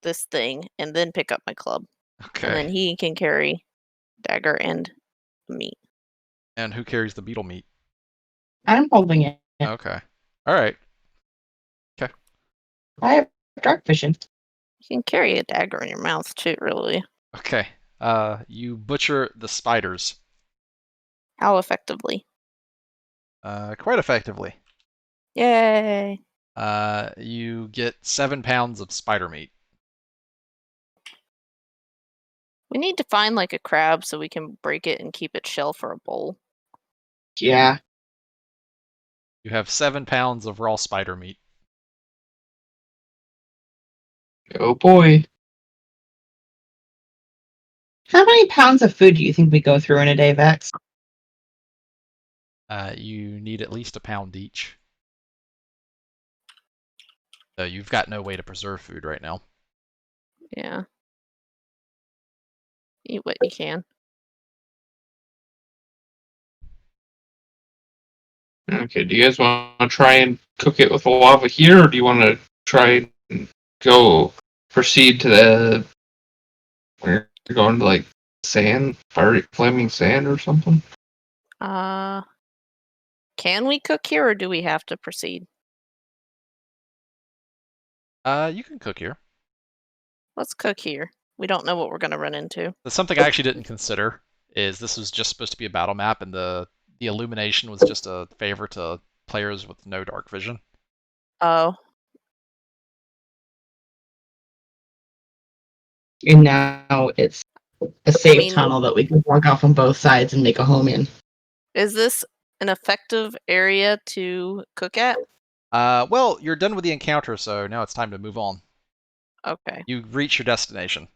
Speaker 3: this thing and then pick up my club. And then
Speaker 1: Okay.
Speaker 3: he can carry dagger and meat.
Speaker 1: And who carries the beetle meat?
Speaker 2: I'm holding it.
Speaker 1: Okay. All right.
Speaker 2: I have dark vision.
Speaker 3: You can carry a dagger in your mouth too, really.
Speaker 1: Okay. You butcher the spiders.
Speaker 3: How effectively?
Speaker 1: Quite effectively.
Speaker 3: Yay!
Speaker 1: You get 7 pounds of spider meat.
Speaker 3: We need to find like a crab so we can break it and keep its shell for a bowl.
Speaker 2: Yeah.
Speaker 1: You have 7 pounds of raw spider meat.
Speaker 4: Oh boy.
Speaker 2: How many pounds of food do you think we go through in a day, Vechs?
Speaker 1: You need at least a pound each. So you've got no way to preserve food right now.
Speaker 3: Yeah. Eat what you can.
Speaker 4: Okay, do you guys want to try and cook it with the lava here, or do you want to try and proceed to the where you're going to like sand, fiery flaming sand or something?
Speaker 3: Can we cook here or do we have to proceed?
Speaker 1: You can cook here.
Speaker 3: Let's cook here. We don't know what we're going to run into.
Speaker 1: That's something I actually didn't consider. Is this was just supposed to be a battle map, and the illumination was just a favor to players with no dark vision.
Speaker 3: Oh,
Speaker 2: And now it's a safe
Speaker 3: mean-
Speaker 2: tunnel that we can walk off on both sides and make a home in.
Speaker 3: is this an effective area to cook at?
Speaker 1: Well, you're done with the encounter, so now it's time to move on.
Speaker 3: Okay.
Speaker 1: You reach your destination.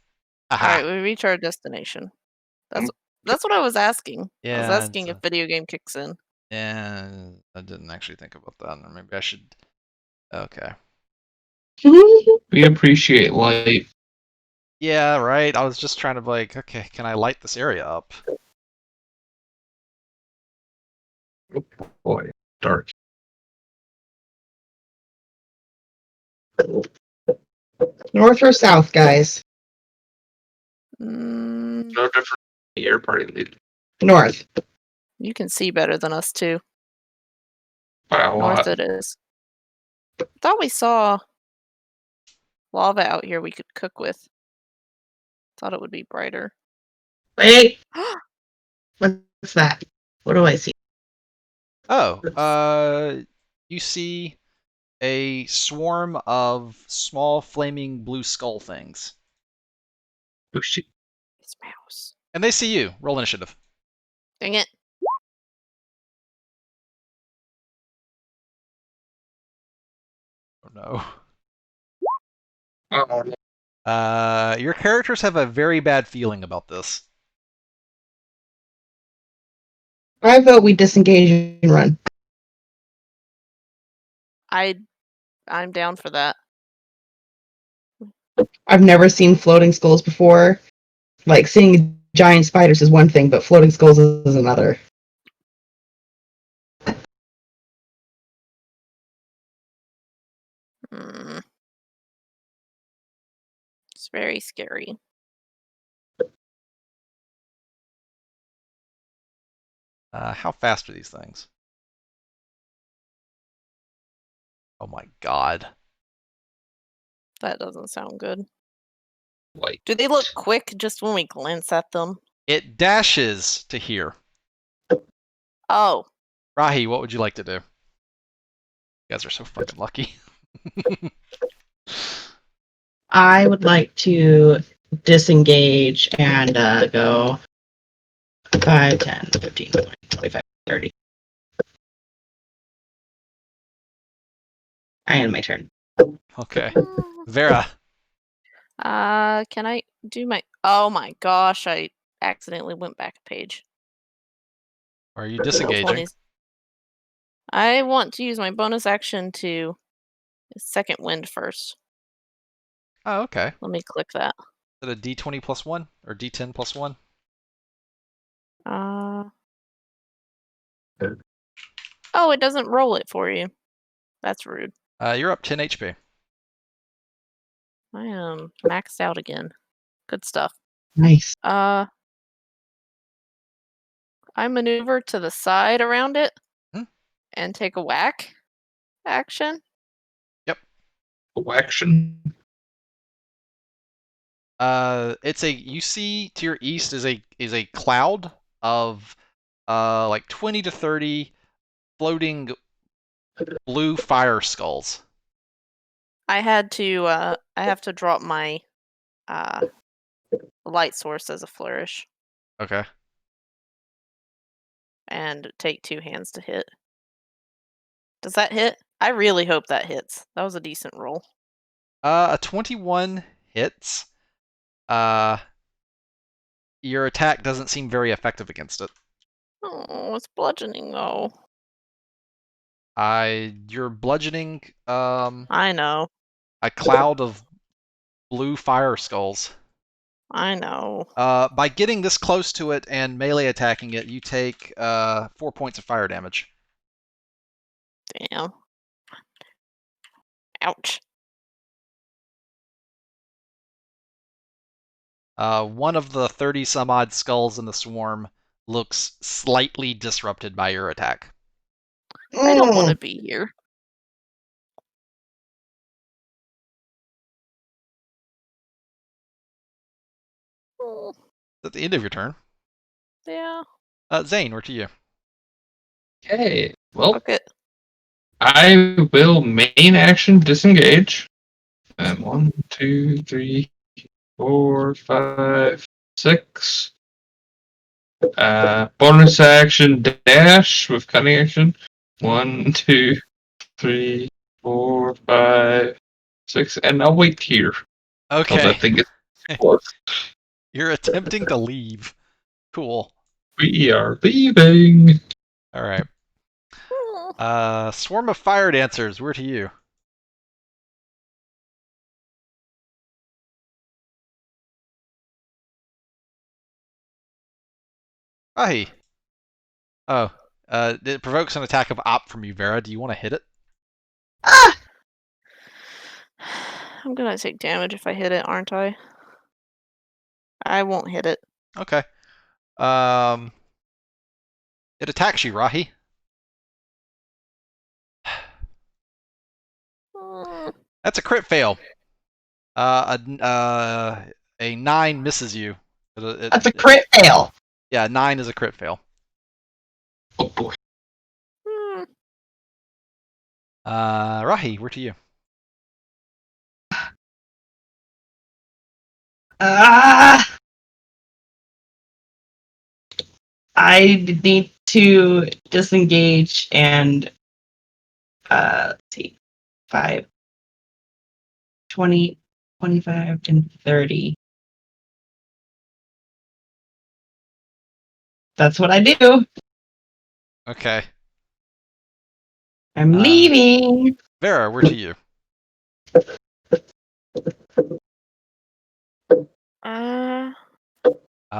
Speaker 3: All
Speaker 1: Aha.
Speaker 3: right, we reach our destination. That's what I was asking. I was
Speaker 1: Yeah,
Speaker 3: asking
Speaker 1: it's
Speaker 3: if video game kicks in.
Speaker 1: And I didn't actually think about that. Or maybe I should. Okay.
Speaker 4: We appreciate light.
Speaker 1: Yeah, right. I was just trying to like, okay, can I light this area up?
Speaker 4: Boy, dark.
Speaker 2: North or south, guys?
Speaker 3: Mm,
Speaker 4: No different from the air party lead
Speaker 2: North.
Speaker 3: you can see better than us too.
Speaker 4: by a
Speaker 3: North
Speaker 4: lot.
Speaker 3: it is. Thought we saw lava out here we could cook with. Thought it would be brighter.
Speaker 2: Wait, what's that? What do I see?
Speaker 1: Oh, you see a swarm of small flaming blue skull things.
Speaker 4: Oh shit.
Speaker 3: It's mouse.
Speaker 1: And they see you. Roll initiative.
Speaker 3: Dang it.
Speaker 1: Oh no.
Speaker 4: Oh,
Speaker 1: Your characters have a very bad feeling about this.
Speaker 2: I vote we disengage and run.
Speaker 3: I'm down for that.
Speaker 2: I've never seen floating skulls before. Like, seeing giant spiders is one thing, but floating skulls is another.
Speaker 3: Hmm. It's very scary.
Speaker 1: How fast are these things? Oh my god.
Speaker 3: That doesn't sound good.
Speaker 4: light.
Speaker 3: Do they look quick just when we glance at them?
Speaker 1: It dashes to here.
Speaker 3: Oh,
Speaker 1: Rahi, what would you like to do? You guys are so fucking lucky.
Speaker 2: I would like to disengage and go 5, 10, 15, 20, 25, 30. I end my turn.
Speaker 1: Okay. Vera.
Speaker 3: can I do my? Oh my gosh! I accidentally went back a page.
Speaker 1: Are you disengaging?
Speaker 3: 20s. I want to use my bonus action to second wind first.
Speaker 1: Oh, okay.
Speaker 3: Let me click that.
Speaker 1: Is it a d20 plus 1 or d10 plus 1?
Speaker 3: Oh, it doesn't roll it for you. That's rude.
Speaker 1: You're up 10 HP.
Speaker 3: I am maxed out again. Good stuff.
Speaker 2: Nice.
Speaker 3: I maneuver to the side around it
Speaker 1: Hmm?
Speaker 3: and take a whack action.
Speaker 4: Action.
Speaker 1: It's a you see to your east is a cloud of like 20 to 30 floating blue fire skulls.
Speaker 3: I have to drop my light source as a flourish
Speaker 1: Okay.
Speaker 3: and take 2 hands to hit. Does that hit? I really hope that hits. That was a decent roll.
Speaker 1: A 21 hits. Your attack doesn't seem very effective against it.
Speaker 3: Oh, it's bludgeoning though.
Speaker 1: You're bludgeoning
Speaker 3: I know.
Speaker 1: a cloud of blue fire skulls.
Speaker 3: I know.
Speaker 1: By getting this close to it and melee attacking it, you take 4 points of fire damage.
Speaker 3: Damn. Ouch.
Speaker 1: One of the 30 some odd skulls in the swarm looks slightly disrupted by your attack.
Speaker 3: I don't want to be here. Oh,
Speaker 1: At the end of your turn.
Speaker 3: yeah.
Speaker 1: Zane, we're to you.
Speaker 4: Okay. Well,
Speaker 3: Fuck it.
Speaker 4: I will main action disengage. And 1, 2, 3, 4, 5, 6. Bonus action dash with cunning action. 1, 2, 3, 4, 5, 6, and I'll wait here. Until
Speaker 1: Okay.
Speaker 4: that thing gets close.
Speaker 1: You're attempting to leave. Cool.
Speaker 4: We are leaving.
Speaker 1: All right. Swarm of fire dancers. We're to you. Aye. Oh. It provokes an attack of op from you, Vera. Do you want to hit it?
Speaker 2: Ah!
Speaker 3: I'm gonna take damage if I hit it, aren't I? I won't hit it.
Speaker 1: Okay. It attacks you, Rahi. That's a crit fail. A 9 misses you.
Speaker 2: That's a crit fail.
Speaker 1: Yeah, 9 is a crit fail.
Speaker 4: Oh boy.
Speaker 1: Rahi, we're to you.
Speaker 2: I need to disengage and let's see, 5, 20, 25, and 30. That's what I do.
Speaker 1: Okay.
Speaker 2: I'm leaving.
Speaker 1: Vera, we're to you.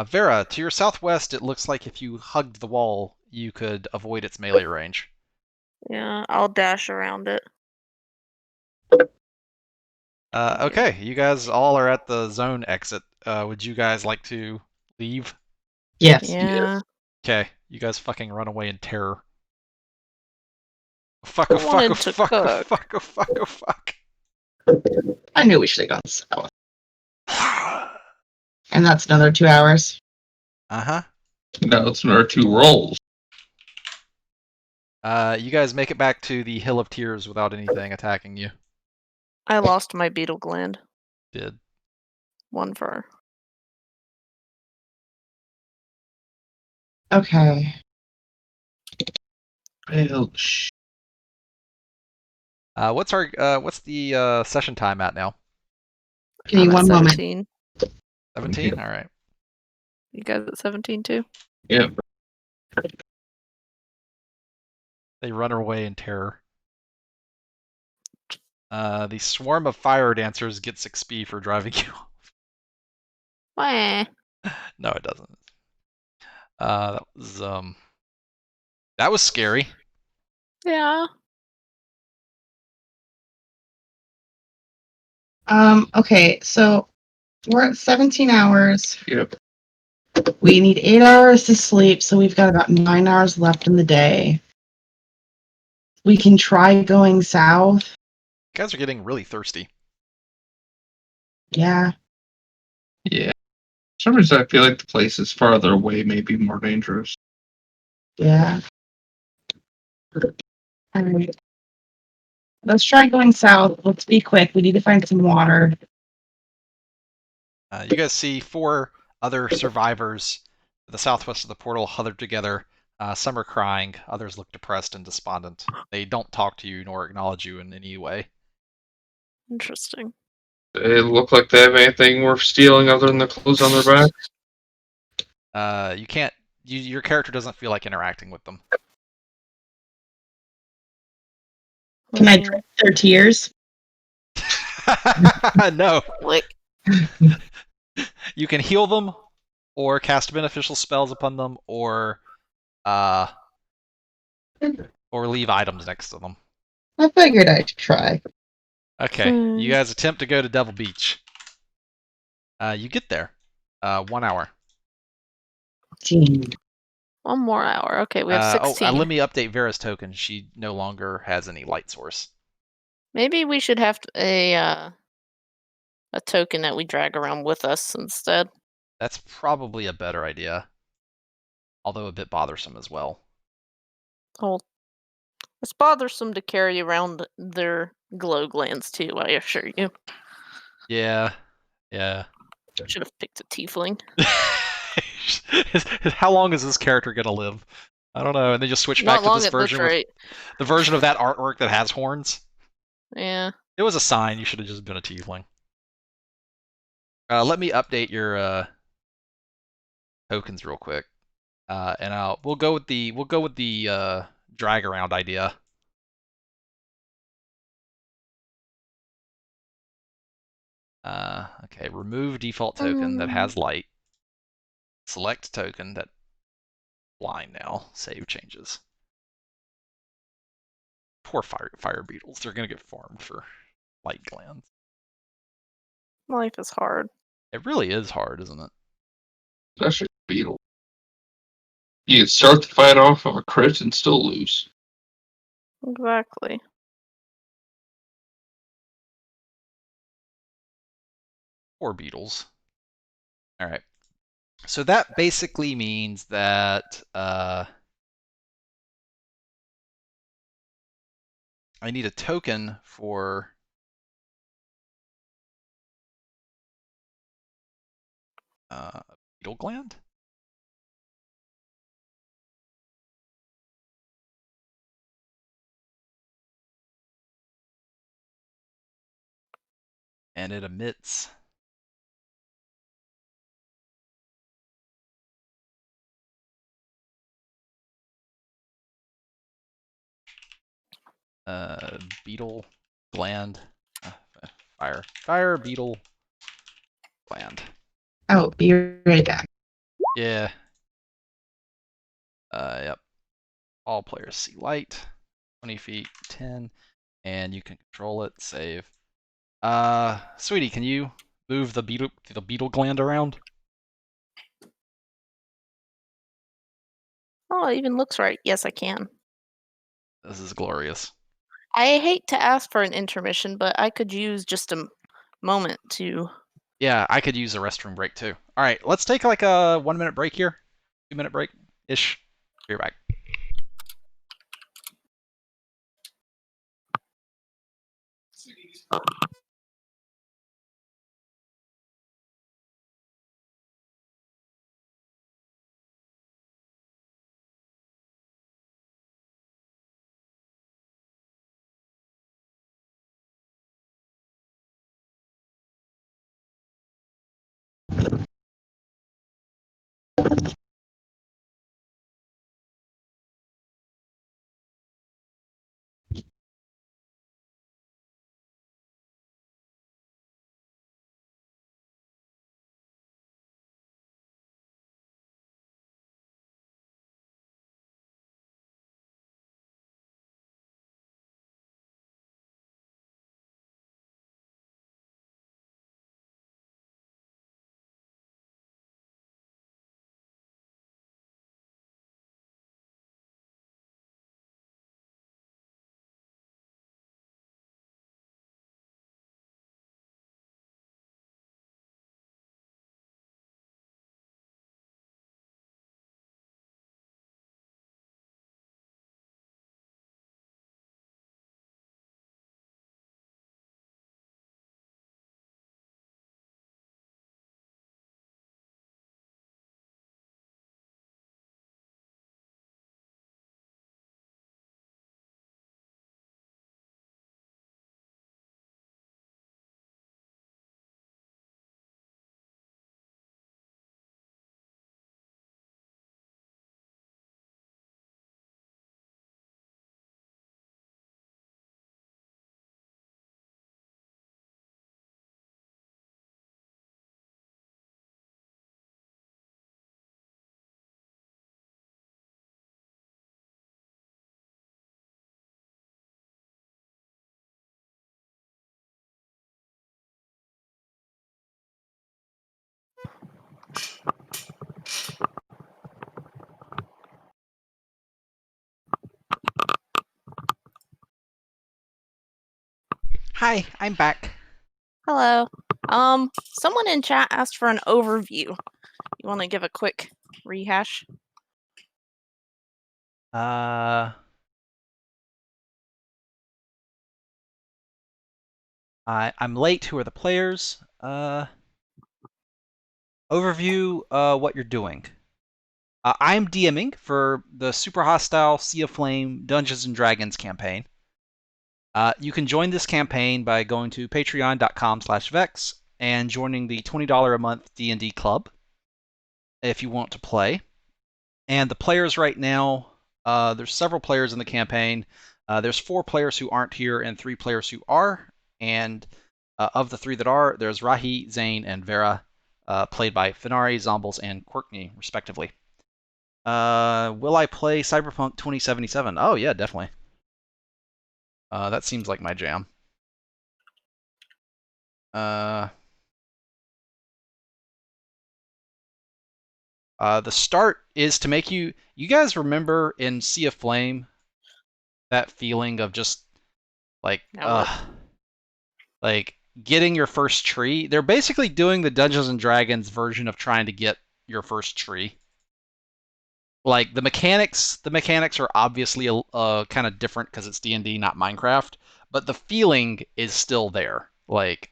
Speaker 1: Vera, to your southwest, it looks like if you hugged the wall, you could avoid its melee range.
Speaker 3: Yeah, I'll dash around it.
Speaker 1: Okay, you guys all are at the zone exit. Would you guys like to leave?
Speaker 2: Yes.
Speaker 3: Yeah.
Speaker 1: Okay, you guys fucking run away in terror. Fuck,
Speaker 3: I
Speaker 1: oh fuck, oh
Speaker 3: wanted to
Speaker 1: fuck, oh
Speaker 3: cook.
Speaker 1: fuck, oh fuck, oh fuck.
Speaker 2: I knew we should have gone south. And that's another 2 hours.
Speaker 1: Uh-huh.
Speaker 4: Now it's another 2 rolls.
Speaker 1: You guys make it back to the Hill of Tears without anything attacking you.
Speaker 3: I lost my beetle gland.
Speaker 1: Did.
Speaker 3: 1 fur.
Speaker 2: Okay.
Speaker 4: Well,
Speaker 1: What's the session time at now?
Speaker 2: Give me
Speaker 3: I'm at
Speaker 2: one moment.
Speaker 3: 17.
Speaker 1: 17?
Speaker 4: Okay.
Speaker 1: All right.
Speaker 3: You guys at 17 too?
Speaker 4: yeah.
Speaker 1: They run away in terror. The swarm of fire dancers gets XP for driving you off.
Speaker 3: Wah.
Speaker 1: No, it doesn't. That was scary.
Speaker 3: Yeah.
Speaker 2: Okay, so we're at 17 hours.
Speaker 4: Yep.
Speaker 2: We need 8 hours to sleep, so we've got about 9 hours left in the day. We can try going south.
Speaker 1: You guys are getting really thirsty.
Speaker 2: Yeah.
Speaker 4: Yeah. For some reason, I feel like the places farther away may be more dangerous.
Speaker 2: Yeah. All right. Let's try going south. Let's be quick. We need to find some water.
Speaker 1: You guys see 4 other survivors to the southwest of the portal huddled together. Some are crying, others look depressed and despondent. They don't talk to you nor acknowledge you in any way.
Speaker 3: Interesting.
Speaker 4: They look like they have anything worth stealing other than the clothes on their back.
Speaker 1: You can't. Your character doesn't feel like interacting with them.
Speaker 2: Can I drink their tears?
Speaker 1: No.
Speaker 3: Lick.
Speaker 1: You can heal them, or cast beneficial spells upon them, or leave items next to them.
Speaker 2: I figured I'd try.
Speaker 1: Okay, you guys attempt to go to Devil Beach. You get there. 1 hour.
Speaker 3: 1 more hour. Okay, we have 16.
Speaker 1: Let me update Vera's token. She no longer has any light source.
Speaker 3: Maybe we should have a token that we drag around with us instead.
Speaker 1: That's probably a better idea. Although a bit bothersome as well.
Speaker 3: Oh, It's bothersome to carry around their glow glands too, I assure you.
Speaker 1: Yeah. Yeah.
Speaker 3: Should have picked a tiefling.
Speaker 1: How long is this character gonna live? I don't know. And then just switch back
Speaker 3: Not
Speaker 1: to
Speaker 3: long
Speaker 1: this
Speaker 3: at this
Speaker 1: version with
Speaker 3: rate.
Speaker 1: the version of that artwork that has horns.
Speaker 3: Yeah.
Speaker 1: It was a sign. You should have just been a tiefling. Let me update your tokens real quick, and we'll go with the drag around idea. Okay, remove default token that has light. Select token that blind now. Save changes. Poor fire beetles. They're gonna get farmed for light glands.
Speaker 3: Life is hard.
Speaker 1: It really is hard, isn't it?
Speaker 4: Especially Beetle. You can start the fight off of a crit and still lose.
Speaker 3: Exactly.
Speaker 1: Poor beetles. All right. So that basically means that I need a token for beetle gland. And it emits beetle gland, fire beetle gland.
Speaker 2: Oh, be right back.
Speaker 1: Yeah. Yep. All players see light. 20 feet, 10, and you can control it. Save. Sweetie, can you move the beetle gland around?
Speaker 3: Oh, it even looks right. Yes, I can.
Speaker 1: This is glorious.
Speaker 3: I hate to ask for an intermission, but I could use just a moment to.
Speaker 1: Yeah, I could use a restroom break too. All right, let's take like a 1 minute break here. 2 minute break ish. Be right back. Hi, I'm back.
Speaker 3: Hello. Someone in chat asked for an overview. You want to give a quick rehash?
Speaker 1: I'm late. Who are the players? Overview. What you're doing. I'm DMing for the super hostile Sea of Flame Dungeons and Dragons campaign. You can join this campaign by going to patreon.com/Vechs and joining the $20 a month D&D club if you want to play. And the players right now, there's several players in the campaign. There's 4 players who aren't here and 3 players who are. And of the 3 that are, there's Rahi, Zane, and Vera, played by Finari, Zombles, and Quirkney, respectively. Will I play Cyberpunk 2077? Oh, yeah, definitely. That seems like my jam. The start is to make you guys remember in Sea of Flame that feeling of just like like getting your first tree. They're basically doing the Dungeons and Dragons version of trying to get your first tree. Like the mechanics are obviously kind of different because it's D&D, not Minecraft, but the feeling is still there. Like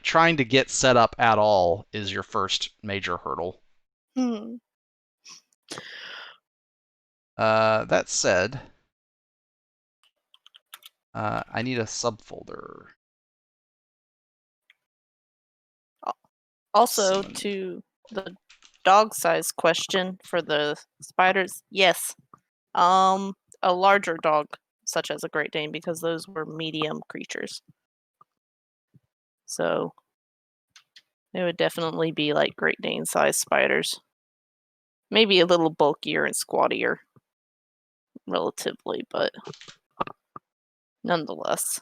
Speaker 1: trying to get set up at all is your first major hurdle. That said, I need a subfolder.
Speaker 3: Also, to the dog size question for the spiders, yes. A larger dog, such as a Great Dane, because those were medium creatures. So it would definitely be like Great Dane size spiders. Maybe a little bulkier and squattier, relatively, but nonetheless.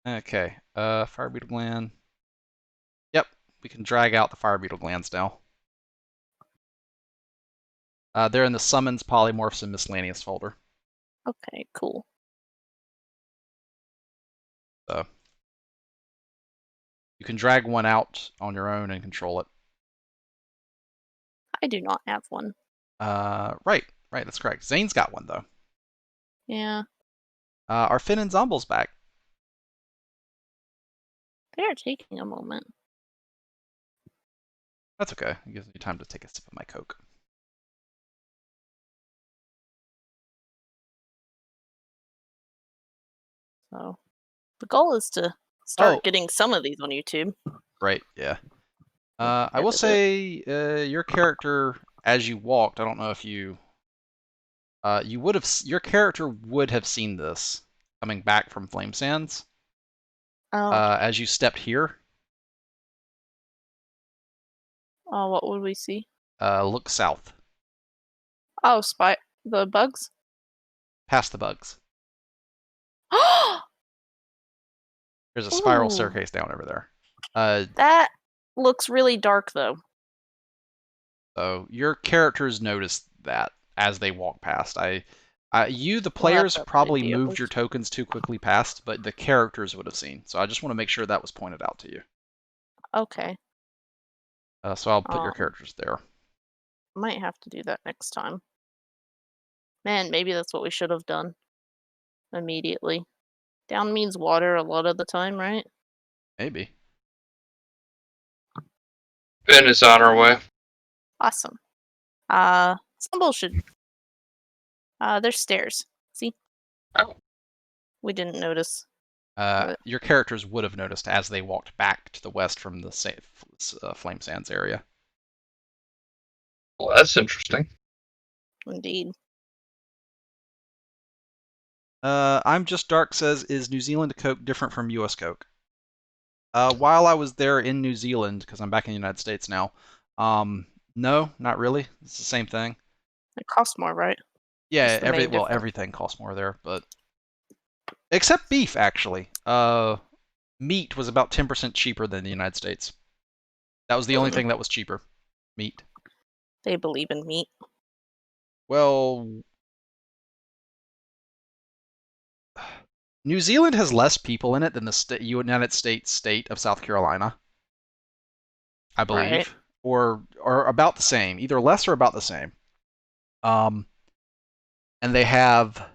Speaker 1: Okay, fire beetle gland. Yep, we can drag out the fire beetle glands now. They're in the summons, polymorphs, and miscellaneous folder.
Speaker 3: Okay, cool.
Speaker 1: So you can drag one out on your own and control it.
Speaker 3: I do not have one.
Speaker 1: Right, that's correct. Zane's got one though.
Speaker 3: Yeah.
Speaker 1: Are Finn and Zombles back?
Speaker 3: They are taking a moment.
Speaker 1: That's okay. It gives me time to take a sip of my Coke.
Speaker 3: So the goal is to start getting some of these on YouTube.
Speaker 1: Right, yeah. I will say, your character, as you walked, I don't know if you your character would have seen this coming back from Flame Sands. As you stepped here.
Speaker 3: What would we see?
Speaker 1: Look south.
Speaker 3: Oh, the bugs?
Speaker 1: Past the bugs. There's a spiral staircase down over there.
Speaker 3: That looks really dark, though.
Speaker 1: So your characters noticed that as they walk past. The players, probably moved your tokens too quickly past, but the characters would have seen. So I just want to make sure that was pointed out to you.
Speaker 3: Okay.
Speaker 1: So I'll put your characters there.
Speaker 3: Might have to do that next time. Man, maybe that's what we should have done immediately. Down means water a lot of the time, right?
Speaker 1: Maybe.
Speaker 4: Ben is on our way.
Speaker 3: Awesome. Stumble should... there's stairs. See?
Speaker 4: Oh.
Speaker 3: We didn't notice.
Speaker 1: Your characters would have noticed as they walked back to the west from the Flame Sands area.
Speaker 4: Well, that's interesting.
Speaker 3: Indeed.
Speaker 1: I'm Just Dark says, is New Zealand Coke different from US Coke? While I was there in New Zealand, because I'm back in the United States now, no, not really. It's the same thing.
Speaker 3: It costs more, right?
Speaker 1: Yeah, everything costs more there, but except beef, actually. Meat was about 10% cheaper than the United States. That was the only thing that was cheaper. Meat.
Speaker 3: They believe in meat.
Speaker 1: Well, New Zealand has less people in it than the United States state of South Carolina, I believe,
Speaker 3: Right.
Speaker 1: or about the same, either less or about the same. And they have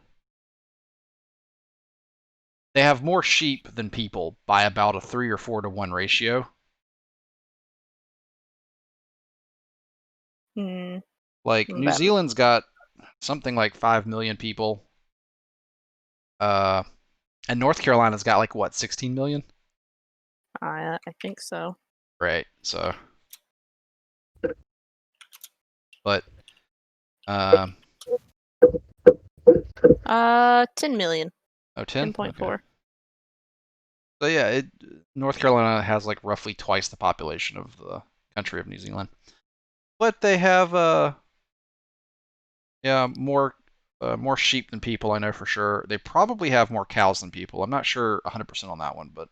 Speaker 1: more sheep than people by about a 3 or 4 to 1 ratio.
Speaker 3: Hmm.
Speaker 1: Like New
Speaker 3: That
Speaker 1: Zealand's got something like 5 million people. And North Carolina's got like what, 16 million?
Speaker 3: I think so.
Speaker 1: Right. So, but
Speaker 3: 10 million.
Speaker 1: oh, 10?
Speaker 3: 10.4.
Speaker 1: Okay. So yeah, North Carolina has like roughly twice the population of the country of New Zealand, but they have more sheep than people. I know for sure. They probably have more cows than people. I'm not sure 100% on that one, but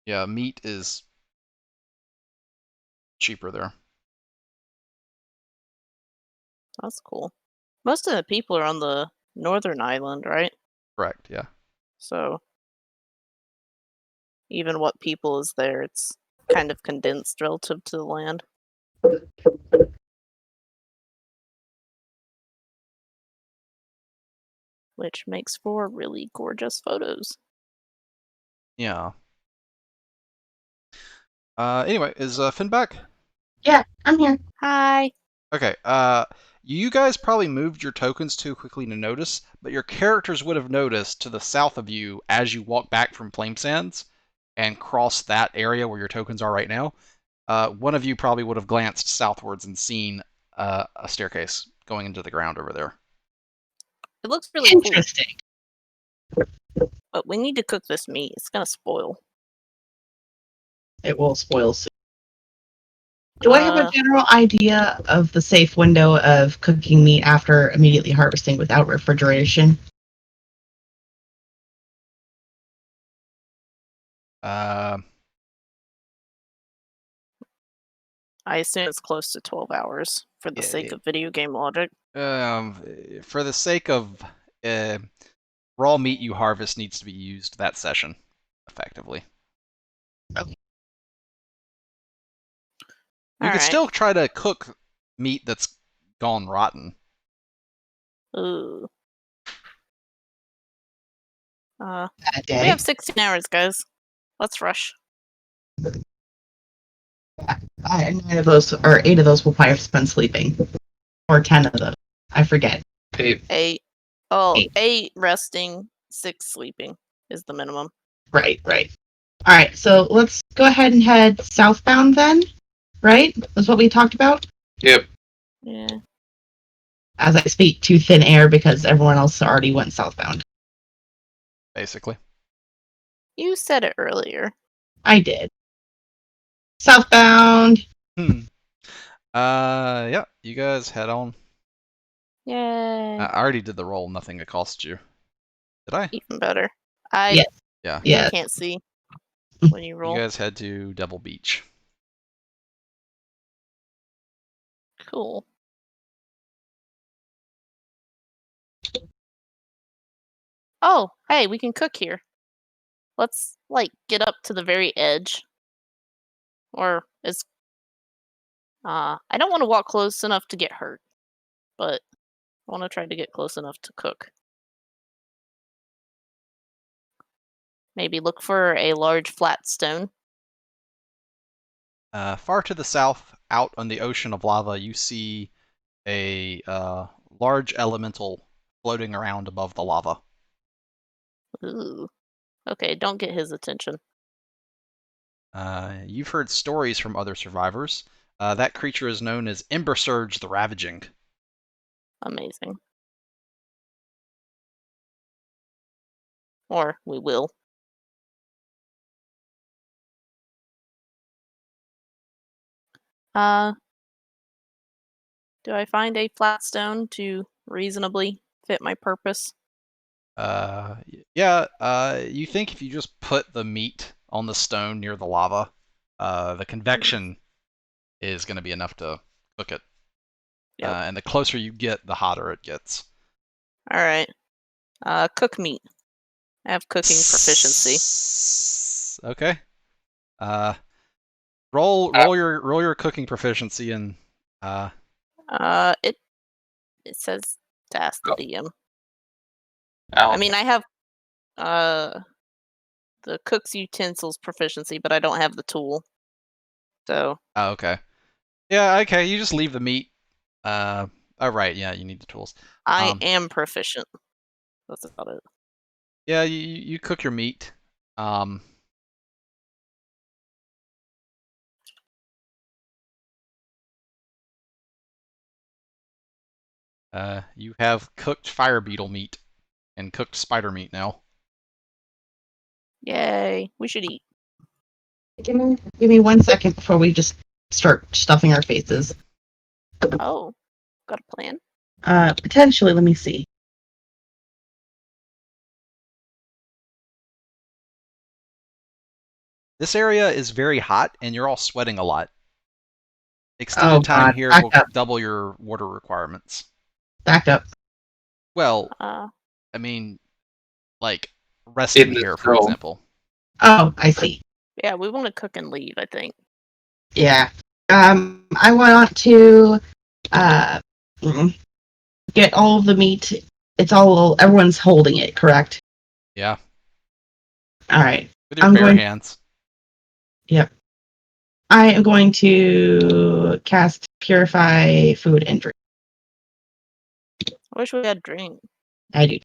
Speaker 1: yeah, meat is cheaper there.
Speaker 3: That's cool. Most of the people are on the northern island, right?
Speaker 1: Correct. Yeah.
Speaker 3: So even what people is there, it's kind of condensed relative to the land. Which makes for really gorgeous photos.
Speaker 1: Yeah. Anyway, is Finn back?
Speaker 2: Yeah, I'm here.
Speaker 3: Hi.
Speaker 1: Okay. You guys probably moved your tokens too quickly to notice, but your characters would have noticed to the south of you as you walk back from Flame Sands and cross that area where your tokens are right now. One of you probably would have glanced southwards and seen a staircase going into the ground over there.
Speaker 3: It looks really cool,
Speaker 2: Interesting.
Speaker 3: but we need to cook this meat. It's gonna spoil.
Speaker 2: It will spoil soon. Do I have a general idea of the safe window of cooking meat after immediately harvesting without refrigeration?
Speaker 1: Uh,
Speaker 3: I assume it's close to 12 hours for the
Speaker 1: Yeah,
Speaker 3: sake of video game logic.
Speaker 1: for the sake of raw meat you harvest needs to be used that session, effectively.
Speaker 2: Okay.
Speaker 1: You could
Speaker 3: Alright.
Speaker 1: still try to cook meat that's gone rotten.
Speaker 3: Ooh.
Speaker 2: That
Speaker 3: We
Speaker 2: day.
Speaker 3: have 16 hours, guys. Let's rush.
Speaker 2: 9 of those, or 8 of those will probably spend sleeping. Or 10 of those. I forget.
Speaker 4: 8.
Speaker 3: 8. Oh,
Speaker 2: 8.
Speaker 3: 8 resting, 6 sleeping is the minimum.
Speaker 2: Right. All right, so let's go ahead and head southbound then, right? That's what we talked about?
Speaker 4: Yep.
Speaker 3: Yeah.
Speaker 2: As I speak to thin air because everyone else already went southbound.
Speaker 1: Basically.
Speaker 3: You said it earlier.
Speaker 2: I did. Southbound.
Speaker 1: Yeah, you guys head on.
Speaker 3: Yay.
Speaker 1: I already did the roll, nothing it cost you. Did I?
Speaker 3: Even better. I
Speaker 2: Yes.
Speaker 1: Yeah.
Speaker 2: Yeah.
Speaker 3: can't see when you roll.
Speaker 1: You guys head to Devil Beach.
Speaker 3: Cool. Oh, hey, we can cook here. Let's, like, get up to the very edge. Or it's... I don't want to walk close enough to get hurt, but I want to try to get close enough to cook. Maybe look for a large flat stone.
Speaker 1: Far to the south, out on the ocean of lava, you see a large elemental floating around above the lava.
Speaker 3: Ooh. Okay, don't get his attention.
Speaker 1: You've heard stories from other survivors. That creature is known as Ember Surge the Ravaging.
Speaker 3: Amazing. Or we will. Do I find a flat stone to reasonably fit my purpose?
Speaker 1: Yeah, you think if you just put the meat on the stone near the lava. The convection is going to be enough to cook it.
Speaker 3: Yep.
Speaker 1: And the closer you get, the hotter it gets.
Speaker 3: All right. Cook meat. I have cooking proficiency.
Speaker 1: Okay. Roll your cooking proficiency and
Speaker 3: It says to ask the DM.
Speaker 4: Ow.
Speaker 3: I mean, I have the cook's utensils proficiency, but I don't have the tool. So.
Speaker 1: Oh, okay. Yeah, okay. You just leave the meat. Oh, right. Yeah, you need the tools.
Speaker 3: I am proficient. That's about it.
Speaker 1: Yeah, you cook your meat. You have cooked fire beetle meat and cooked spider meat now.
Speaker 3: Yay! We should eat.
Speaker 2: Give me 1 second before we just start stuffing our faces.
Speaker 3: Oh, got a plan?
Speaker 2: Potentially, let me see.
Speaker 1: This area is very hot, and you're all sweating a lot. Extended time
Speaker 2: God.
Speaker 1: here
Speaker 2: Back
Speaker 1: will
Speaker 2: up.
Speaker 1: double your water requirements.
Speaker 2: Back up.
Speaker 1: Well,
Speaker 3: Uh,
Speaker 1: I mean, like resting
Speaker 4: In the
Speaker 1: here, for
Speaker 4: snow.
Speaker 1: example.
Speaker 2: Oh, I see.
Speaker 3: yeah, we want to cook and leave, I think.
Speaker 2: Yeah. I want to get all of the meat. Everyone's holding it, correct?
Speaker 1: Yeah,
Speaker 2: All right.
Speaker 1: with your
Speaker 2: I'm
Speaker 1: bare
Speaker 2: going.
Speaker 1: hands.
Speaker 2: Yep. I am going to cast Purify Food and Drink.
Speaker 3: I wish we had drink.
Speaker 2: I do.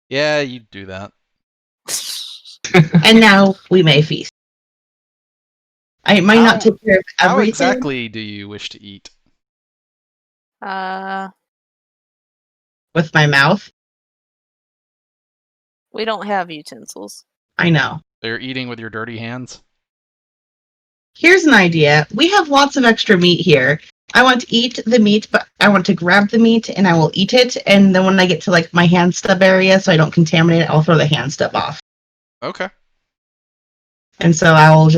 Speaker 1: Yeah, you do that.
Speaker 2: And now we may feast. I might not take care of
Speaker 1: How
Speaker 2: everything
Speaker 1: exactly do you wish to eat?
Speaker 2: with my mouth.
Speaker 3: We don't have utensils.
Speaker 2: I know.
Speaker 1: So you're eating with your dirty hands?
Speaker 2: Here's an idea. We have lots of extra meat here. I want to eat the meat, but I want to grab the meat and I will eat it. And then when I get to like my hand stub area, so I don't contaminate it, I'll throw the hand stub off.
Speaker 1: Okay.
Speaker 2: And so I'll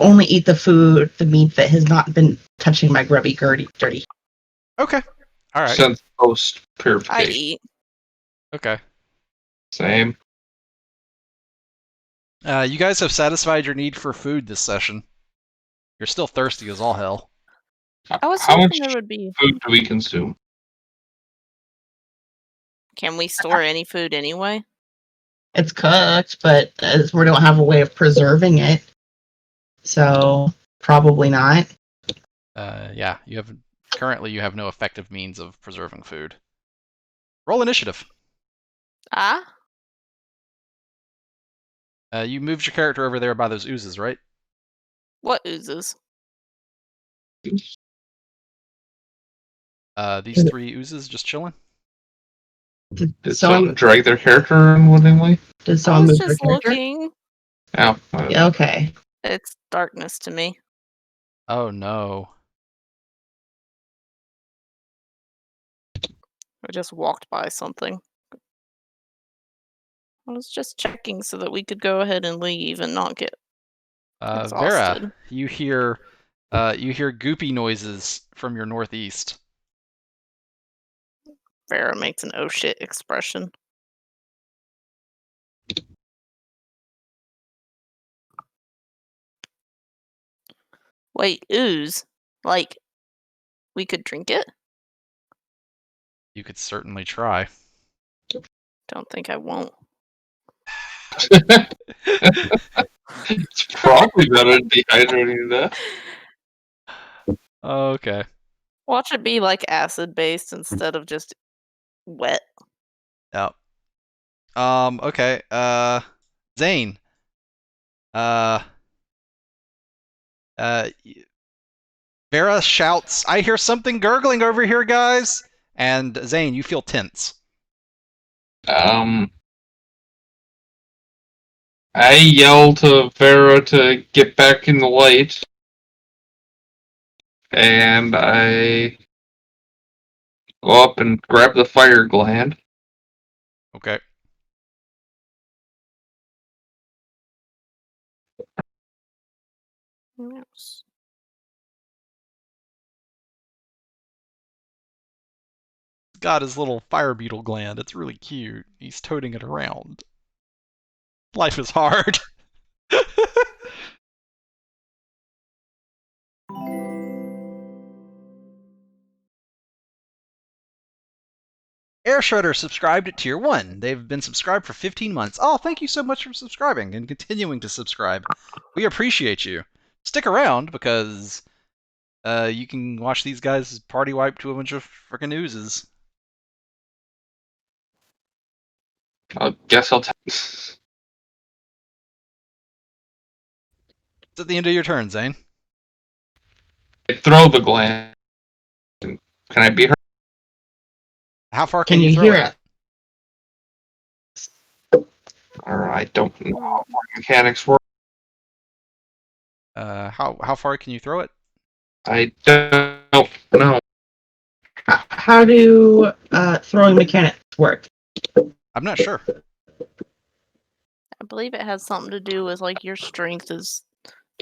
Speaker 2: only eat the meat that has not been touching my grubby dirty.
Speaker 1: Okay. All right.
Speaker 4: Since post
Speaker 3: I
Speaker 4: purification.
Speaker 3: eat.
Speaker 1: Okay.
Speaker 4: Same.
Speaker 1: You guys have satisfied your need for food this session. You're still thirsty as all hell.
Speaker 3: I was
Speaker 4: How much
Speaker 3: hoping there would be.
Speaker 4: food do we consume?
Speaker 3: Can we store any food anyway?
Speaker 2: It's cooked, but we don't have a way of preserving it. So probably not.
Speaker 1: Yeah, currently you have no effective means of preserving food. Roll initiative.
Speaker 3: Ah?
Speaker 1: You moved your character over there by those oozes, right?
Speaker 3: What oozes?
Speaker 1: These 3 oozes just chilling?
Speaker 4: Did
Speaker 2: Someone
Speaker 4: someone drag their character unwittingly?
Speaker 2: Did
Speaker 3: I
Speaker 2: someone
Speaker 3: was
Speaker 2: move their
Speaker 3: just
Speaker 2: character?
Speaker 3: looking.
Speaker 4: Yeah.
Speaker 2: Yeah, okay.
Speaker 3: It's darkness to me.
Speaker 1: Oh no.
Speaker 3: I just walked by something. I was just checking so that we could go ahead and leave and not get exhausted.
Speaker 1: Vera, you hear goopy noises from your northeast.
Speaker 3: Vera makes an oh shit expression. Wait, ooze? Like, we could drink it?
Speaker 1: You could certainly try.
Speaker 3: Don't think I won't.
Speaker 4: It's probably better than dehydrating that.
Speaker 1: Okay.
Speaker 3: Watch it be like acid based instead of just wet.
Speaker 1: Yep. Okay. Zane. Vera shouts, "I hear something gurgling over here, guys!" And Zane, you feel tense.
Speaker 4: I yell to Vera to get back in the light, and I go up and grab the fire gland.
Speaker 1: Okay.
Speaker 3: Yes.
Speaker 1: He's got his little fire beetle gland. It's really cute. He's toting it around. Life is hard. Air Shredder subscribed at Tier 1. They've been subscribed for 15 months. Oh, thank you so much for subscribing and continuing to subscribe. We appreciate you. Stick around because you can watch these guys party wipe to a bunch of freaking oozes.
Speaker 4: I guess I'll
Speaker 1: It's at the end of your turn, Zane.
Speaker 4: throw the gland. Can I beat her?
Speaker 1: How far
Speaker 2: Can
Speaker 1: can
Speaker 2: you
Speaker 1: throw
Speaker 2: hear
Speaker 1: it?
Speaker 2: it?
Speaker 4: Or I don't know how mechanics work.
Speaker 1: How far can you throw it?
Speaker 4: I don't know.
Speaker 2: How do throwing mechanics work?
Speaker 1: I'm not sure.
Speaker 3: I believe it has something to do with like your strength is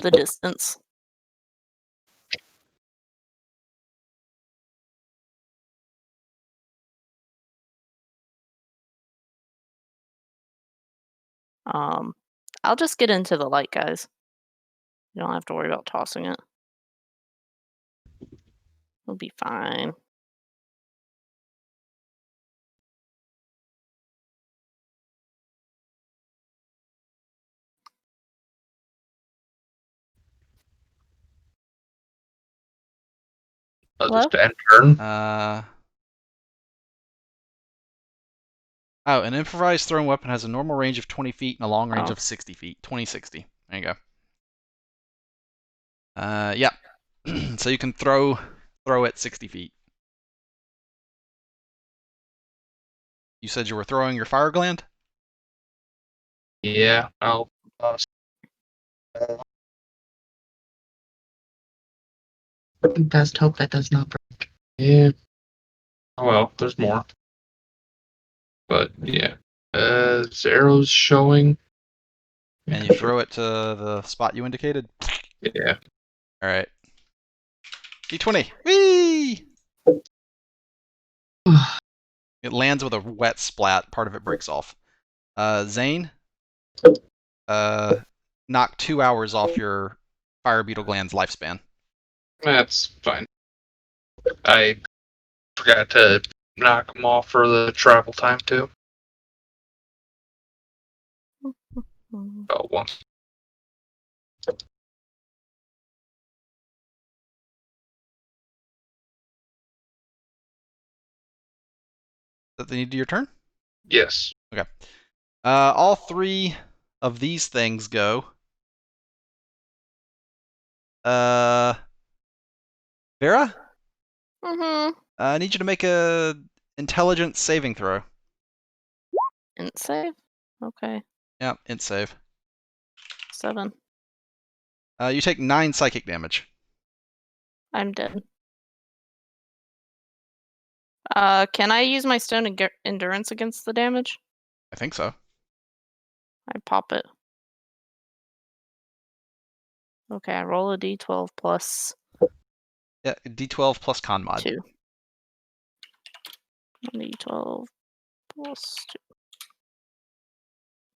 Speaker 3: the distance. I'll just get into the light, guys. You don't have to worry about tossing it. It'll be fine.
Speaker 4: I'll
Speaker 3: Hello?
Speaker 4: just end turn.
Speaker 1: Oh, an improvised thrown weapon has a normal range of 20 feet and a long range
Speaker 3: Oh.
Speaker 1: of 60 feet. 20-60. There you go. Yeah. So you can throw it 60 feet. You said you were throwing your fire gland?
Speaker 4: Yeah, I'll.
Speaker 2: Best hope that does not break. Yeah.
Speaker 4: Oh well, there's more. But yeah, arrows showing.
Speaker 1: And you throw it to the spot you indicated?
Speaker 4: Yeah.
Speaker 1: Alright. D20. Whee! It lands with a wet splat. Part of it breaks off. Zane? Knock 2 hours off your fire beetle gland's lifespan.
Speaker 4: That's fine. I forgot to knock them off for the travel time too. About one.
Speaker 1: Is that the end of your turn?
Speaker 4: Yes.
Speaker 1: Okay. All 3 of these things go. Vera?
Speaker 3: Mm-hmm.
Speaker 1: I need you to make a intelligence saving throw.
Speaker 3: Int save? Okay.
Speaker 1: Yeah, int save.
Speaker 3: 7.
Speaker 1: You take 9 psychic damage.
Speaker 3: I'm dead. Can I use my stone endurance against the damage?
Speaker 1: I think so.
Speaker 3: I pop it. Okay, I roll a d12 plus
Speaker 1: Yeah, d12 plus con mod.
Speaker 3: 2. D12 plus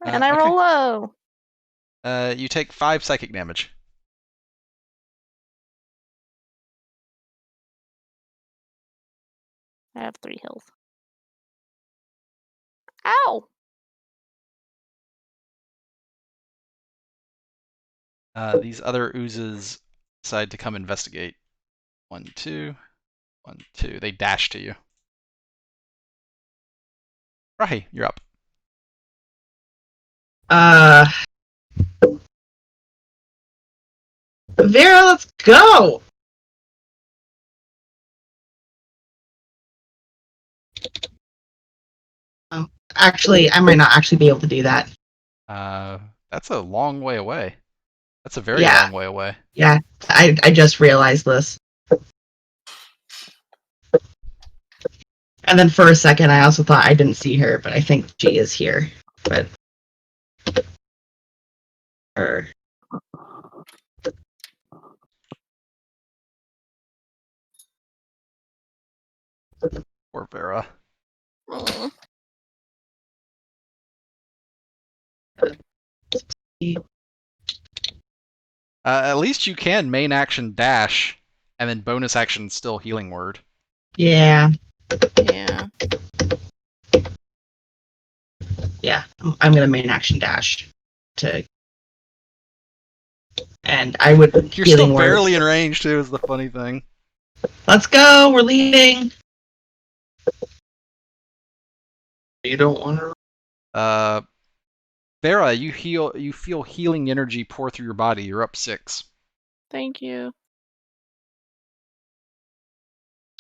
Speaker 3: 2. And I
Speaker 1: okay.
Speaker 3: roll low.
Speaker 1: You take 5 psychic damage.
Speaker 3: I have 3 health. Ow!
Speaker 1: These other oozes decide to come investigate. 1, 2. 1, 2. They dash to you. Rahi, you're up.
Speaker 2: Vera, let's go. Oh, actually, I might not actually be able to do that.
Speaker 1: That's a long way away. That's a very
Speaker 2: Yeah.
Speaker 1: long way away.
Speaker 2: Yeah, I just realized this. And then for a second, I also thought I didn't see her, but I think she is here. But her.
Speaker 1: Poor Vera.
Speaker 3: Mm.
Speaker 1: At least you can main action dash, and then bonus action still healing word.
Speaker 2: Yeah.
Speaker 3: Yeah.
Speaker 2: Yeah. I'm gonna main action dash to. And I would
Speaker 1: You're
Speaker 2: healing
Speaker 1: still
Speaker 2: word.
Speaker 1: barely in range too, is the funny thing.
Speaker 2: Let's go. We're leading.
Speaker 4: You don't want to.
Speaker 1: Vera, you feel healing energy pour through your body. You're up 6.
Speaker 3: Thank you.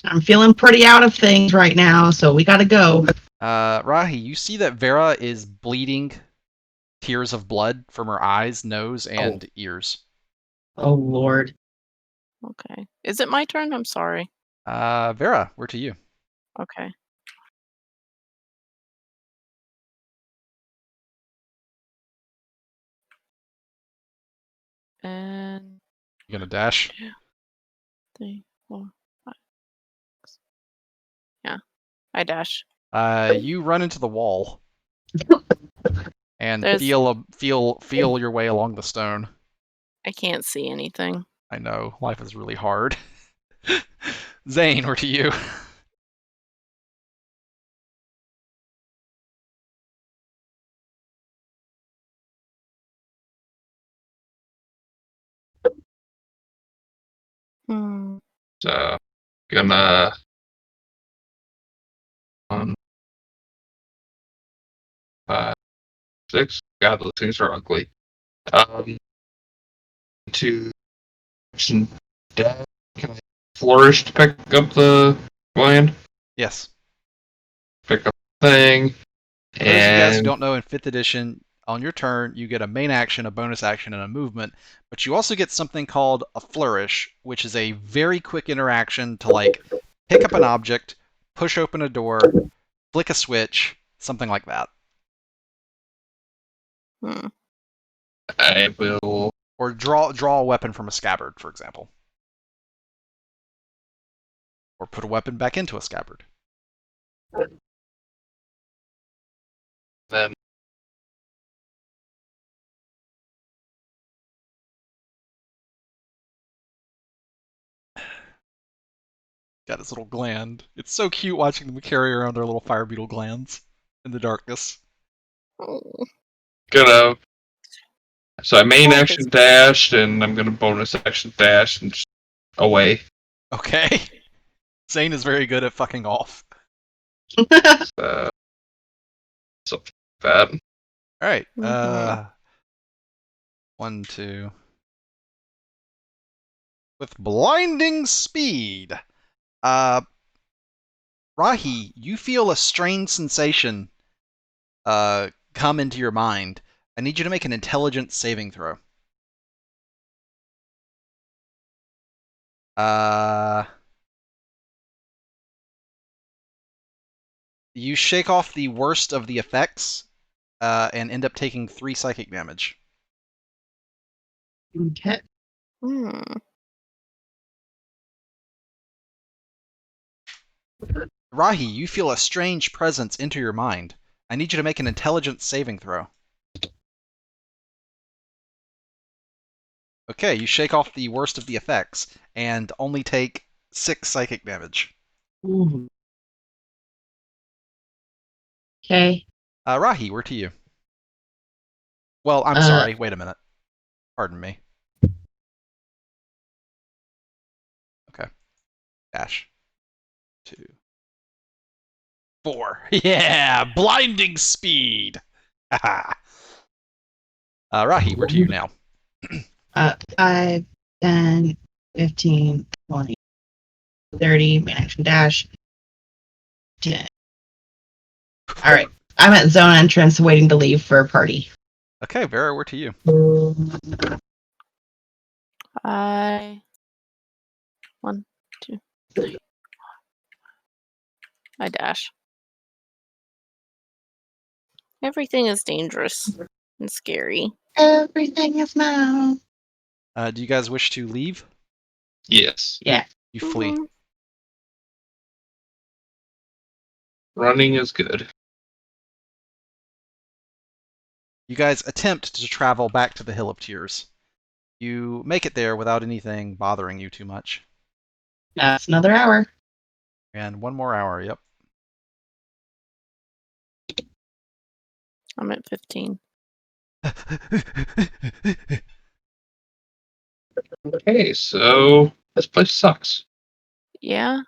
Speaker 2: I'm feeling pretty out of things right now, so we gotta go.
Speaker 1: Rahi, you see that Vera is bleeding tears of blood from her eyes, nose, and ears.
Speaker 2: Oh Lord.
Speaker 3: Okay. Is it my turn? I'm sorry.
Speaker 1: Vera, we're to you.
Speaker 3: Okay. And
Speaker 1: You gonna dash?
Speaker 3: 2, 3, 4, 5, 6. Yeah. I dash.
Speaker 1: You run into the wall and
Speaker 3: There's-
Speaker 1: feel your way along the stone.
Speaker 3: I can't see anything.
Speaker 1: I know, life is really hard. Zane, we're to you.
Speaker 3: Hmm.
Speaker 4: So, gonna 1, 5, 6. God, those things are ugly. To action dash. Can I flourish to pick up the gland?
Speaker 1: Yes.
Speaker 4: Pick up the thing.
Speaker 1: For those of you guys who
Speaker 4: And
Speaker 1: don't know, in 5th edition, on your turn, you get a main action, a bonus action, and a movement, but you also get something called a flourish, which is a very quick interaction to, like, pick up an object, push open a door, flick a switch, something like that.
Speaker 3: Hmm.
Speaker 4: I will.
Speaker 1: Or draw a weapon from a scabbard, for example. Or put a weapon back into a scabbard.
Speaker 4: Then
Speaker 1: Got his little gland. It's so cute watching them carry around their little fire beetle glands in the darkness.
Speaker 3: Oh.
Speaker 4: gonna. So I main
Speaker 3: Wolf
Speaker 4: action
Speaker 3: is-
Speaker 4: dashed, and I'm gonna bonus action dash and just away.
Speaker 1: Okay. Zane is very good at fucking off.
Speaker 4: Uh, something like that.
Speaker 1: Alright.
Speaker 3: Mhm.
Speaker 1: 1, 2. With blinding speed. Rahi, you feel a strange sensation come into your mind. I need you to make an intelligence saving throw. You shake off the worst of the effects and end up taking 3 psychic damage.
Speaker 2: Okay.
Speaker 3: Hmm.
Speaker 1: Rahi, you feel a strange presence enter your mind. I need you to make an intelligence saving throw. Okay, you shake off the worst of the effects and only take 6 psychic damage.
Speaker 2: Ooh. Okay.
Speaker 1: Rahi, we're to you. Well, I'm
Speaker 2: Uh,
Speaker 1: sorry. Wait a minute. Pardon me. Okay. Dash. 2, 4. Yeah! Blinding speed! Haha. Rahi, we're to you now.
Speaker 2: 5, 10, 15, 20, 30, main action dash. 10. All right. I'm at zone entrance waiting to leave for a party.
Speaker 1: Okay, Vera, we're to you.
Speaker 3: I 1, 2, 3, I dash. Everything is dangerous and scary.
Speaker 2: Everything is now.
Speaker 1: Do you guys wish to leave?
Speaker 4: Yes.
Speaker 2: Yeah.
Speaker 1: You flee.
Speaker 3: Mhm.
Speaker 4: Running is good.
Speaker 1: You guys attempt to travel back to the Hill of Tears. You make it there without anything bothering you too much.
Speaker 2: That's another hour.
Speaker 1: And 1 more hour, yep.
Speaker 3: I'm at 15.
Speaker 4: Okay, so this place sucks.
Speaker 3: Yeah,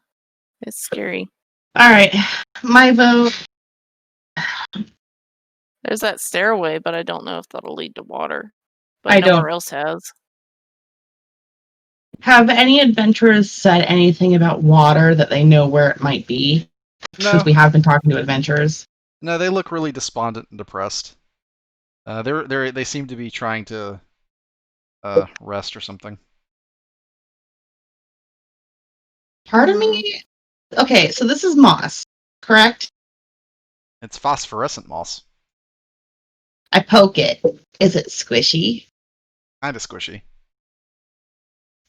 Speaker 3: it's scary.
Speaker 2: All right. My vote.
Speaker 3: There's that stairway, but I don't know if that'll lead to water. But
Speaker 2: I don't.
Speaker 3: nowhere else has.
Speaker 2: Have any adventurers said anything about water that they know where it might be? Since
Speaker 1: No,
Speaker 2: we have been talking to adventurers.
Speaker 1: no, they look really despondent and depressed. They seem to be trying to rest or something.
Speaker 2: Pardon me? Okay, so this is moss, correct?
Speaker 1: It's phosphorescent moss,
Speaker 2: I poke it. Is it squishy?
Speaker 1: kind of squishy.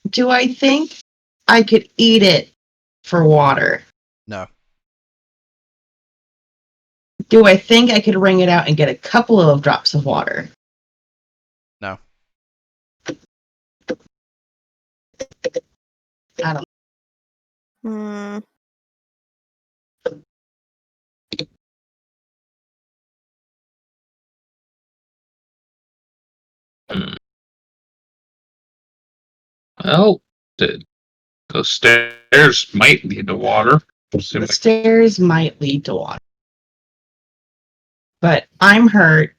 Speaker 2: Do I think I could eat it for water?
Speaker 1: No,
Speaker 2: Do I think I could wring it out and get a couple of drops of water?
Speaker 1: no.
Speaker 2: I don't.
Speaker 3: Hmm.
Speaker 4: Hmm. Well, those stairs might lead to water.
Speaker 2: The
Speaker 4: Assuming
Speaker 2: stairs might lead to water. But I'm hurt.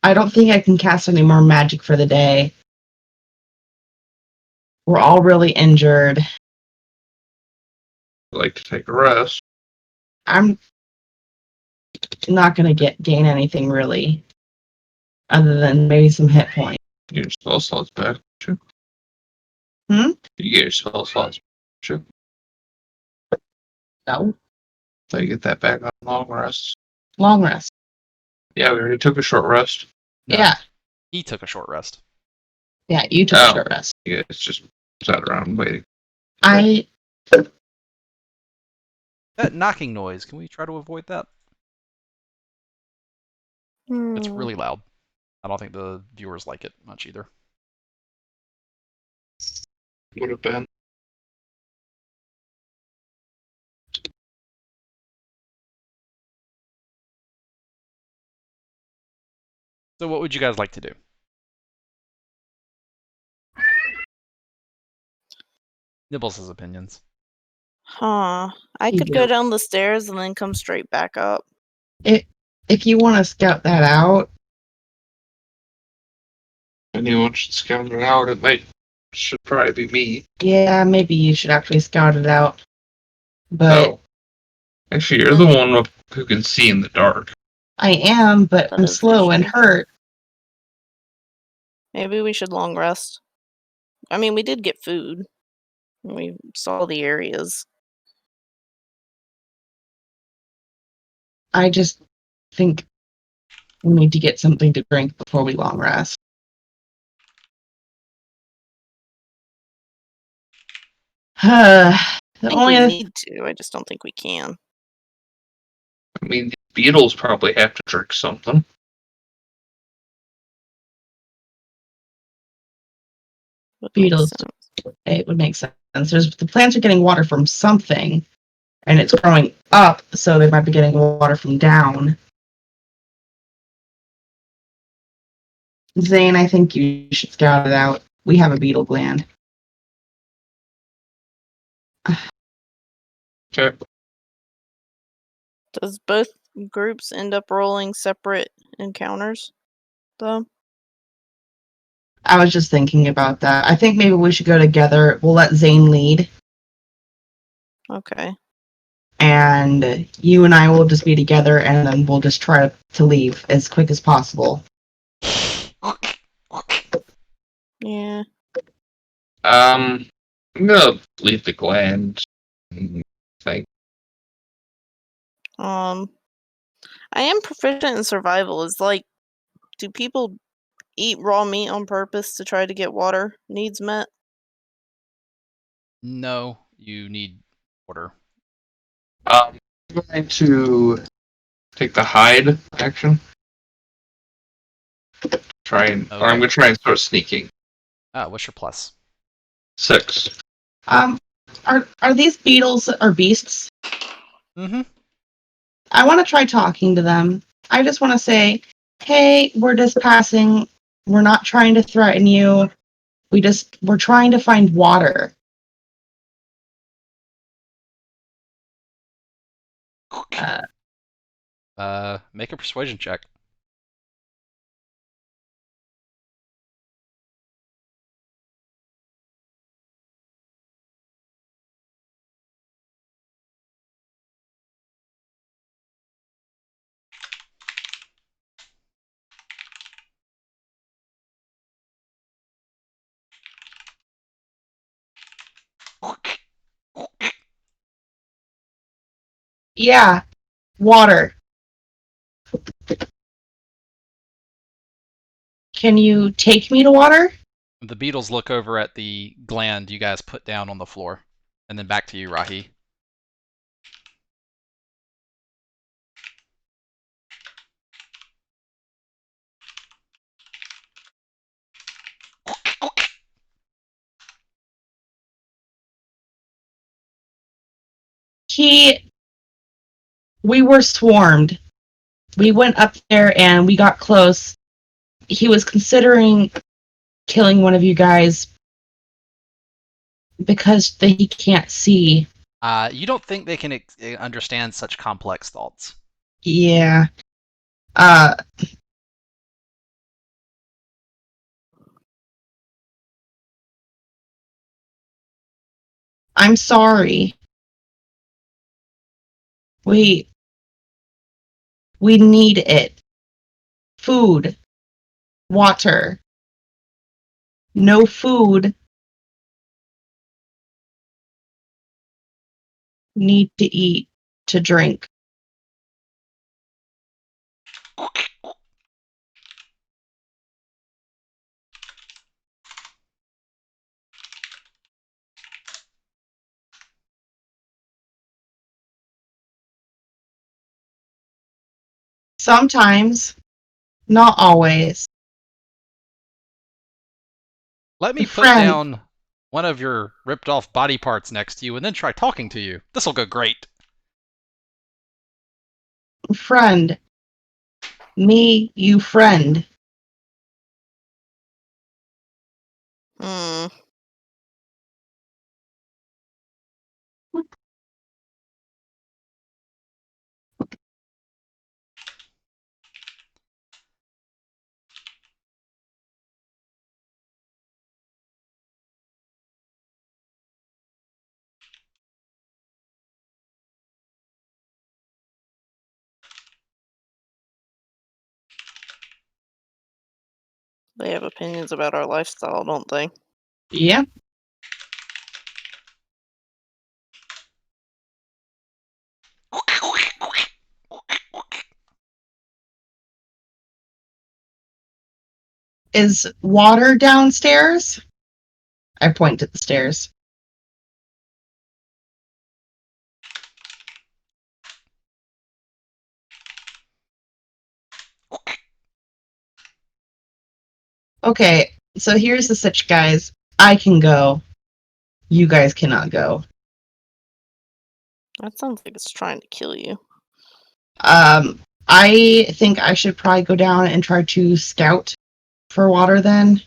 Speaker 2: I don't think I can cast any more magic for the day. We're all really injured.
Speaker 4: I like to take a rest.
Speaker 2: I'm not going to gain anything really, other than maybe some hit points.
Speaker 4: Your spell slots back. Sure.
Speaker 2: Hmm?
Speaker 4: You get your spell slots. Sure.
Speaker 2: No.
Speaker 4: So you get that back on long rest.
Speaker 2: Long rest.
Speaker 4: Yeah, we already took a short rest.
Speaker 1: No.
Speaker 2: Yeah.
Speaker 1: He took a short rest.
Speaker 2: Yeah, you took
Speaker 4: Oh.
Speaker 2: a short rest.
Speaker 4: Yeah, it's just sat around waiting.
Speaker 1: That knocking noise, can we try to avoid that? It's
Speaker 3: Hmm.
Speaker 1: really loud. I don't think the viewers like it much either.
Speaker 4: Would have been.
Speaker 1: So what would you guys like to do? Nibbles' opinions.
Speaker 3: Huh. I
Speaker 2: You
Speaker 3: could
Speaker 2: do.
Speaker 3: go down the stairs and then come straight back up.
Speaker 2: If you want to scout that out,
Speaker 4: Anyone should scout it out. It might should probably be me.
Speaker 2: yeah, maybe you should actually scout it out. But
Speaker 4: Oh, actually, you're the one who can see in the dark.
Speaker 2: I am, but
Speaker 3: That
Speaker 2: I'm
Speaker 3: is the
Speaker 2: slow and
Speaker 3: issue.
Speaker 2: hurt.
Speaker 3: Maybe we should long rest. I mean, we did get food. We saw the areas.
Speaker 2: I just think we need to get something to drink before we long rest. The
Speaker 3: I think
Speaker 2: only
Speaker 3: we
Speaker 2: other
Speaker 3: need to. I just don't think we can.
Speaker 4: I mean, the Beetles probably have to drink something.
Speaker 3: Would make
Speaker 2: Beetles,
Speaker 3: sense.
Speaker 2: it would make sense. The plants are getting water from something, and it's growing up, so they might be getting water from down. Zane, I think you should scout it out. We have a beetle gland.
Speaker 4: Okay.
Speaker 3: Does both groups end up rolling separate encounters, though?
Speaker 2: I was just thinking about that. I think maybe we should go together. We'll let Zane lead,
Speaker 3: Okay.
Speaker 2: and you and I will just be together, and then we'll just try to leave as quick as possible.
Speaker 3: Yeah.
Speaker 4: I'm gonna leave the gland. Like,
Speaker 3: I am proficient in survival. Do people eat raw meat on purpose to try to get water needs met?
Speaker 1: No, you need water.
Speaker 4: I'm going to take the hide action. Or I'm
Speaker 1: Okay.
Speaker 4: gonna try and start sneaking.
Speaker 1: What's your plus?
Speaker 4: 6.
Speaker 2: Are these beetles or beasts?
Speaker 1: Mm-hmm.
Speaker 2: I want to try talking to them. I just want to say, hey, we're just passing. We're not trying to threaten you. We're trying to find water.
Speaker 1: Make a persuasion check.
Speaker 2: Yeah, water. Can you take me to water?
Speaker 1: The beetles look over at the gland you guys put down on the floor, and then back to you, Rahi.
Speaker 2: We were swarmed. We went up there and we got close. He was considering killing one of you guys because he can't see.
Speaker 1: You don't think they can understand such complex thoughts?
Speaker 2: Yeah. I'm sorry. We need it. Food, water. No food. Need to eat, to drink. Sometimes, not always.
Speaker 1: Let me put
Speaker 2: Friend,
Speaker 1: down one of your ripped off body parts next to you and then try talking to you. This'll go great.
Speaker 2: friend. Me, you friend.
Speaker 3: Hmm. They have opinions about our lifestyle, don't they?
Speaker 2: Yeah. Is water downstairs? I point to the stairs. Okay, so here's the sitch, guys. I can go. You guys cannot go.
Speaker 3: That sounds like it's trying to kill you.
Speaker 2: I think I should probably go down and try to scout for water then.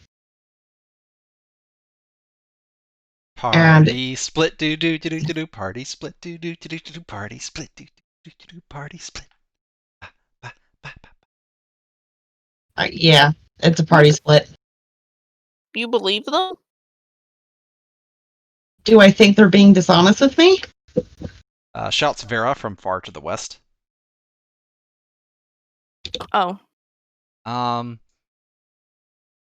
Speaker 1: Party split do do do do do do party split do do do do do party split do do do do party split.
Speaker 2: Yeah, it's a party split.
Speaker 3: You believe them?
Speaker 2: Do I think they're being dishonest with me?
Speaker 1: Shouts Vera from far to the west.
Speaker 3: Oh,
Speaker 1: Um,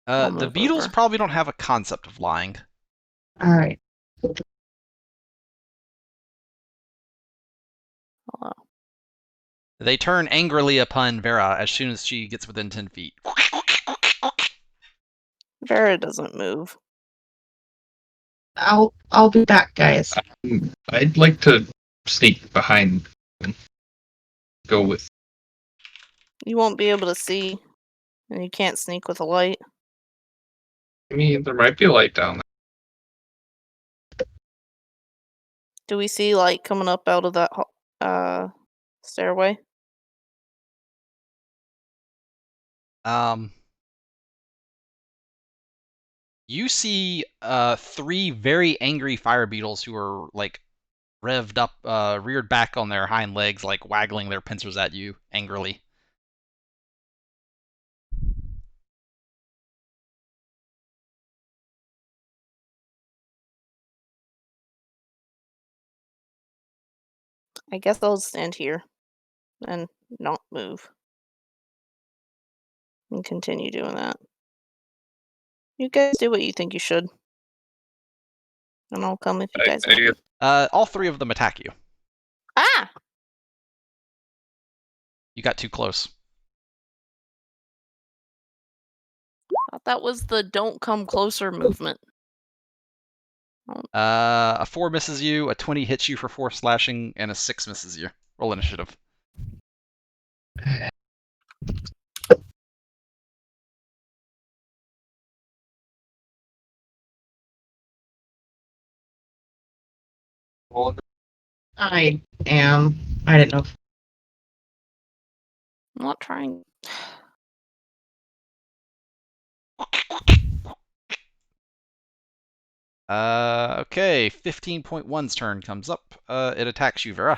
Speaker 3: I'll
Speaker 1: the
Speaker 3: move
Speaker 1: Beetles
Speaker 3: over.
Speaker 1: probably don't have a concept of lying.
Speaker 2: All right.
Speaker 3: Hello.
Speaker 1: They turn angrily upon Vera as soon as she gets within 10 feet.
Speaker 3: Vera doesn't move.
Speaker 2: I'll be back, guys.
Speaker 4: I'd like to sneak behind and go with.
Speaker 3: You won't be able to see, and you can't sneak with a light.
Speaker 4: I mean, there might be a light down
Speaker 3: Do we see light coming up out of that stairway?
Speaker 1: You see 3 very angry fire beetles who are like revved up, reared back on their hind legs, like waggling their pincers at you angrily.
Speaker 3: I guess I'll stand here and not move. And continue doing that. You guys do what you think you should. And I'll come if you guys want me.
Speaker 1: All 3 of them attack you.
Speaker 3: Ah!
Speaker 1: You got too close.
Speaker 3: Thought that was the don't come closer movement.
Speaker 1: A 4 misses you, a 20 hits you for 4 slashing, and a 6 misses you. Roll initiative.
Speaker 2: I am. I didn't know.
Speaker 3: I'm not trying.
Speaker 1: Okay, 15.1's turn comes up. It attacks you, Vera.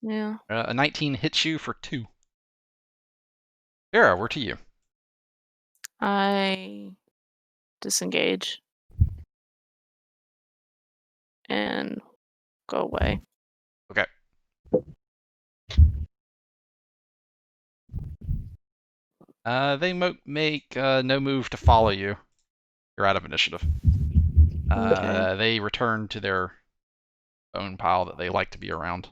Speaker 3: Yeah.
Speaker 1: A 19 hits you for 2. Vera, we're to you.
Speaker 3: I disengage. And go away.
Speaker 1: Okay. They make no move to follow you. You're out of initiative.
Speaker 3: Okay.
Speaker 1: They return to their own pile that they like to be around.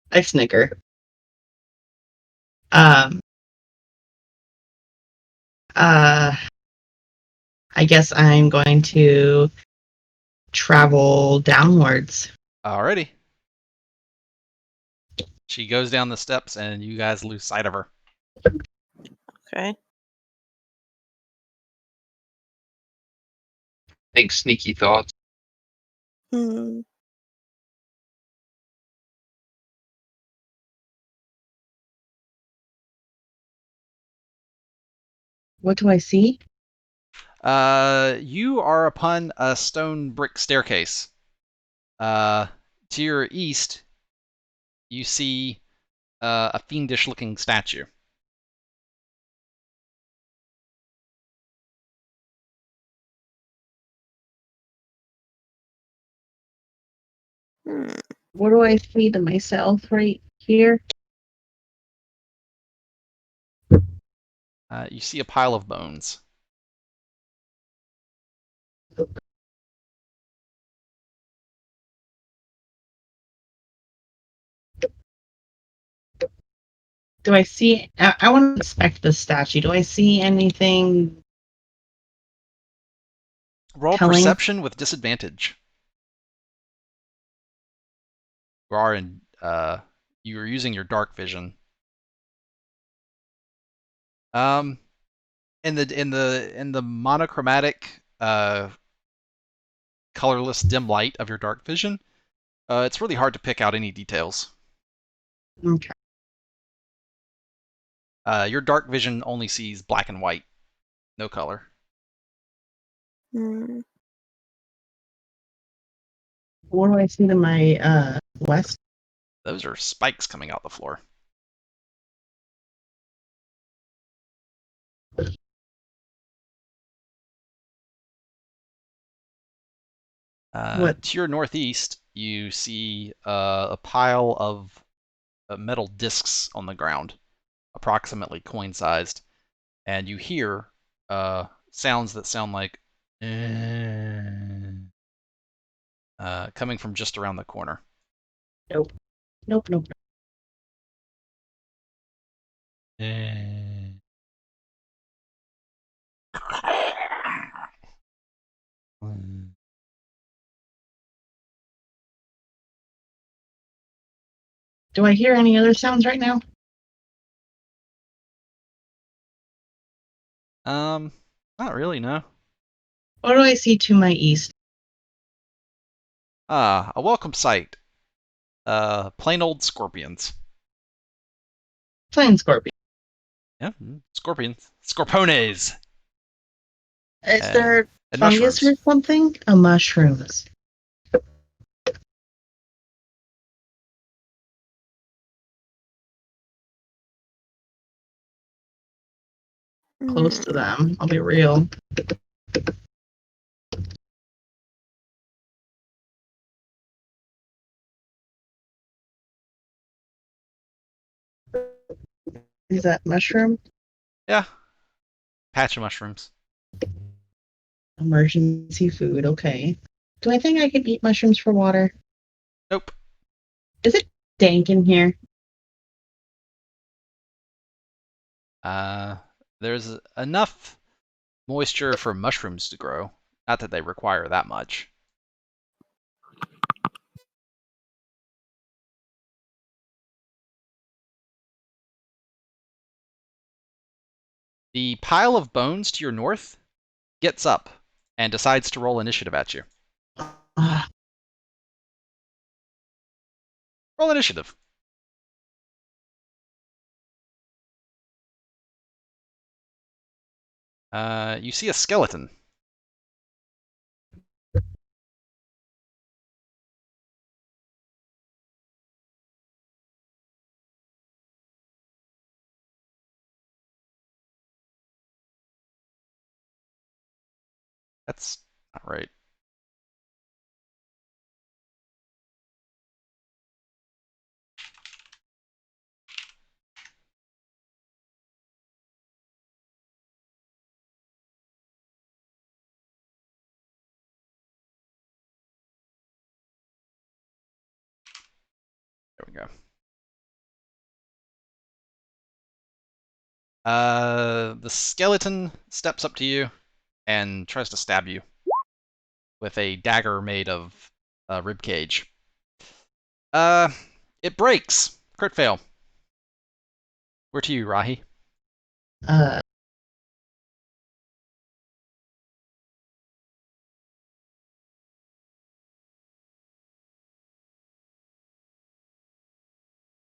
Speaker 2: I snicker. I guess I'm going to travel downwards.
Speaker 1: Alrighty. She goes down the steps, and you guys lose sight of her.
Speaker 3: Okay.
Speaker 4: Think sneaky thoughts.
Speaker 3: Hmm.
Speaker 2: What do I see?
Speaker 1: You are upon a stone brick staircase. To your east, you see a fiendish-looking statue.
Speaker 3: Hmm.
Speaker 2: What do I see to myself right here?
Speaker 1: You see a pile of bones.
Speaker 2: Do I see? I want to inspect the statue. Do I see anything
Speaker 1: Roll
Speaker 2: telling?
Speaker 1: perception with disadvantage. You are in. You are using your dark vision. In the monochromatic, colorless dim light of your dark vision, it's really hard to pick out any details.
Speaker 2: Okay.
Speaker 1: Your dark vision only sees black and white, no color.
Speaker 3: Hmm.
Speaker 2: What do I see to my west?
Speaker 1: Those are spikes coming out the floor.
Speaker 2: What?
Speaker 1: To your northeast, you see a pile of metal discs on the ground, approximately coin-sized, and you hear sounds that sound like coming from just around the corner.
Speaker 2: Nope. Nope. Nope. Do I hear any other sounds right now?
Speaker 1: Not really, no.
Speaker 2: What do I see to my east?
Speaker 1: A welcome sight. Plain old scorpions.
Speaker 2: Plain scorpion.
Speaker 1: Yeah, scorpions. Scorpones.
Speaker 2: Is there
Speaker 1: And
Speaker 2: fungus
Speaker 1: mushrooms.
Speaker 2: or something? Mushrooms. Close to them. I'll be real. Is that mushroom?
Speaker 1: Yeah, patch of mushrooms.
Speaker 2: Emergency food. Okay. Do I think I could eat mushrooms for water?
Speaker 1: Nope.
Speaker 2: Is it dank in here?
Speaker 1: There's enough moisture for mushrooms to grow. Not that they require that much. The pile of bones to your north gets up and decides to roll initiative at you.
Speaker 2: Ah,
Speaker 1: Roll initiative. You see a skeleton. That's not right. There we go. The skeleton steps up to you and tries to stab you with a dagger made of rib cage. It breaks. Crit fail. We're to you, Rahi.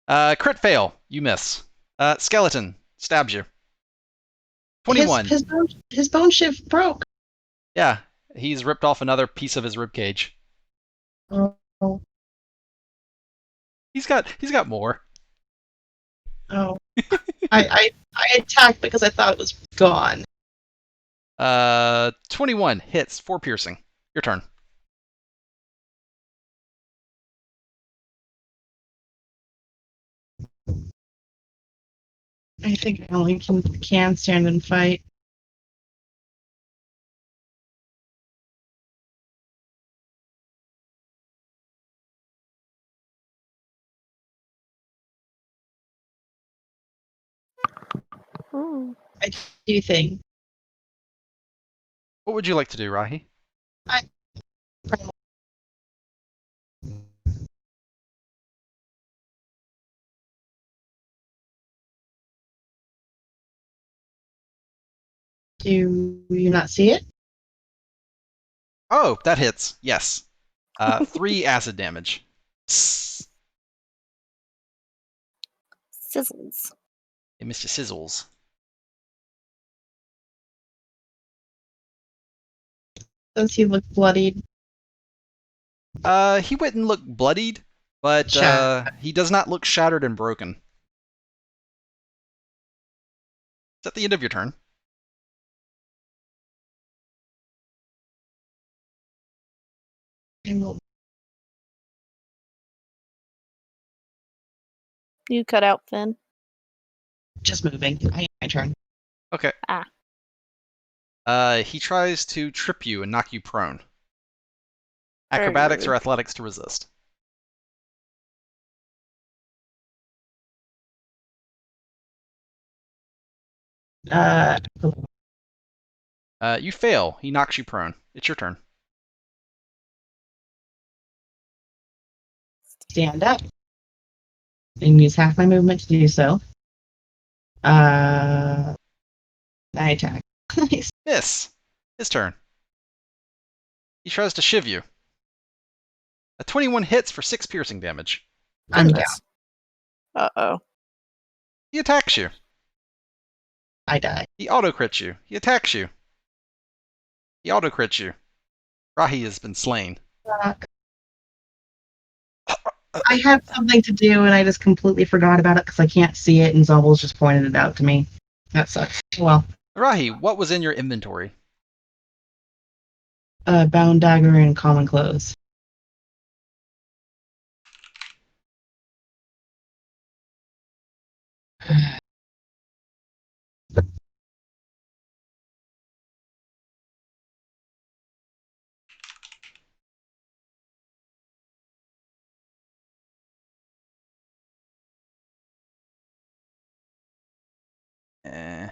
Speaker 2: uh,
Speaker 1: Crit fail. You miss. Skeleton stabs you.
Speaker 2: his
Speaker 1: 21.
Speaker 2: his bone shift broke.
Speaker 1: Yeah, he's ripped off another piece of his rib cage.
Speaker 2: Oh,
Speaker 1: He's got more.
Speaker 2: oh. I attacked because I thought it was gone.
Speaker 1: 21 hits, 4 piercing. Your turn.
Speaker 2: I think I only can stand and fight.
Speaker 3: Ooh.
Speaker 2: I do think.
Speaker 1: What would you like to do, Rahi?
Speaker 2: I do you not see it?
Speaker 1: Oh, that hits. Yes. 3 acid damage. Psst.
Speaker 3: Sizzles.
Speaker 1: Hey, Mr. Sizzles.
Speaker 2: Does he look bloodied?
Speaker 1: He wouldn't look bloodied, but
Speaker 2: Shot.
Speaker 1: he does not look shattered and broken. It's at the end of your turn.
Speaker 3: You cut out, Finn.
Speaker 2: Just moving. My turn.
Speaker 1: Okay.
Speaker 3: Ah.
Speaker 1: He tries to trip you and knock you prone.
Speaker 3: Very
Speaker 1: Acrobatics
Speaker 3: rude.
Speaker 1: or athletics to resist. You fail. He knocks you prone. It's your turn.
Speaker 2: Stand up. And use half my movement to do so. I attack. Nice.
Speaker 1: Miss. His turn. He tries to shiv you. A 21 hits for 6 piercing damage.
Speaker 2: I'm down.
Speaker 3: Goodness. Uh-oh.
Speaker 1: He attacks you.
Speaker 2: I die.
Speaker 1: He auto-crits you. He attacks you. He auto-crits you. Rahi has been slain.
Speaker 2: Fuck. I had something to do and I just completely forgot about it because I can't see it and Zobel's just pointed it out to me. That sucks. Well,
Speaker 1: Rahi, what was in your inventory?
Speaker 2: bound dagger and common clothes.
Speaker 1: Eh.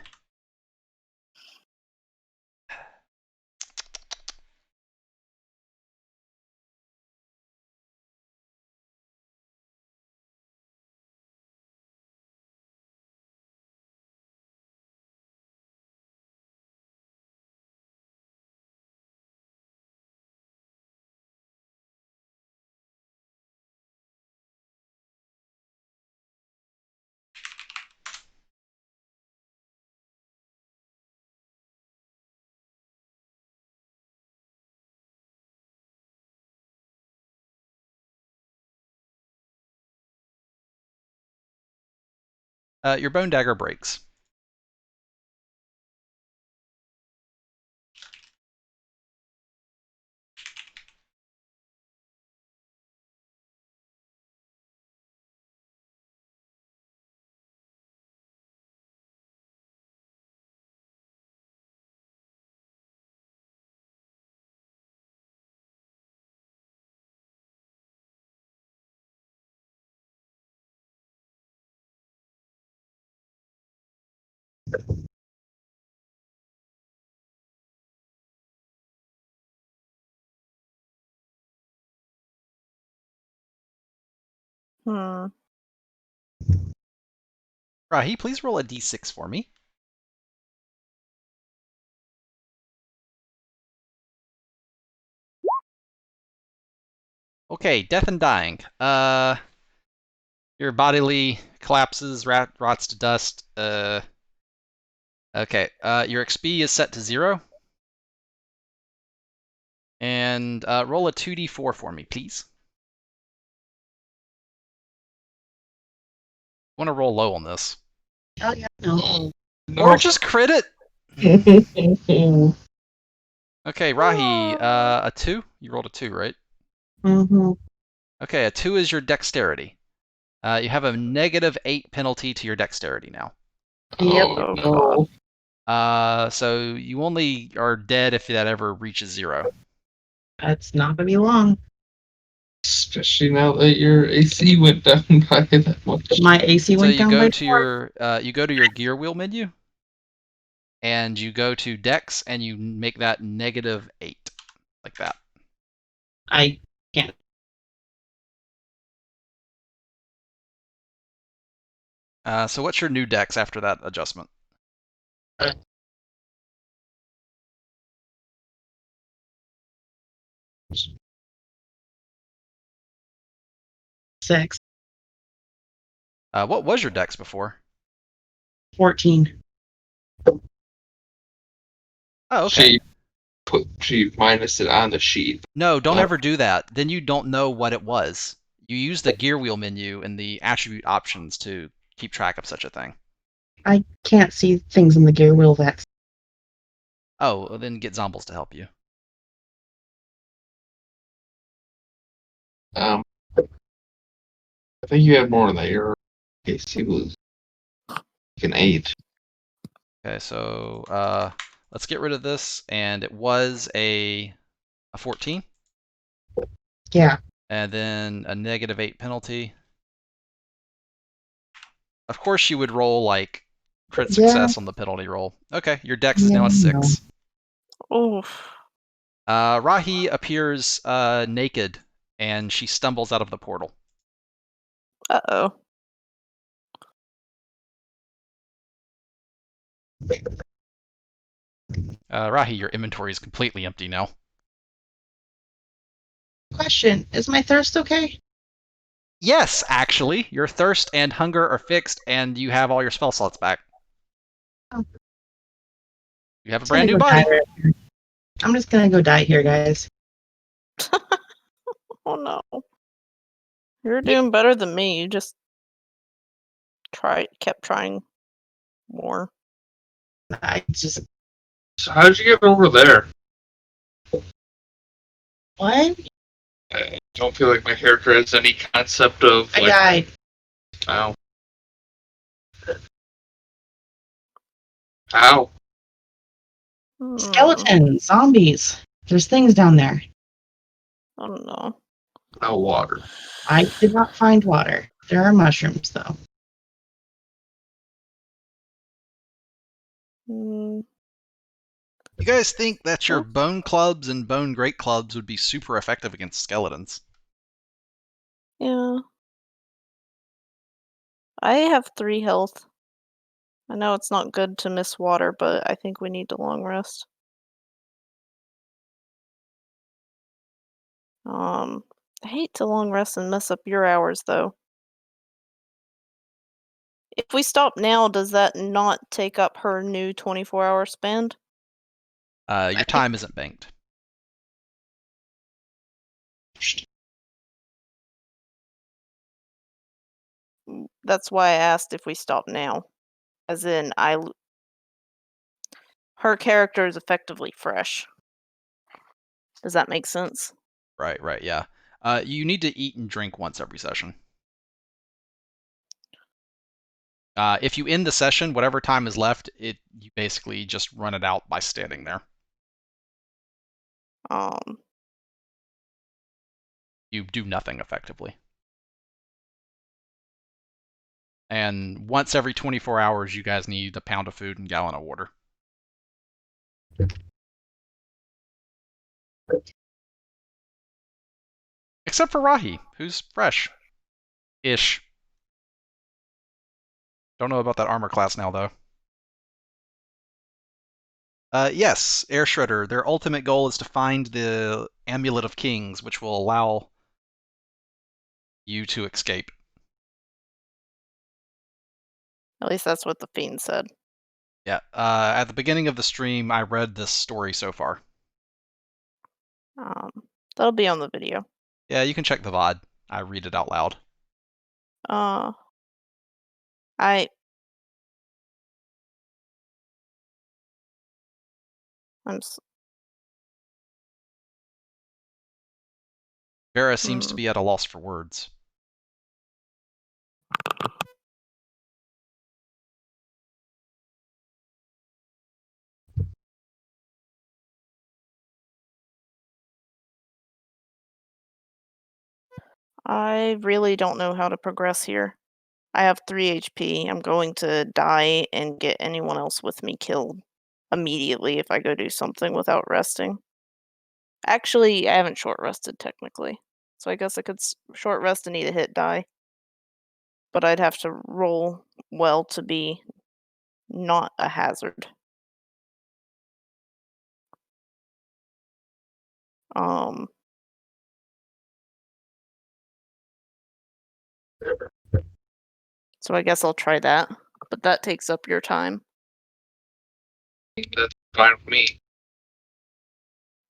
Speaker 1: Your bone dagger breaks.
Speaker 3: Hmm.
Speaker 1: Rahi, please roll a d6 for me. Okay, death and dying. Your bodily collapses, rots to dust. Okay, your XP is set to 0. And roll a 2d4 for me, please. I want to roll low on this.
Speaker 2: Oh, yeah. No.
Speaker 1: Or just crit it.
Speaker 2: Mm-hmm.
Speaker 1: Okay, Rahi, a 2? You rolled a 2, right? Okay, a 2 is your dexterity. You have a -8 penalty to your dexterity now.
Speaker 2: Yep.
Speaker 4: Oh,
Speaker 3: Oh,
Speaker 4: no.
Speaker 1: So you only are dead if that ever reaches 0.
Speaker 2: That's not gonna be long.
Speaker 4: Especially now that your AC went down by that much.
Speaker 2: My AC
Speaker 1: So
Speaker 2: went
Speaker 1: you
Speaker 2: down
Speaker 1: go
Speaker 2: by
Speaker 1: to
Speaker 2: 4.
Speaker 1: your gear wheel menu, and you go to Dex, and you make that -8, like that.
Speaker 2: I can't.
Speaker 1: So what's your new Dex after that adjustment?
Speaker 2: Six.
Speaker 1: What was your Dex before?
Speaker 2: 14.
Speaker 1: Oh, okay.
Speaker 4: She minus it on the sheet.
Speaker 1: No, don't ever do that. Then you don't know what it was. You use the gear wheel menu and the attribute options to keep track of such a thing.
Speaker 2: I can't see things in the gear wheel Vechs.
Speaker 1: Oh, well, then get Zombles to help you.
Speaker 4: I think you have more than that. You're case he was an 8.
Speaker 1: Okay, so let's get rid of this, and it was a 14,
Speaker 2: Yeah.
Speaker 1: and then a -8 penalty. Of course, you would roll like crit
Speaker 2: Yeah.
Speaker 1: success on the penalty roll. Okay, your dex is
Speaker 2: Yeah,
Speaker 1: now a
Speaker 2: I know.
Speaker 1: 6.
Speaker 3: Oof.
Speaker 1: Rahi appears naked, and she stumbles out of the portal.
Speaker 3: Uh-oh.
Speaker 1: Rahi, your inventory is completely empty now.
Speaker 2: Question: is my thirst okay?
Speaker 1: Yes, actually, your thirst and hunger are fixed, and you have all your spell slots back.
Speaker 2: Oh.
Speaker 1: You have a
Speaker 2: Just
Speaker 1: brand
Speaker 2: gonna
Speaker 1: new
Speaker 2: go die
Speaker 1: body.
Speaker 2: right here. I'm just gonna go die here, guys.
Speaker 3: Oh no. You're doing better than me. You just kept trying more.
Speaker 2: I just
Speaker 4: So how did you get over there?
Speaker 2: what?
Speaker 4: I don't feel like my character has any concept of
Speaker 2: I
Speaker 4: like.
Speaker 2: died.
Speaker 4: Ow. Ow.
Speaker 3: Hmm.
Speaker 2: Skeletons, zombies. There's things down there.
Speaker 3: I don't know.
Speaker 4: No water.
Speaker 2: I did not find water. There are mushrooms, though.
Speaker 3: Hmm.
Speaker 1: You guys think that your
Speaker 3: Well,
Speaker 1: bone clubs and bone great clubs would be super effective against skeletons?
Speaker 3: yeah. I have 3 health. I know it's not good to miss water, but I think we need to long rest. I hate to long rest and mess up your hours, though. If we stop now, does that not take up her new 24-hour spend?
Speaker 1: Your time isn't banked.
Speaker 3: That's why I asked if we stop now. As in, her character is effectively fresh. Does that make sense?
Speaker 1: Right, yeah. You need to eat and drink once every session. If you end the session, whatever time is left, you basically just run it out by standing there.
Speaker 3: Um,
Speaker 1: You do nothing effectively. And once every 24 hours, you guys need a pound of food and a gallon of water. Except for Rahi, who's fresh-ish. Don't know about that armor class now, though. Yes, Air Shredder. Their ultimate goal is to find the Amulet of Kings, which will allow you to escape.
Speaker 3: at least that's what the fiend said.
Speaker 1: Yeah. At the beginning of the stream, I read this story so far.
Speaker 3: Um, that'll be on the video.
Speaker 1: Yeah, you can check the VOD. I read it out loud.
Speaker 3: Uh, I I'm s-
Speaker 1: Vera seems to
Speaker 3: hmm.
Speaker 1: be at a loss for words.
Speaker 3: I really don't know how to progress here. I have 3 HP. I'm going to die and get anyone else with me killed immediately if I go do something without resting. Actually, I haven't short rested technically. So I guess I could short rest and eat a hit die. But I'd have to roll well to be not a hazard. Um, so I guess I'll try that. But that takes up your time.
Speaker 4: That's fine with me.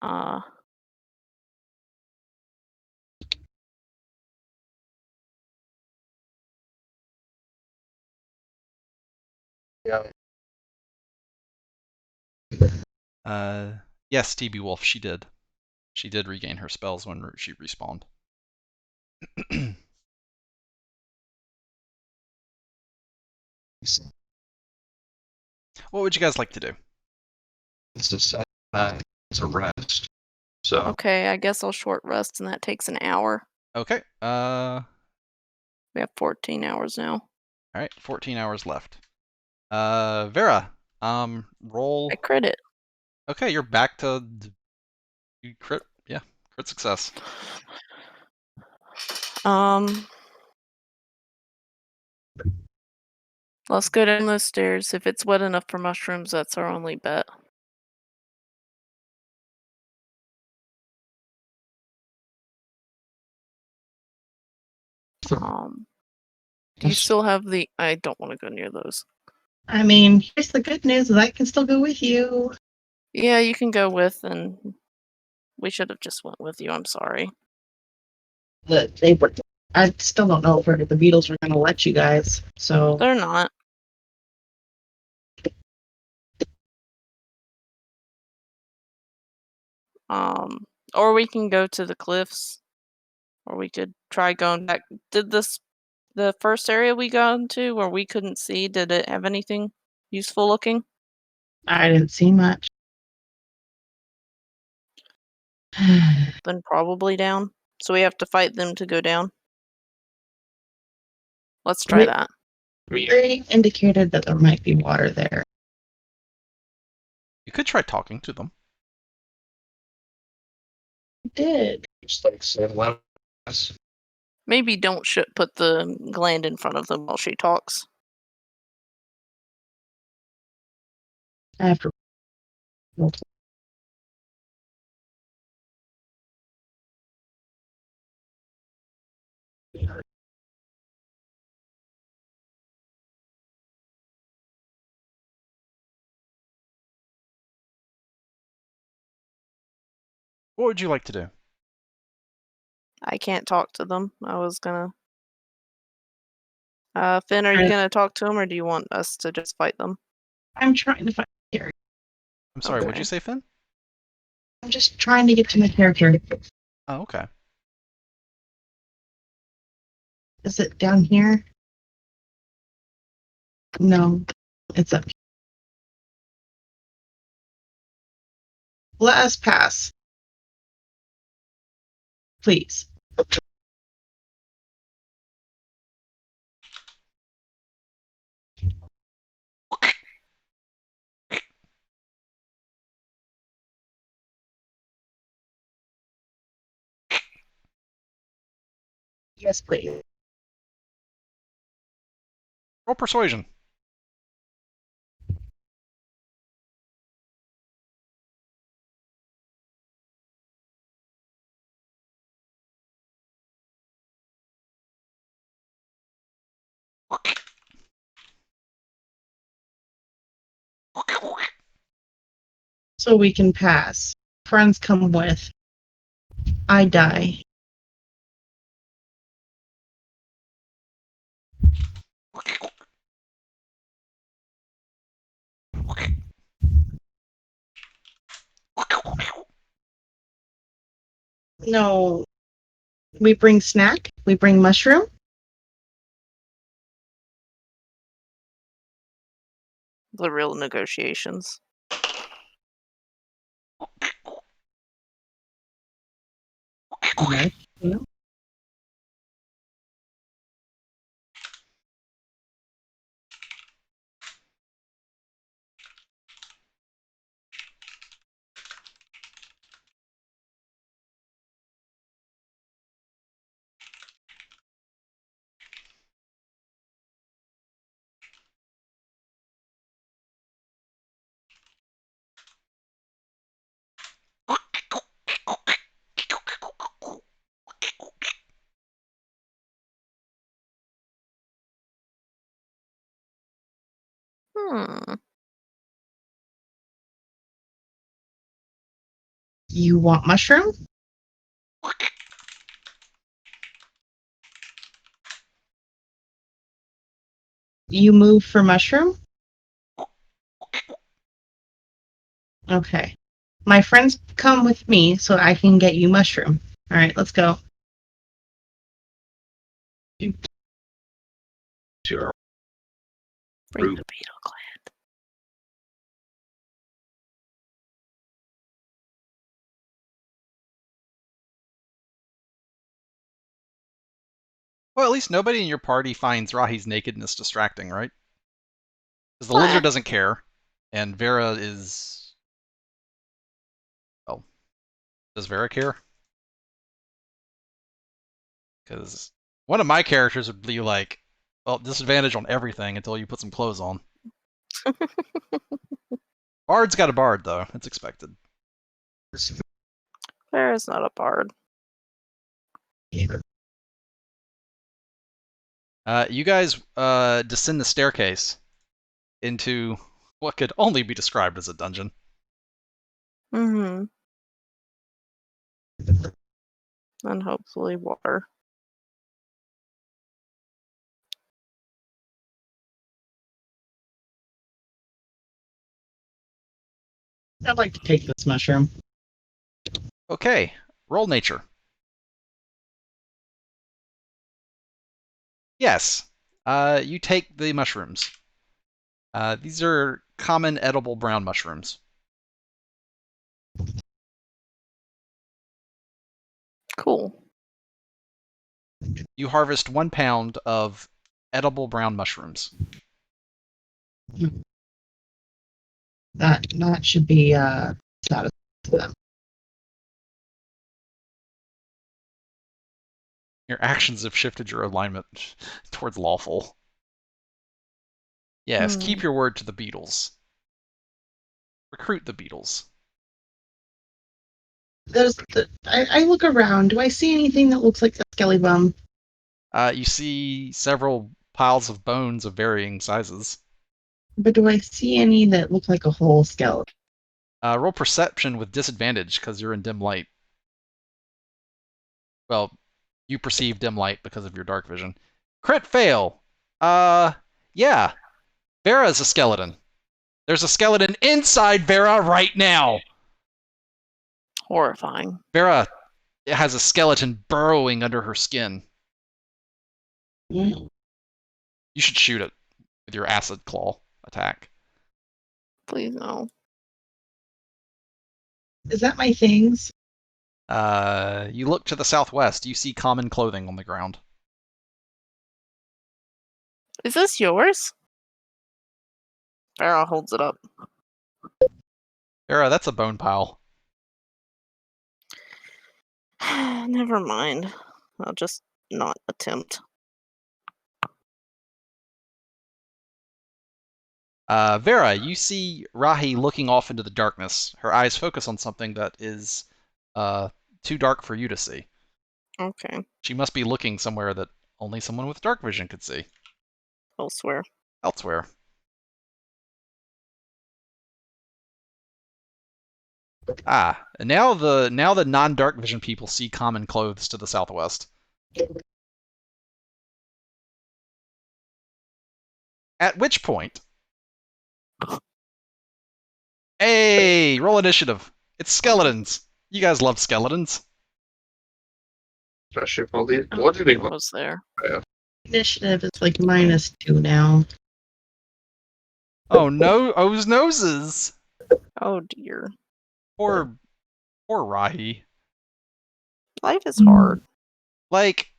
Speaker 3: Uh,
Speaker 4: Yeah.
Speaker 1: Yes, TB Wolf, she did. She did regain her spells when she respawned. What would you guys like to do?
Speaker 5: It's a rest. So
Speaker 3: Okay, I guess I'll short rest, and that takes an hour.
Speaker 1: Okay.
Speaker 3: We have 14 hours now.
Speaker 1: All right. 14 hours left. Vera. Roll.
Speaker 3: I crit it.
Speaker 1: Okay, you're back to you crit. Yeah, crit success.
Speaker 3: Let's go down those stairs. If it's wet enough for mushrooms, that's our only bet. Do you still have the? I don't want to go near those.
Speaker 2: I mean, here's the good news: is I can still go with you.
Speaker 3: Yeah, you can go with, and we should have just went with you. I'm sorry.
Speaker 2: I still don't know if the Beetles are going to let you guys. So
Speaker 3: They're not. Or we can go to the cliffs, or we could try going back. Did the first area we got into where we couldn't see? Did it have anything useful looking?
Speaker 2: I didn't see much.
Speaker 3: Then probably down. So we have to fight them to go down. Let's try that.
Speaker 2: They indicated that there might be water there.
Speaker 1: You could try talking to them.
Speaker 2: I did.
Speaker 5: just like say less.
Speaker 3: Maybe don't put the gland in front of them while she talks.
Speaker 2: After.
Speaker 1: What would you like to do?
Speaker 3: I can't talk to them. I was gonna. Finn, are you gonna talk to them, or do you want us to just fight them?
Speaker 2: I'm trying to find my character.
Speaker 1: I'm sorry, what'd
Speaker 3: Okay.
Speaker 1: you say, Finn?
Speaker 2: I'm just trying to get to my character.
Speaker 1: Oh, okay.
Speaker 2: Is it down here? No, it's up here. Let us pass. Please. Yes, please.
Speaker 1: Roll persuasion.
Speaker 2: So we can pass. Friends come with. I die. No. We bring snack. We bring mushroom.
Speaker 3: The real negotiations.
Speaker 2: No. You want mushroom? You move for mushroom? Okay. My friends come with me so I can get you mushroom. All right, let's go.
Speaker 5: Sure.
Speaker 3: Bring the beetle gland.
Speaker 1: Well, at least nobody in your party finds Rahi's nakedness distracting, right? Because the
Speaker 3: What?
Speaker 1: lizard doesn't care, and Vera is... Well, does Vera care? Because one of my characters would be like, well, disadvantage on everything until you put some clothes on. Bard's got a bard, though. It's expected.
Speaker 3: Vera's not a bard.
Speaker 1: You guys descend the staircase into what could only be described as a dungeon.
Speaker 3: Mm-hmm. And hopefully water.
Speaker 2: I'd like to take this mushroom.
Speaker 1: Okay, roll nature. Yes, you take the mushrooms. These are common edible brown mushrooms.
Speaker 3: Cool.
Speaker 1: You harvest 1 pound of edible brown mushrooms.
Speaker 2: That should be satisfying to them.
Speaker 1: Your actions have shifted your alignment towards lawful. Yes, keep your word to the Beetles. Recruit the Beetles.
Speaker 2: I look around. Do I see anything that looks like a skelly bum?
Speaker 1: You see several piles of bones of varying sizes.
Speaker 2: But do I see any that look like a whole skeleton?
Speaker 1: Roll perception with disadvantage because you're in dim light. Well, you perceive dim light because of your dark vision. Crit fail! Yeah. Vera's a skeleton. There's a skeleton inside Vera right now!
Speaker 3: Horrifying.
Speaker 1: Vera has a skeleton burrowing under her skin.
Speaker 2: Mm.
Speaker 1: You should shoot it with your acid claw attack.
Speaker 3: Please no.
Speaker 2: Is that my things?
Speaker 1: You look to the southwest. You see common clothing on the ground.
Speaker 3: Is this yours? Vera holds it up.
Speaker 1: Vera, that's a bone pile.
Speaker 3: Never mind. I'll just not attempt.
Speaker 1: Vera, you see Rahi looking off into the darkness. Her eyes focus on something that is too dark for you to see.
Speaker 3: Okay.
Speaker 1: She must be looking somewhere that only someone with dark vision could see.
Speaker 3: Elsewhere.
Speaker 1: Elsewhere. And now the non-dark vision people see common clothes to the southwest. At which point, hey, roll initiative. It's skeletons. You guys love skeletons.
Speaker 4: Especially if all these bludgeoning
Speaker 3: What was there?
Speaker 2: Initiative is like -2 now.
Speaker 1: Oh no, O's noses.
Speaker 3: Oh dear.
Speaker 1: Poor Rahi.
Speaker 3: Life is hard.
Speaker 1: Like,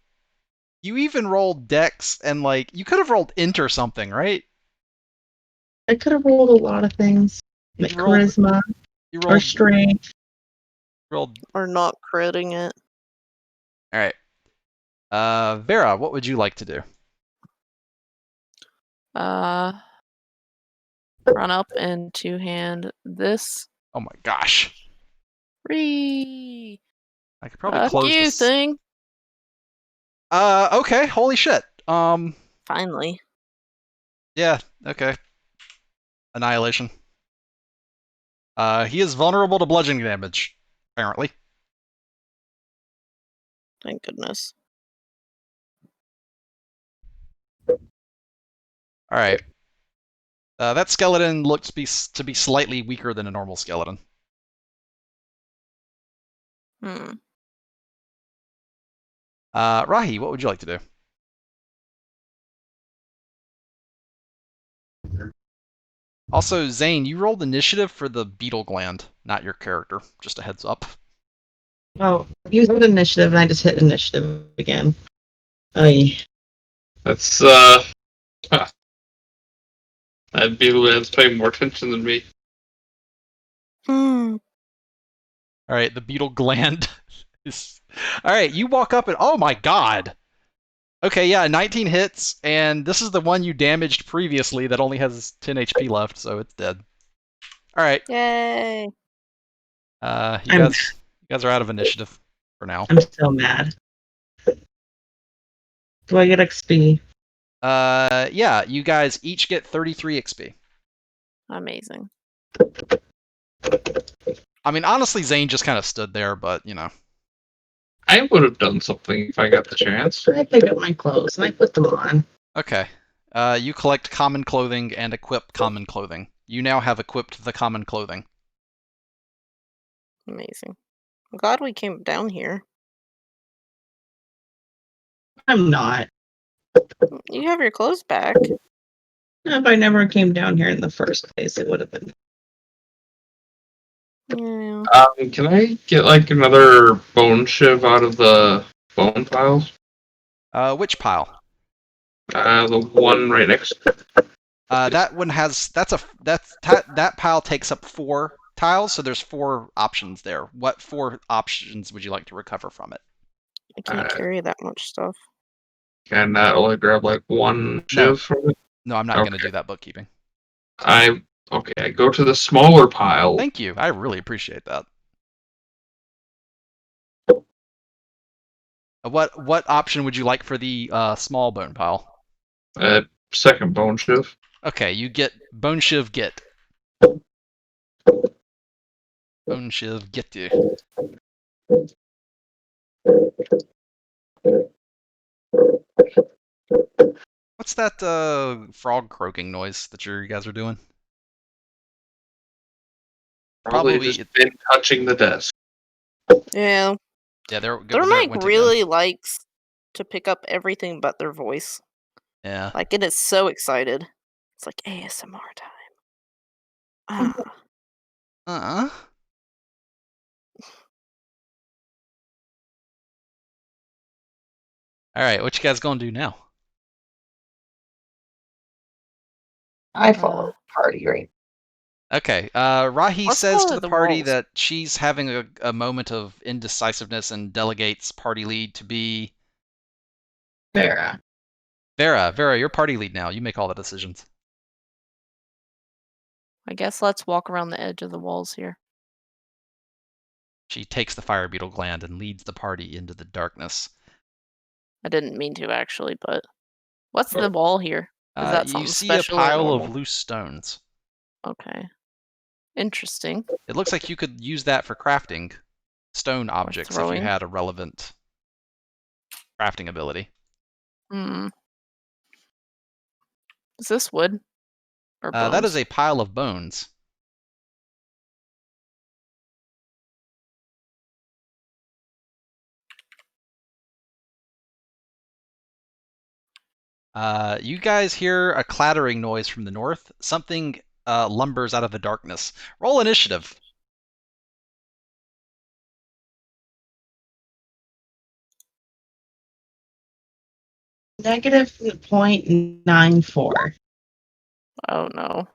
Speaker 1: you even rolled Dex and like you could have rolled Int or something, right?
Speaker 2: I could have rolled a lot of things, like
Speaker 1: You rolled-
Speaker 2: charisma
Speaker 1: You
Speaker 2: or
Speaker 1: rolled
Speaker 2: strength.
Speaker 1: rolled.
Speaker 3: Or not critting it.
Speaker 1: All right. Vera, what would you like to do?
Speaker 3: Run up and two-hand this.
Speaker 1: Oh my gosh.
Speaker 3: Free.
Speaker 1: I could probably
Speaker 3: Fuck
Speaker 1: close
Speaker 3: you,
Speaker 1: this.
Speaker 3: thing.
Speaker 1: Okay, holy shit.
Speaker 3: Finally.
Speaker 1: Yeah, okay. Annihilation. He is vulnerable to bludgeoning damage, apparently.
Speaker 3: Thank goodness.
Speaker 1: Alright. That skeleton looked to be slightly weaker than a normal skeleton. Rahi, what would you like to do? Also, Zane, you rolled initiative for the Beetle Gland, not your character. Just a heads up.
Speaker 2: Oh, you hit initiative, and I just hit initiative again. Oy.
Speaker 4: That's that Beetle is paying more attention than me.
Speaker 3: Hmm.
Speaker 1: All right, the Beetle Gland is. All right, you walk up and oh my god. Okay, yeah, 19 hits, and this is the one you damaged previously that only has 10 HP left, so it's dead. All right,
Speaker 3: Yay.
Speaker 1: you
Speaker 2: I'm
Speaker 1: guys are out of initiative for now.
Speaker 2: I'm still mad. Do I get XP?
Speaker 1: Yeah, you guys each get 33 XP.
Speaker 3: Amazing.
Speaker 1: I mean, honestly, Zane just kind of stood there, but you know.
Speaker 4: I would have done something if I got the chance.
Speaker 2: I pick up my clothes and I put them on.
Speaker 1: Okay. You collect common clothing and equip common clothing. You now have equipped the common clothing.
Speaker 3: Amazing. I'm glad we came down here.
Speaker 2: I'm not.
Speaker 3: You have your clothes back.
Speaker 2: If I never came down here in the first place, it would have been.
Speaker 3: Yeah.
Speaker 4: Can I get like another bone shiv out of the bone piles?
Speaker 1: Which pile?
Speaker 4: The one right next.
Speaker 1: That one has that pile takes up 4 tiles, so there's 4 options there. What 4 options would you like to recover from it?
Speaker 3: I can't carry that much stuff.
Speaker 4: Can I only grab like one
Speaker 1: No.
Speaker 4: shiv from it?
Speaker 1: No, I'm not
Speaker 4: Okay.
Speaker 1: going to do that bookkeeping.
Speaker 4: I go to the smaller pile.
Speaker 1: Thank you. I really appreciate that. What option would you like for the small bone pile?
Speaker 4: Second bone shiv.
Speaker 1: Okay, you get bone shiv get. Bone shiv get you. What's that frog croaking noise that you guys are doing?
Speaker 4: Probably
Speaker 1: Probably
Speaker 4: just been touching the desk.
Speaker 3: Yeah.
Speaker 1: Yeah, their
Speaker 3: Thermite
Speaker 1: went
Speaker 3: really
Speaker 1: again.
Speaker 3: likes to pick up everything but their voice.
Speaker 1: Yeah.
Speaker 3: Like, it is so excited. It's like ASMR time. Ah.
Speaker 1: Uh-uh. All right, what you guys gonna do now?
Speaker 2: I follow the party, right?
Speaker 1: Okay. Rahi
Speaker 3: Let's
Speaker 1: says to
Speaker 3: follow
Speaker 1: the
Speaker 3: the
Speaker 1: party
Speaker 3: walls.
Speaker 1: that she's having a moment of indecisiveness and delegates party lead to be
Speaker 2: Vera.
Speaker 1: Vera. Vera, you're party lead now. You make all the decisions.
Speaker 3: I guess let's walk around the edge of the walls here.
Speaker 1: She takes the fire beetle gland and leads the party into the darkness.
Speaker 3: I didn't mean to, actually, but... What's the wall here? Is that
Speaker 1: You
Speaker 3: something
Speaker 1: see a
Speaker 3: special or
Speaker 1: pile
Speaker 3: normal?
Speaker 1: of loose stones.
Speaker 3: Okay. Interesting.
Speaker 1: It looks like you could use that for crafting stone objects if you
Speaker 3: throwing.
Speaker 1: had a relevant crafting ability.
Speaker 3: Hmm. Is this wood? Or bones?
Speaker 1: That is a pile of bones. You guys hear a clattering noise from the north. Something lumbers out of the darkness. Roll initiative.
Speaker 2: Negative 0.94.
Speaker 3: Oh no.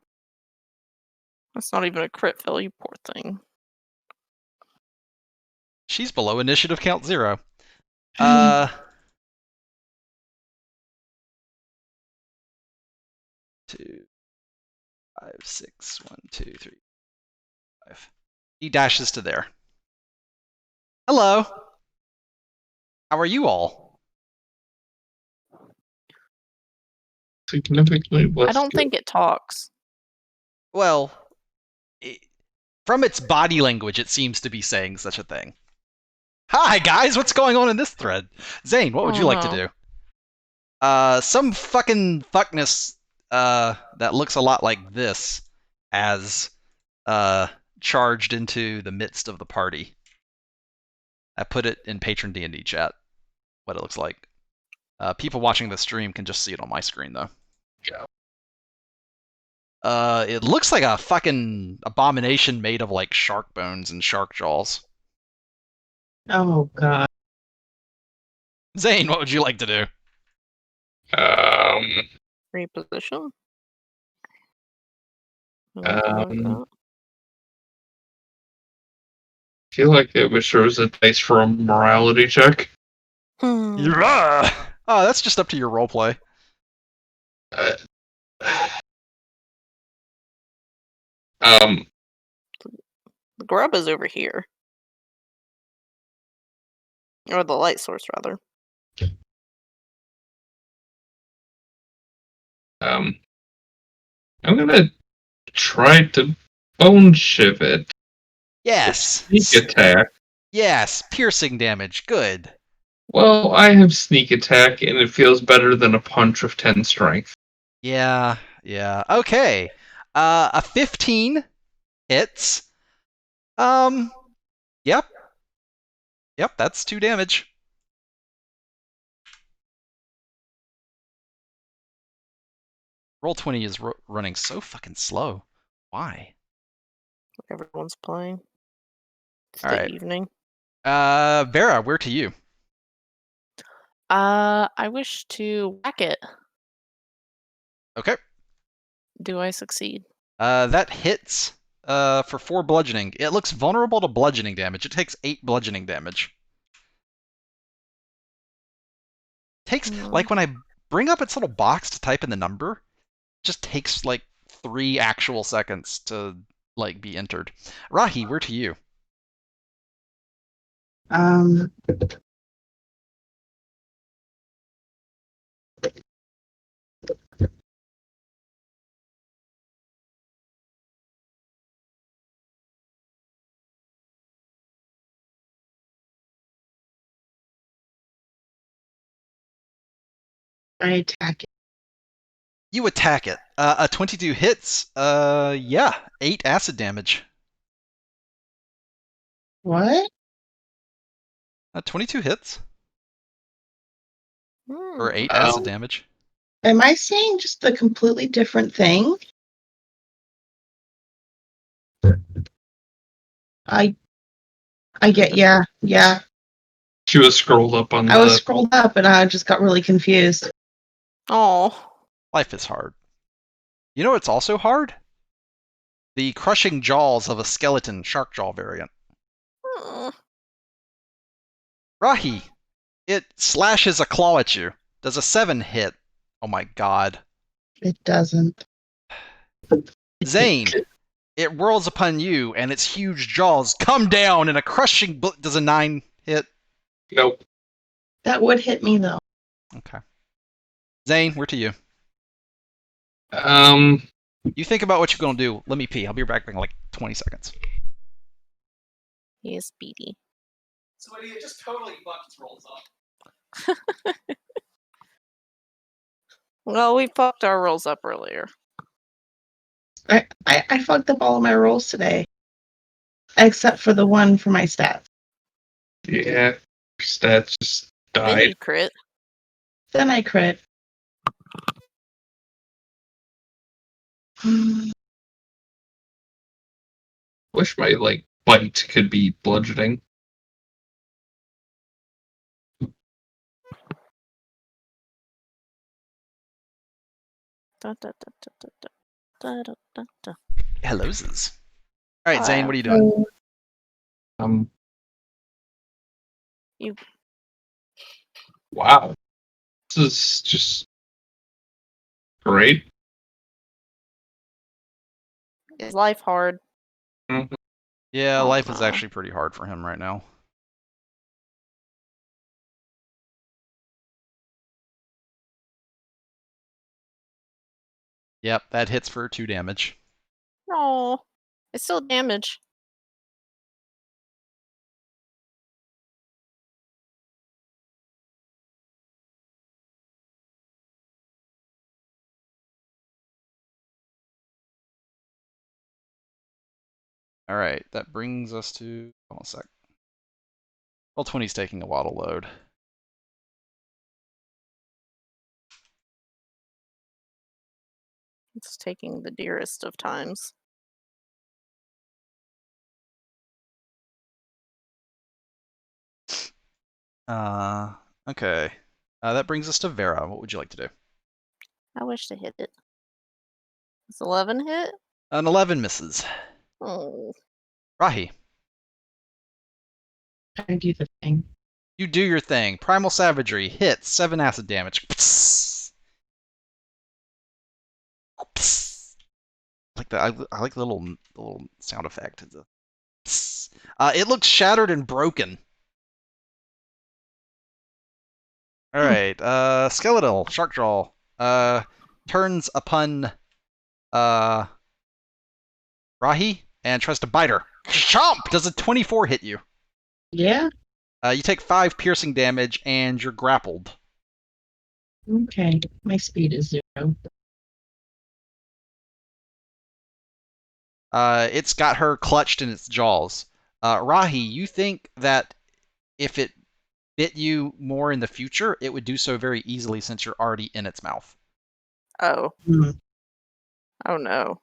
Speaker 3: That's not even a crit fail, you poor thing.
Speaker 1: She's below initiative count 0. 2, 5, 6, 1, 2, 3, 5. He dashes to there. Hello. How are you all?
Speaker 4: Significantly less.
Speaker 3: I don't think it talks.
Speaker 1: Well, from its body language, it seems to be saying such a thing. Hi, guys. What's going on in this thread? Zane, what would you like to do? Some fucking fuckness that looks a lot like this has charged into the midst of the party. I put it in Patron D&D chat, what it looks like. People watching the stream can just see it on my screen, though.
Speaker 4: Yeah.
Speaker 1: It looks like a fucking abomination made of like shark bones and shark jaws.
Speaker 2: Oh god.
Speaker 1: Zane, what would you like to do?
Speaker 3: Reposition.
Speaker 4: I feel like it was sure was a dice for a morality check.
Speaker 1: Yeah. Oh, that's just up to your roleplay.
Speaker 4: Uh,
Speaker 3: The grub is over here. Or the light source, rather.
Speaker 4: I'm gonna try to bone shiv it.
Speaker 1: Yes.
Speaker 4: Sneak attack.
Speaker 1: Yes. Piercing damage. Good.
Speaker 4: Well, I have sneak attack, and it feels better than a punch of 10 strength.
Speaker 1: Yeah. Yeah. Okay. A 15 hits. Yep. Yep. That's 2 damage. Roll20 is running so fucking slow. Why?
Speaker 3: Everyone's playing. It's
Speaker 1: All
Speaker 3: the
Speaker 1: right.
Speaker 3: evening.
Speaker 1: Vera, we're to you.
Speaker 3: I wish to whack it.
Speaker 1: Okay.
Speaker 3: Do I succeed?
Speaker 1: That hits for 4 bludgeoning. It looks vulnerable to bludgeoning damage. It takes 8 bludgeoning damage. Takes like when I bring up its little box to type in the number, it just takes like 3 actual seconds to like be entered. Rahi, we're to you.
Speaker 2: I attack it.
Speaker 1: You attack it. A 22 hits. Yeah, 8 acid damage.
Speaker 2: What?
Speaker 1: 22 hits or 8
Speaker 4: Oh.
Speaker 1: acid damage.
Speaker 2: Am I saying just a completely different thing? I get, yeah.
Speaker 4: She was scrolled up on
Speaker 2: I was scrolled up and I just got really confused.
Speaker 3: Oh.
Speaker 1: Life is hard. You know what's also hard? The crushing jaws of a skeleton shark jaw variant. Rahi, it slashes a claw at you. Does a 7 hit? Oh my god.
Speaker 2: It doesn't.
Speaker 1: Zane, it whirls upon you and its huge jaws come down in a crushing does a 9 hit?
Speaker 4: Nope.
Speaker 2: That would hit me though.
Speaker 1: Okay. Zane, we're to you. You think about what you're gonna do. Let me pee. I'll be back in like 20 seconds.
Speaker 3: He is speedy.
Speaker 1: So it just totally fucks rolls up.
Speaker 3: Well, we fucked our rolls up earlier.
Speaker 2: I fucked up all of my rolls today. Except for the one for my stats.
Speaker 4: Yeah. Stats just
Speaker 3: Then
Speaker 4: died.
Speaker 3: you crit.
Speaker 2: Then I crit.
Speaker 4: Wish my, bite could be bludgeoning.
Speaker 3: Da, da, da, da, da, da, da, da, da.
Speaker 1: Hello, Ziz. All right, Zane, what are you doing?
Speaker 3: You.
Speaker 4: Wow. This is just great.
Speaker 3: Is life hard?
Speaker 4: Mhm.
Speaker 1: Yeah, life is
Speaker 3: Aw.
Speaker 1: actually pretty hard for him right now. Yep, that hits for 2 damage.
Speaker 3: No. It's still damage.
Speaker 1: All right, that brings us to. Hold on a sec. Well, 20's taking a while to load.
Speaker 3: It's taking the dearest of times.
Speaker 1: Okay. That brings us to Vera. What would you like to do?
Speaker 3: I wish to hit it. Does 11 hit?
Speaker 1: An 11 misses.
Speaker 3: Oh.
Speaker 1: Rahi,
Speaker 2: I do the thing.
Speaker 1: you do your thing. Primal Savagery hits 7 acid damage. Psst. Psst. I like the little sound effect. Psst. It looks shattered and broken. All right. Skeletal Sharkjaw turns upon Rahi and tries to bite her. Chomp! Does a 24 hit you?
Speaker 2: Yeah.
Speaker 1: You take 5 piercing damage and you're grappled.
Speaker 2: Okay. My speed is 0.
Speaker 1: It's got her clutched in its jaws. Rahi, you think that if it bit you more in the future, it would do so very easily since you're already in its mouth.
Speaker 3: Oh.
Speaker 2: Hmm.
Speaker 3: Oh no.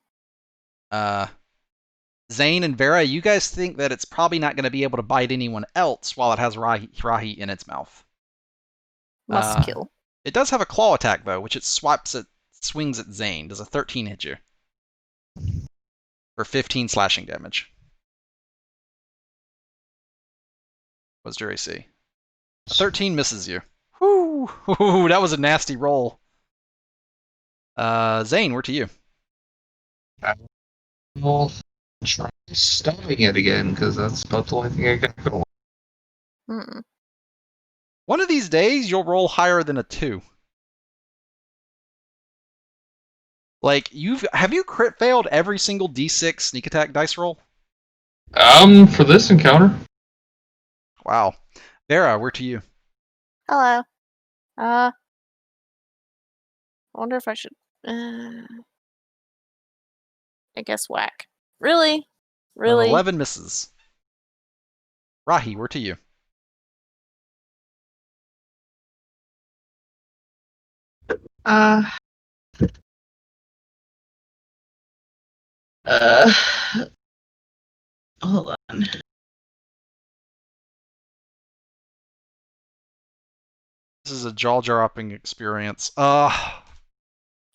Speaker 1: Zane and Vera, you guys think that it's probably not going to be able to bite anyone else while it has Rahi in its mouth.
Speaker 3: Must kill.
Speaker 1: It does have a claw attack, though, which it swings at Zane. Does a 13 hit you? For 15 slashing damage. What's your AC? 13 misses you. Whoo! That was a nasty roll. Zane, we're to you.
Speaker 5: We'll try stuffing it again, because that's about the only thing I got going.
Speaker 3: Mm-mm.
Speaker 1: One of these days, you'll roll higher than a 2. Like, have you crit failed every single D6 sneak attack dice roll?
Speaker 4: For this encounter,
Speaker 1: Wow. Vera, we're to you.
Speaker 3: Hello. I wonder if I should. I guess whack. Really?
Speaker 1: An
Speaker 3: Really?
Speaker 1: 11 misses. Rahi, we're to you.
Speaker 2: Uh. Uh. Hold on.
Speaker 1: This is a jaw-dropping experience.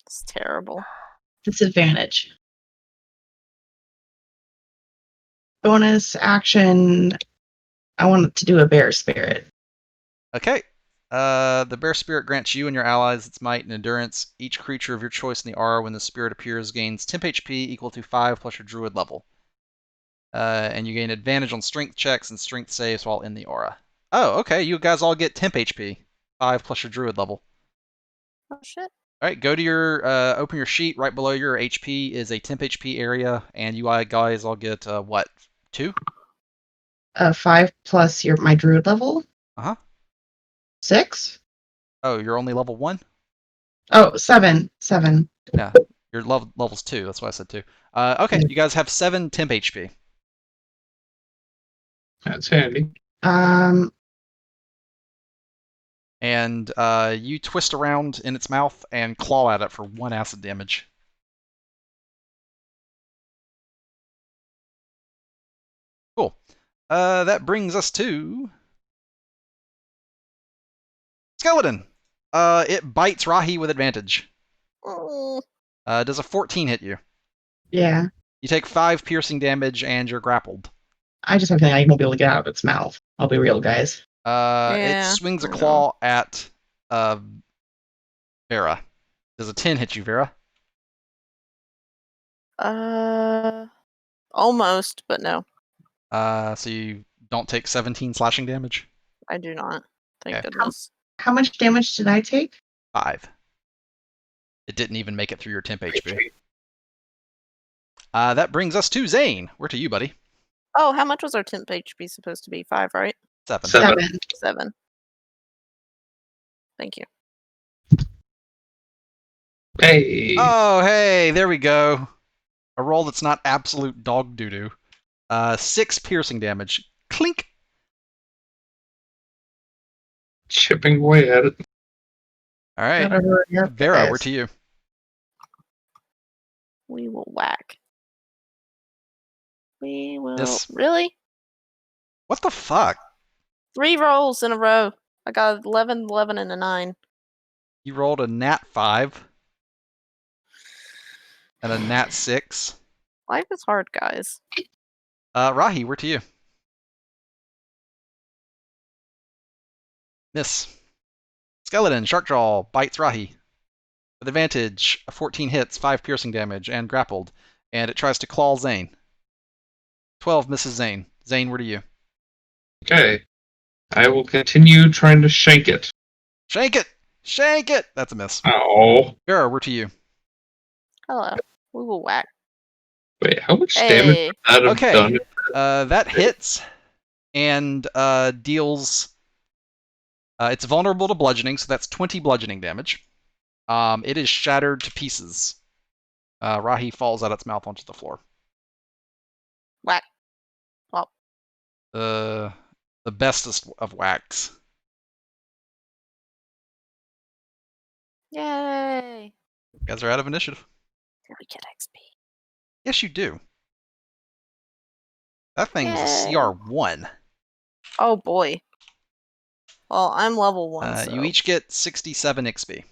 Speaker 3: It's terrible.
Speaker 2: Disadvantage. Bonus action. I wanted to do a bear spirit.
Speaker 1: Okay. The bear spirit grants you and your allies its might and endurance. Each creature of your choice in the aura when the spirit appears gains temp HP equal to 5 plus your druid level. And you gain advantage on strength checks and strength saves while in the aura. Oh, okay. You guys all get temp HP. 5 plus your druid level.
Speaker 3: Oh shit.
Speaker 1: All right, go to your open your sheet. Right below your HP is a temp HP area, and you guys all get what? 2?
Speaker 2: 5 plus my druid level.
Speaker 1: Uh-huh.
Speaker 2: 6.
Speaker 1: Oh, you're only level 1?
Speaker 2: Oh, 7. 7.
Speaker 1: Yeah, your level's 2. That's why I said 2. Okay, you guys have 7 temp HP.
Speaker 4: that's handy.
Speaker 1: And you twist around in its mouth and claw at it for 1 acid damage. Cool. That brings us to Skeleton. It bites Rahi with advantage.
Speaker 3: Mm.
Speaker 1: Does a 14 hit you?
Speaker 2: Yeah.
Speaker 1: You take 5 piercing damage and you're grappled.
Speaker 2: I just have a feeling I won't be able to get out of its mouth. I'll be real, guys.
Speaker 1: It
Speaker 3: Yeah,
Speaker 1: swings a
Speaker 3: I know.
Speaker 1: claw at Vera. Does a 10 hit you, Vera?
Speaker 3: Almost, but no,
Speaker 1: So you don't take 17 slashing damage?
Speaker 3: I do not. Thank
Speaker 1: Okay.
Speaker 3: goodness.
Speaker 2: How much damage did I take?
Speaker 1: 5. It didn't even make it through your temp HP. That brings us to Zane. We're to you, buddy.
Speaker 3: Oh, how much was our temp HP supposed to be? 5, right?
Speaker 1: 7.
Speaker 2: 7.
Speaker 3: 7. Thank you.
Speaker 4: Hey,
Speaker 1: Oh, hey, there we go. A roll that's not absolute dog doo-doo. 6 piercing damage. Clink.
Speaker 4: chipping away at it.
Speaker 1: All right.
Speaker 2: Gotta hurry up,
Speaker 1: Vera,
Speaker 2: guys.
Speaker 1: we're to you.
Speaker 3: We will whack. We will.
Speaker 1: Miss.
Speaker 3: Really?
Speaker 1: What the fuck?
Speaker 3: 3 rolls in a row. I got 11, 11, and a 9.
Speaker 1: You rolled a nat 5 and a nat 6.
Speaker 3: Life is hard, guys.
Speaker 1: Rahi, we're to you. Miss. Skeleton, Sharkjaw, bites Rahi. With advantage, 14 hits, 5 piercing damage, and grappled. And it tries to claw Zane. 12 misses Zane. Zane, we're to you.
Speaker 4: Okay. I will continue trying to shank it.
Speaker 1: Shank it! Shank it! That's a miss.
Speaker 4: Oh.
Speaker 1: Vera, we're to you.
Speaker 3: Hello. We will whack.
Speaker 4: Wait, how much damage
Speaker 3: Hey.
Speaker 4: would that have
Speaker 1: Okay.
Speaker 4: done?
Speaker 1: That hits and deals. It's vulnerable to bludgeoning, so that's 20 bludgeoning damage. It is shattered to pieces. Rahi falls out its mouth onto the floor.
Speaker 3: Whack. Well,
Speaker 1: The bestest of whacks.
Speaker 3: yay.
Speaker 1: You guys are out of initiative.
Speaker 3: Do we get XP?
Speaker 1: Yes, you do. That thing's a
Speaker 3: Yay.
Speaker 1: CR1.
Speaker 3: Oh boy. Well, I'm level 1, so.
Speaker 1: You each get 67 XP.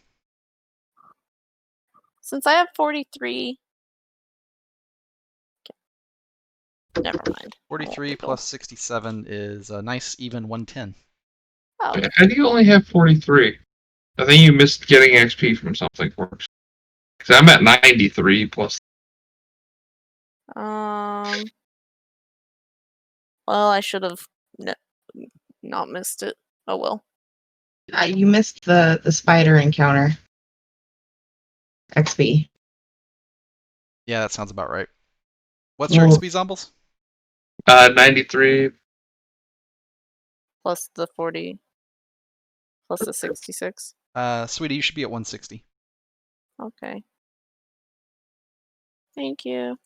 Speaker 3: Since I have 43. Never mind.
Speaker 1: 43 plus 67 is a nice even 110.
Speaker 3: Oh.
Speaker 4: Wait, how do you only have 43? I think you missed getting XP from something for it. Because I'm at 93 plus.
Speaker 3: Well, I should have not missed it. Oh well.
Speaker 2: You missed the spider encounter. XP.
Speaker 1: Yeah, that sounds about right. What's your
Speaker 2: Well-
Speaker 1: XP, Zombles?
Speaker 4: 93.
Speaker 3: Plus the 40. Plus the 66.
Speaker 1: Sweetie, you should be at 160.
Speaker 3: Okay. Thank you.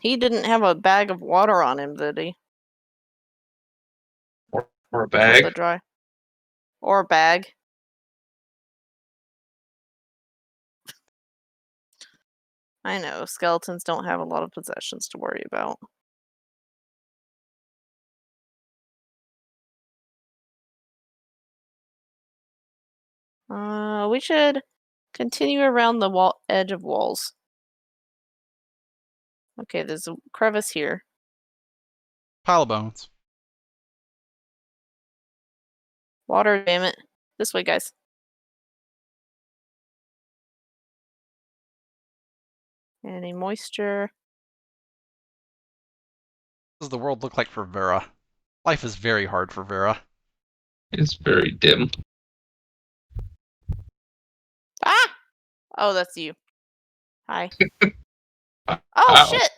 Speaker 3: He didn't have a bag of water on him, did he?
Speaker 4: Or a
Speaker 3: For
Speaker 4: bag.
Speaker 3: the dry. Or a bag. I know, skeletons don't have a lot of possessions to worry about. We should continue around the edge of walls. Okay, there's a crevice here.
Speaker 1: Pile of bones.
Speaker 3: Water, damn it. This way, guys. Any moisture?
Speaker 1: What does the world look like for Vera? Life is very hard for Vera.
Speaker 4: It's very dim.
Speaker 3: Ah! Oh, that's you. Hi. Oh,
Speaker 4: Ow.
Speaker 3: shit!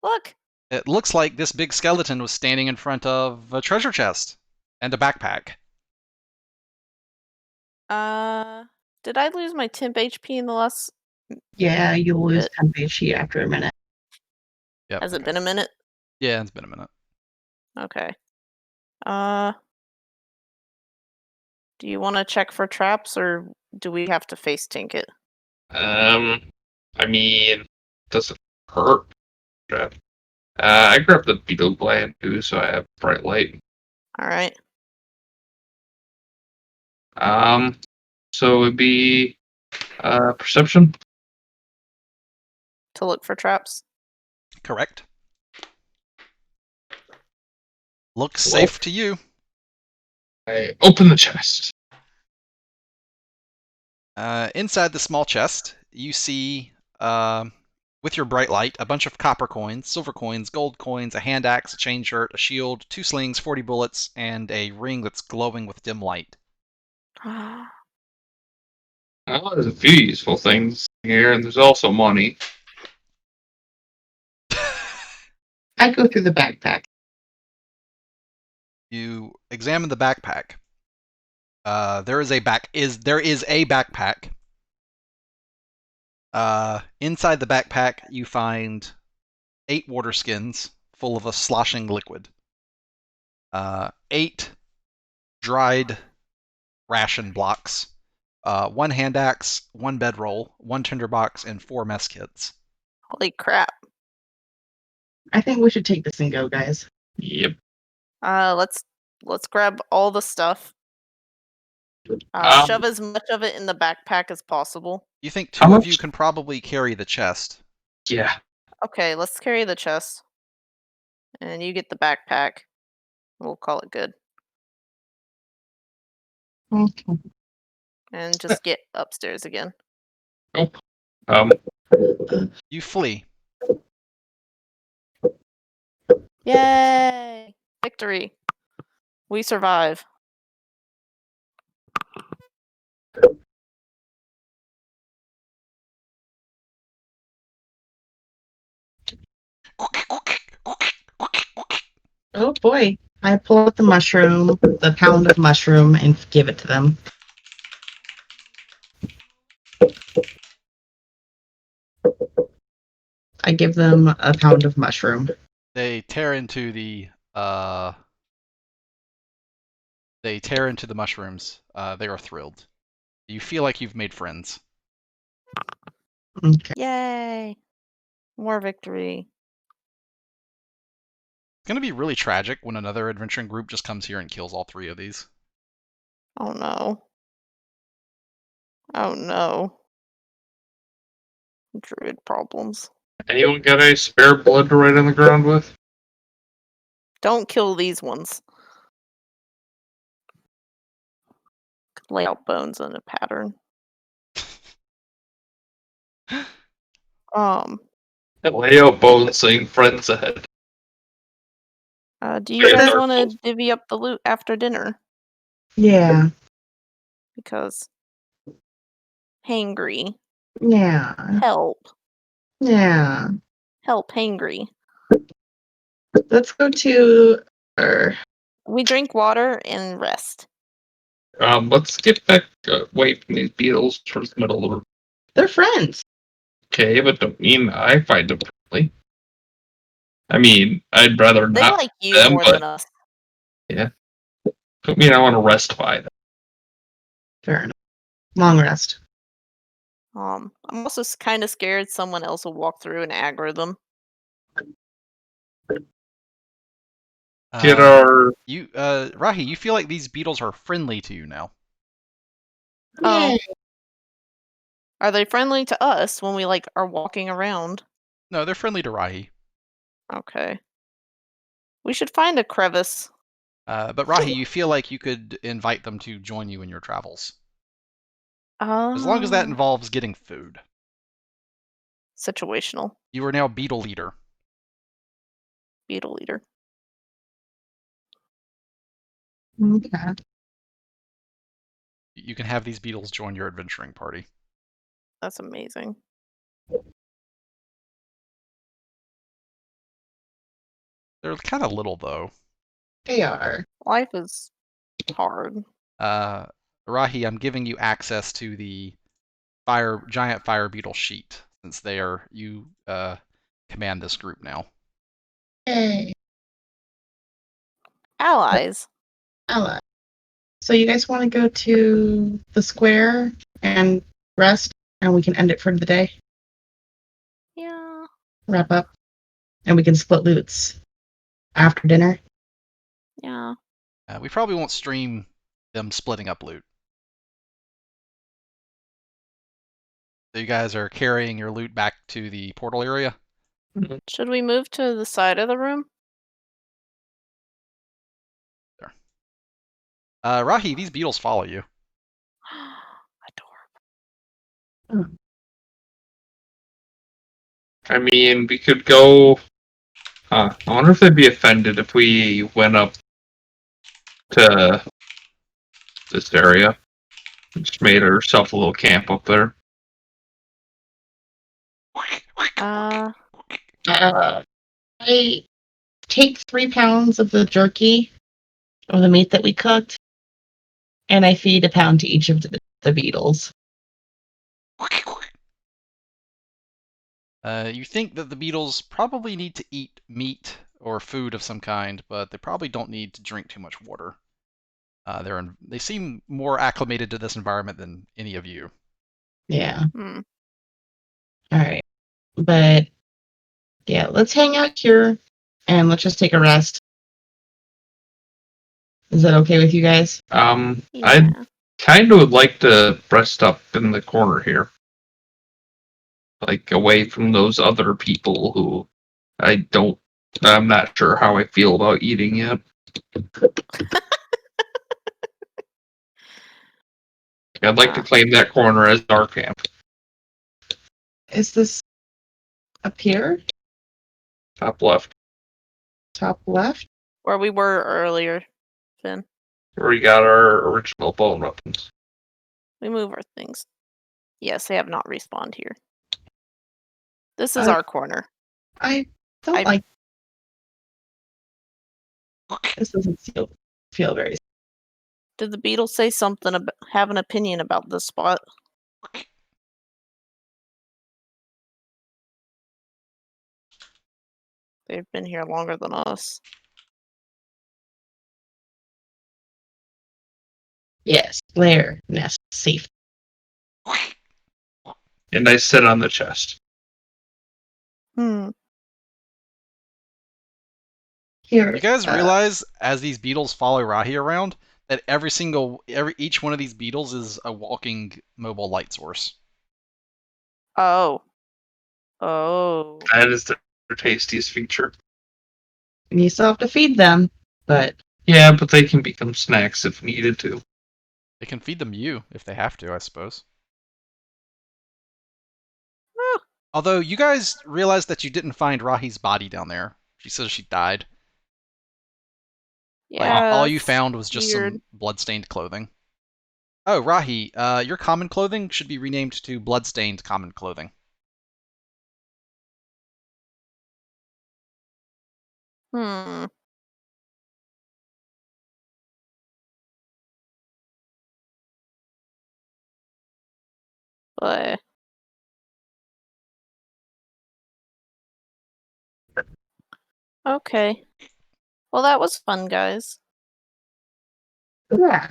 Speaker 3: Look!
Speaker 1: It looks like this big skeleton was standing in front of a treasure chest and a backpack.
Speaker 3: Did I lose my temp HP in the last...
Speaker 2: Yeah, you'll lose 10 HP after a minute.
Speaker 1: Yep.
Speaker 3: Has it been a minute?
Speaker 1: Yeah, it's been a minute.
Speaker 3: Okay. Do you want to check for traps, or do we have to face tank it?
Speaker 4: I mean, doesn't hurt. I grabbed the Beetle gland too, so I have bright light.
Speaker 3: Alright.
Speaker 4: So it'd be perception.
Speaker 3: To look for traps.
Speaker 1: Correct. Looks
Speaker 4: Well-
Speaker 1: safe to you.
Speaker 4: I open the chest.
Speaker 1: Inside the small chest, you see, with your bright light, a bunch of copper coins, silver coins, gold coins, a hand axe, a chain shirt, a shield, 2 slings, 40 bullets, and a ring that's glowing with dim light.
Speaker 4: Well, there's a few useful things here, and there's also money.
Speaker 2: I go through the backpack.
Speaker 1: You examine the backpack. There is a backpack. Inside the backpack, you find 8 water skins full of a sloshing liquid. 8 dried ration blocks, 1 hand axe, 1 bedroll, 1 tinderbox, and 4 mess kits.
Speaker 3: Holy crap.
Speaker 2: I think we should take this and go, guys.
Speaker 4: Yep.
Speaker 3: Let's grab all the stuff. Shove as much of it in the backpack as possible.
Speaker 1: You think
Speaker 4: How
Speaker 1: 2 of
Speaker 4: much?
Speaker 1: you can probably carry the chest.
Speaker 4: Yeah.
Speaker 3: Okay, let's carry the chest. And you get the backpack. We'll call it good.
Speaker 2: Okay.
Speaker 3: And just get upstairs again.
Speaker 4: Nope.
Speaker 1: You flee.
Speaker 3: Yay! Victory. We survive.
Speaker 2: Oh boy. I pull out the mushroom, the pound of mushroom, and give it to them. I give them a pound of mushroom.
Speaker 1: They tear into the mushrooms. They are thrilled. You feel like you've made friends.
Speaker 2: Okay.
Speaker 3: Yay! More victory.
Speaker 1: It's gonna be really tragic when another adventuring group just comes here and kills all 3 of these.
Speaker 3: Oh no. Oh no. Druid problems.
Speaker 4: Anyone got any spare blood to write on the ground with?
Speaker 3: Don't kill these ones. Lay out bones in a pattern.
Speaker 4: Lay out bones saying friends ahead.
Speaker 3: Do you
Speaker 4: Yeah,
Speaker 3: guys
Speaker 4: Dark
Speaker 3: want to
Speaker 4: Souls.
Speaker 3: divvy up the loot after dinner?
Speaker 2: Yeah.
Speaker 3: Because hangry.
Speaker 2: Yeah.
Speaker 3: Help.
Speaker 2: Yeah.
Speaker 3: Help hangry.
Speaker 2: Let's go to
Speaker 3: We drink water and rest.
Speaker 4: Let's get back away from these beetles towards the middle of the room.
Speaker 2: They're friends.
Speaker 4: Okay, but don't mean I find them friendly. I mean, I'd rather
Speaker 3: They
Speaker 4: not
Speaker 3: like you
Speaker 4: them,
Speaker 3: more
Speaker 4: but
Speaker 3: than us.
Speaker 4: don't mean I want to rest by them.
Speaker 2: Fair enough. Long rest.
Speaker 3: I'm also kind of scared someone else will walk through and aggro them.
Speaker 4: Get
Speaker 1: Uh,
Speaker 4: our
Speaker 1: Rahi, you feel like these beetles are friendly to you now.
Speaker 3: Oh.
Speaker 2: Yay.
Speaker 3: Are they friendly to us when we are walking around?
Speaker 1: No, they're friendly to Rahi.
Speaker 3: Okay. We should find a crevice.
Speaker 1: But Rahi, you feel like you could invite them to join you in your travels. As long as that involves getting food.
Speaker 3: Situational.
Speaker 1: You are now Beetle Leader.
Speaker 3: Beetle leader.
Speaker 2: Okay.
Speaker 1: You can have these beetles join your adventuring party.
Speaker 3: That's amazing.
Speaker 1: They're kind of little, though.
Speaker 2: They are.
Speaker 3: Life is hard.
Speaker 1: Rahi, I'm giving you access to the giant fire beetle sheet, since you command this group now.
Speaker 2: Yay.
Speaker 3: Allies.
Speaker 2: Ella. So you guys want to go to the square and rest, and we can end it for the day?
Speaker 3: Yeah.
Speaker 2: Wrap up, and we can split loots after dinner.
Speaker 3: Yeah.
Speaker 1: We probably won't stream them splitting up loot. So you guys are carrying your loot back to the portal area?
Speaker 3: Should we move to the side of the room?
Speaker 1: There. Rahi, these beetles follow you.
Speaker 3: Adorable.
Speaker 4: I mean, we could go. I wonder if they'd be offended if we went up to this area. Just made ourselves a little camp up there.
Speaker 2: I take 3 pounds of the jerky or the meat that we cooked, and I feed a pound to each of the beetles.
Speaker 1: You think that the beetles probably need to eat meat or food of some kind, but they probably don't need to drink too much water. They seem more acclimated to this environment than any of you.
Speaker 2: Yeah.
Speaker 3: Hmm.
Speaker 2: All right. But yeah, let's hang out here and let's just take a rest. Is that okay with you guys?
Speaker 4: I
Speaker 3: Yeah.
Speaker 4: kind of would like to rest up in the corner here, like away from those other people who I'm not sure how I feel about eating yet. I'd like to claim that corner as our camp.
Speaker 2: Is this up here?
Speaker 4: Top left,
Speaker 2: Top left?
Speaker 3: Where we were earlier, Finn.
Speaker 4: where we got our original bone weapons.
Speaker 3: We move our things. Yes, they have not respawned here. This is our corner.
Speaker 2: I don't
Speaker 3: I-
Speaker 2: like this. Doesn't feel very.
Speaker 3: Did the Beetles say something about have an opinion about this spot? They've been here longer than us.
Speaker 2: Yes, lair, nest, safe.
Speaker 4: And I sit on the chest.
Speaker 3: Hmm.
Speaker 2: Here.
Speaker 1: You guys realize as these beetles follow Rahi around that each one of these beetles is a walking mobile light source.
Speaker 3: Oh. Oh.
Speaker 4: That is their tastiest feature.
Speaker 2: You still have to feed them, but
Speaker 4: Yeah, but they can become snacks if needed to.
Speaker 1: They can feed them you if they have to, I suppose.
Speaker 3: Ah.
Speaker 1: Although you guys realize that you didn't find Rahi's body down there. She says she died.
Speaker 3: Yeah.
Speaker 1: All you
Speaker 3: that's
Speaker 1: found was just
Speaker 3: weird.
Speaker 1: some bloodstained clothing. Oh, Rahi, your common clothing should be renamed to bloodstained common clothing.
Speaker 3: Hmm. But okay. Well, that was fun, guys.
Speaker 2: yeah.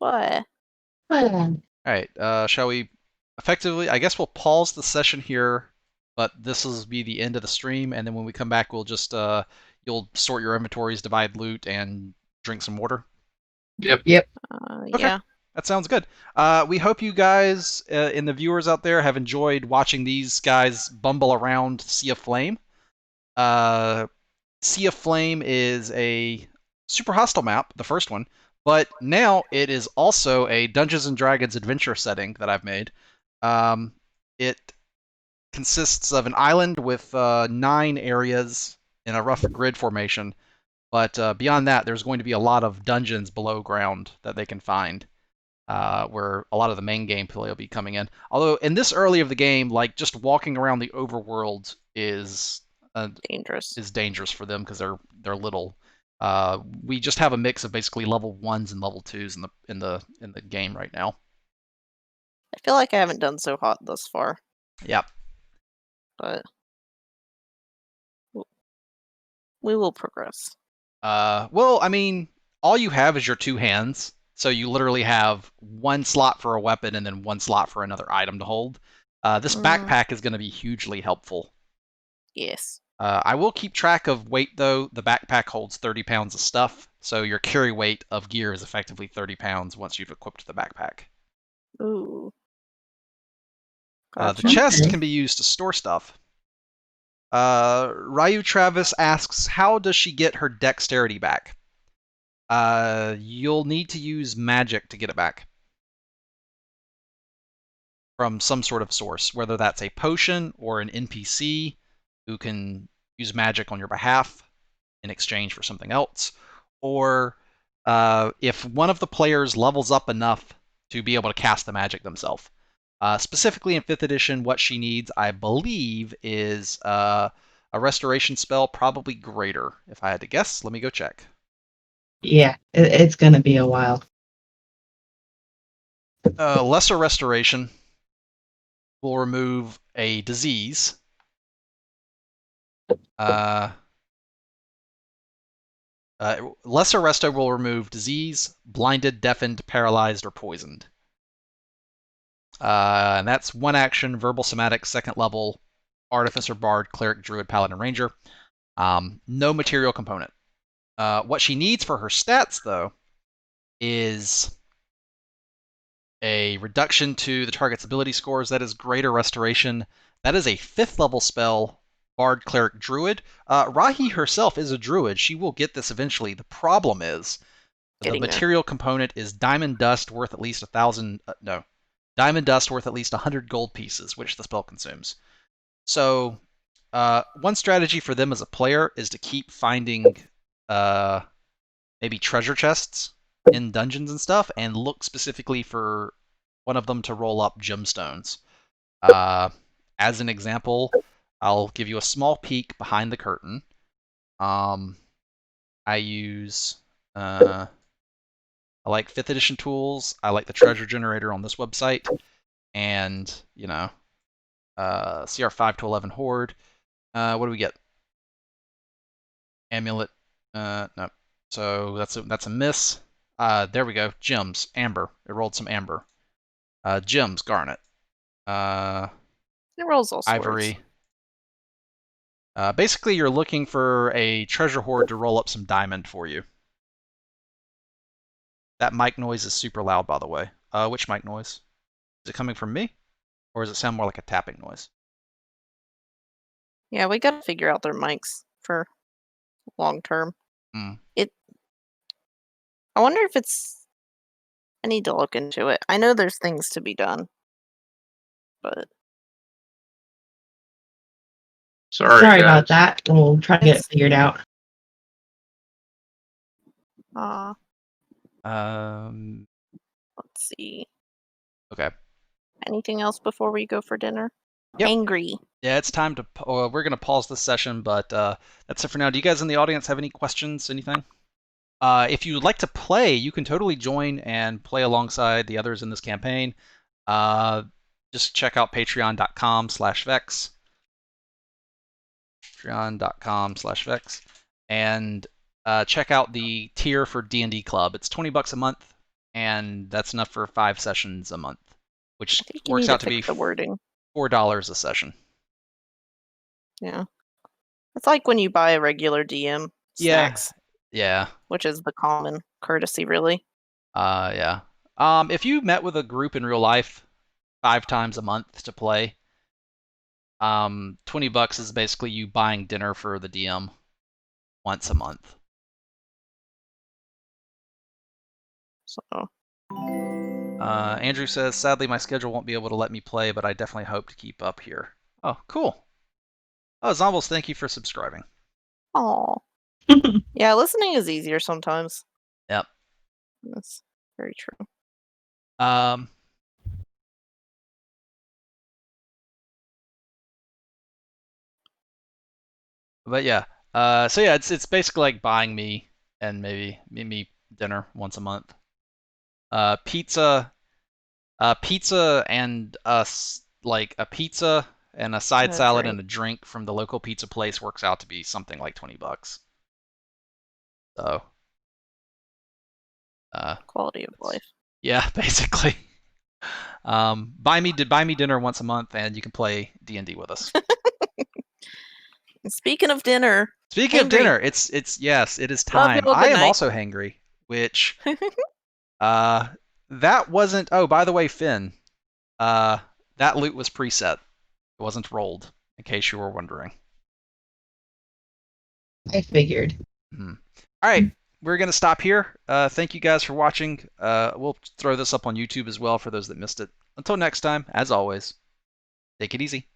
Speaker 3: But
Speaker 1: Alright, shall we effectively, I guess we'll pause the session here, but this will be the end of the stream, and then when we come back, we'll just, you'll sort your inventories, divide loot, and drink some water.
Speaker 4: Yep.
Speaker 1: Okay.
Speaker 3: yeah.
Speaker 1: That sounds good. We hope you guys and the viewers out there have enjoyed watching these guys bumble around Sea of Flame. Sea of Flame is a super hostile map, the first one, but now it is also a Dungeons and Dragons adventure setting that I've made. It consists of an island with 9 areas in a rough grid formation, but beyond that, there's going to be a lot of dungeons below ground that they can find. Where a lot of the main gameplay will be coming in. Although in this early of the game, like just walking around the overworld is
Speaker 3: Dangerous.
Speaker 1: for them because they're little. We just have a mix of basically level 1s and level 2s in the game right now.
Speaker 3: I feel like I haven't done so hot thus far.
Speaker 1: Yep.
Speaker 3: But we will progress.
Speaker 1: Well, I mean, all you have is your 2 hands, so you literally have 1 slot for a weapon and then 1 slot for another item to hold. This backpack is going to be hugely helpful.
Speaker 3: Yes.
Speaker 1: I will keep track of weight, though. The backpack holds 30 pounds of stuff, so your carry weight of gear is effectively 30 pounds once you've equipped the backpack.
Speaker 3: Ooh.
Speaker 1: The
Speaker 3: Gotcha.
Speaker 1: chest can be used to store stuff. Ryu Travis asks, how does she get her dexterity back? You'll need to use magic to get it back. From some sort of source, whether that's a potion or an NPC who can use magic on your behalf in exchange for something else, or if one of the players levels up enough to be able to cast the magic themselves. Specifically in 5th edition, what she needs, I believe, is a restoration spell, probably greater, if I had to guess. Let me go check.
Speaker 2: yeah, it's gonna be a while.
Speaker 1: Lesser restoration will remove a disease. Lesser Resto will remove disease, blinded, deafened, paralyzed, or poisoned. And that's one action, verbal somatic, second level, artificer, bard, cleric, druid, paladin, ranger. No material component. What she needs for her stats, though, is a reduction to the target's ability scores. That is greater restoration. That is a 5th level spell, bard, cleric, druid. Rahi herself is a druid. She will get this eventually. The problem is the material component is diamond dust worth at least 1,000. No, diamond dust worth at least 100 gold pieces, which the spell consumes. So, one strategy for them as a player is to keep finding maybe treasure chests in dungeons and stuff, and look specifically for one of them to roll up gemstones. As an example, I'll give you a small peek behind the curtain. I use I like 5th edition tools. I like the treasure generator on this website, and CR5 to 11 horde. What do we get? Amulet. No. So that's a miss. There we go. Gems. Amber. It rolled some amber. Gems. Garnet.
Speaker 3: It rolls all sorts.
Speaker 1: Ivory. Basically, you're looking for a treasure hoard to roll up some diamond for you. That mic noise is super loud, by the way. Which mic noise? Is it coming from me? Or does it sound more like a tapping noise?
Speaker 3: Yeah, we gotta figure out their mics for long term. I wonder if it's... I need to look into it. I know there's things to be done. But...
Speaker 2: Sorry about that. We'll try to get it figured out.
Speaker 3: Let's see.
Speaker 1: Okay.
Speaker 3: Anything else before we go for dinner?
Speaker 1: Yep.
Speaker 3: Angry.
Speaker 1: Yeah, it's time to... we're going to pause this session, but that's it for now. Do you guys in the audience have any questions, anything? If you would like to play, you can totally join and play alongside the others in this campaign. Just check out patreon.com/Vechs. Patreon.com/Vechs. And check out the tier for D&D Club. It's $20 a month, and that's enough for 5 sessions a month, which works out to be
Speaker 3: the wording.
Speaker 1: $4 a session.
Speaker 3: Yeah. It's like when you buy a regular DM snacks.
Speaker 1: Yeah.
Speaker 3: Which is the common courtesy, really.
Speaker 1: Yeah. If you met with a group in real life 5 times a month to play, $20 is basically you buying dinner for the DM once a month.
Speaker 3: So.
Speaker 1: Andrew says, sadly, my schedule won't be able to let me play, but I definitely hope to keep up here. Oh, cool. Oh, Zombles, thank you for subscribing.
Speaker 3: Aw. Yeah, listening is easier sometimes.
Speaker 1: Yep.
Speaker 3: That's very true.
Speaker 1: But yeah. So yeah, it's basically like buying me and maybe me dinner once a month. Pizza and like a pizza and a side salad and a drink from the local pizza place works out to be something like $20. So
Speaker 3: quality of life.
Speaker 1: Yeah, basically. Buy me dinner once a month and you can play D&D with us.
Speaker 3: And speaking of dinner,
Speaker 1: of dinner, it's yes, it is time. I am also hangry, which that wasn't... Oh, by the way, Finn, that loot was preset. It wasn't rolled, in case you were wondering.
Speaker 2: I figured.
Speaker 1: All right, we're going to stop here. Thank you guys for watching. We'll throw this up on YouTube as well for those that missed it. Until next time, as always, take it easy.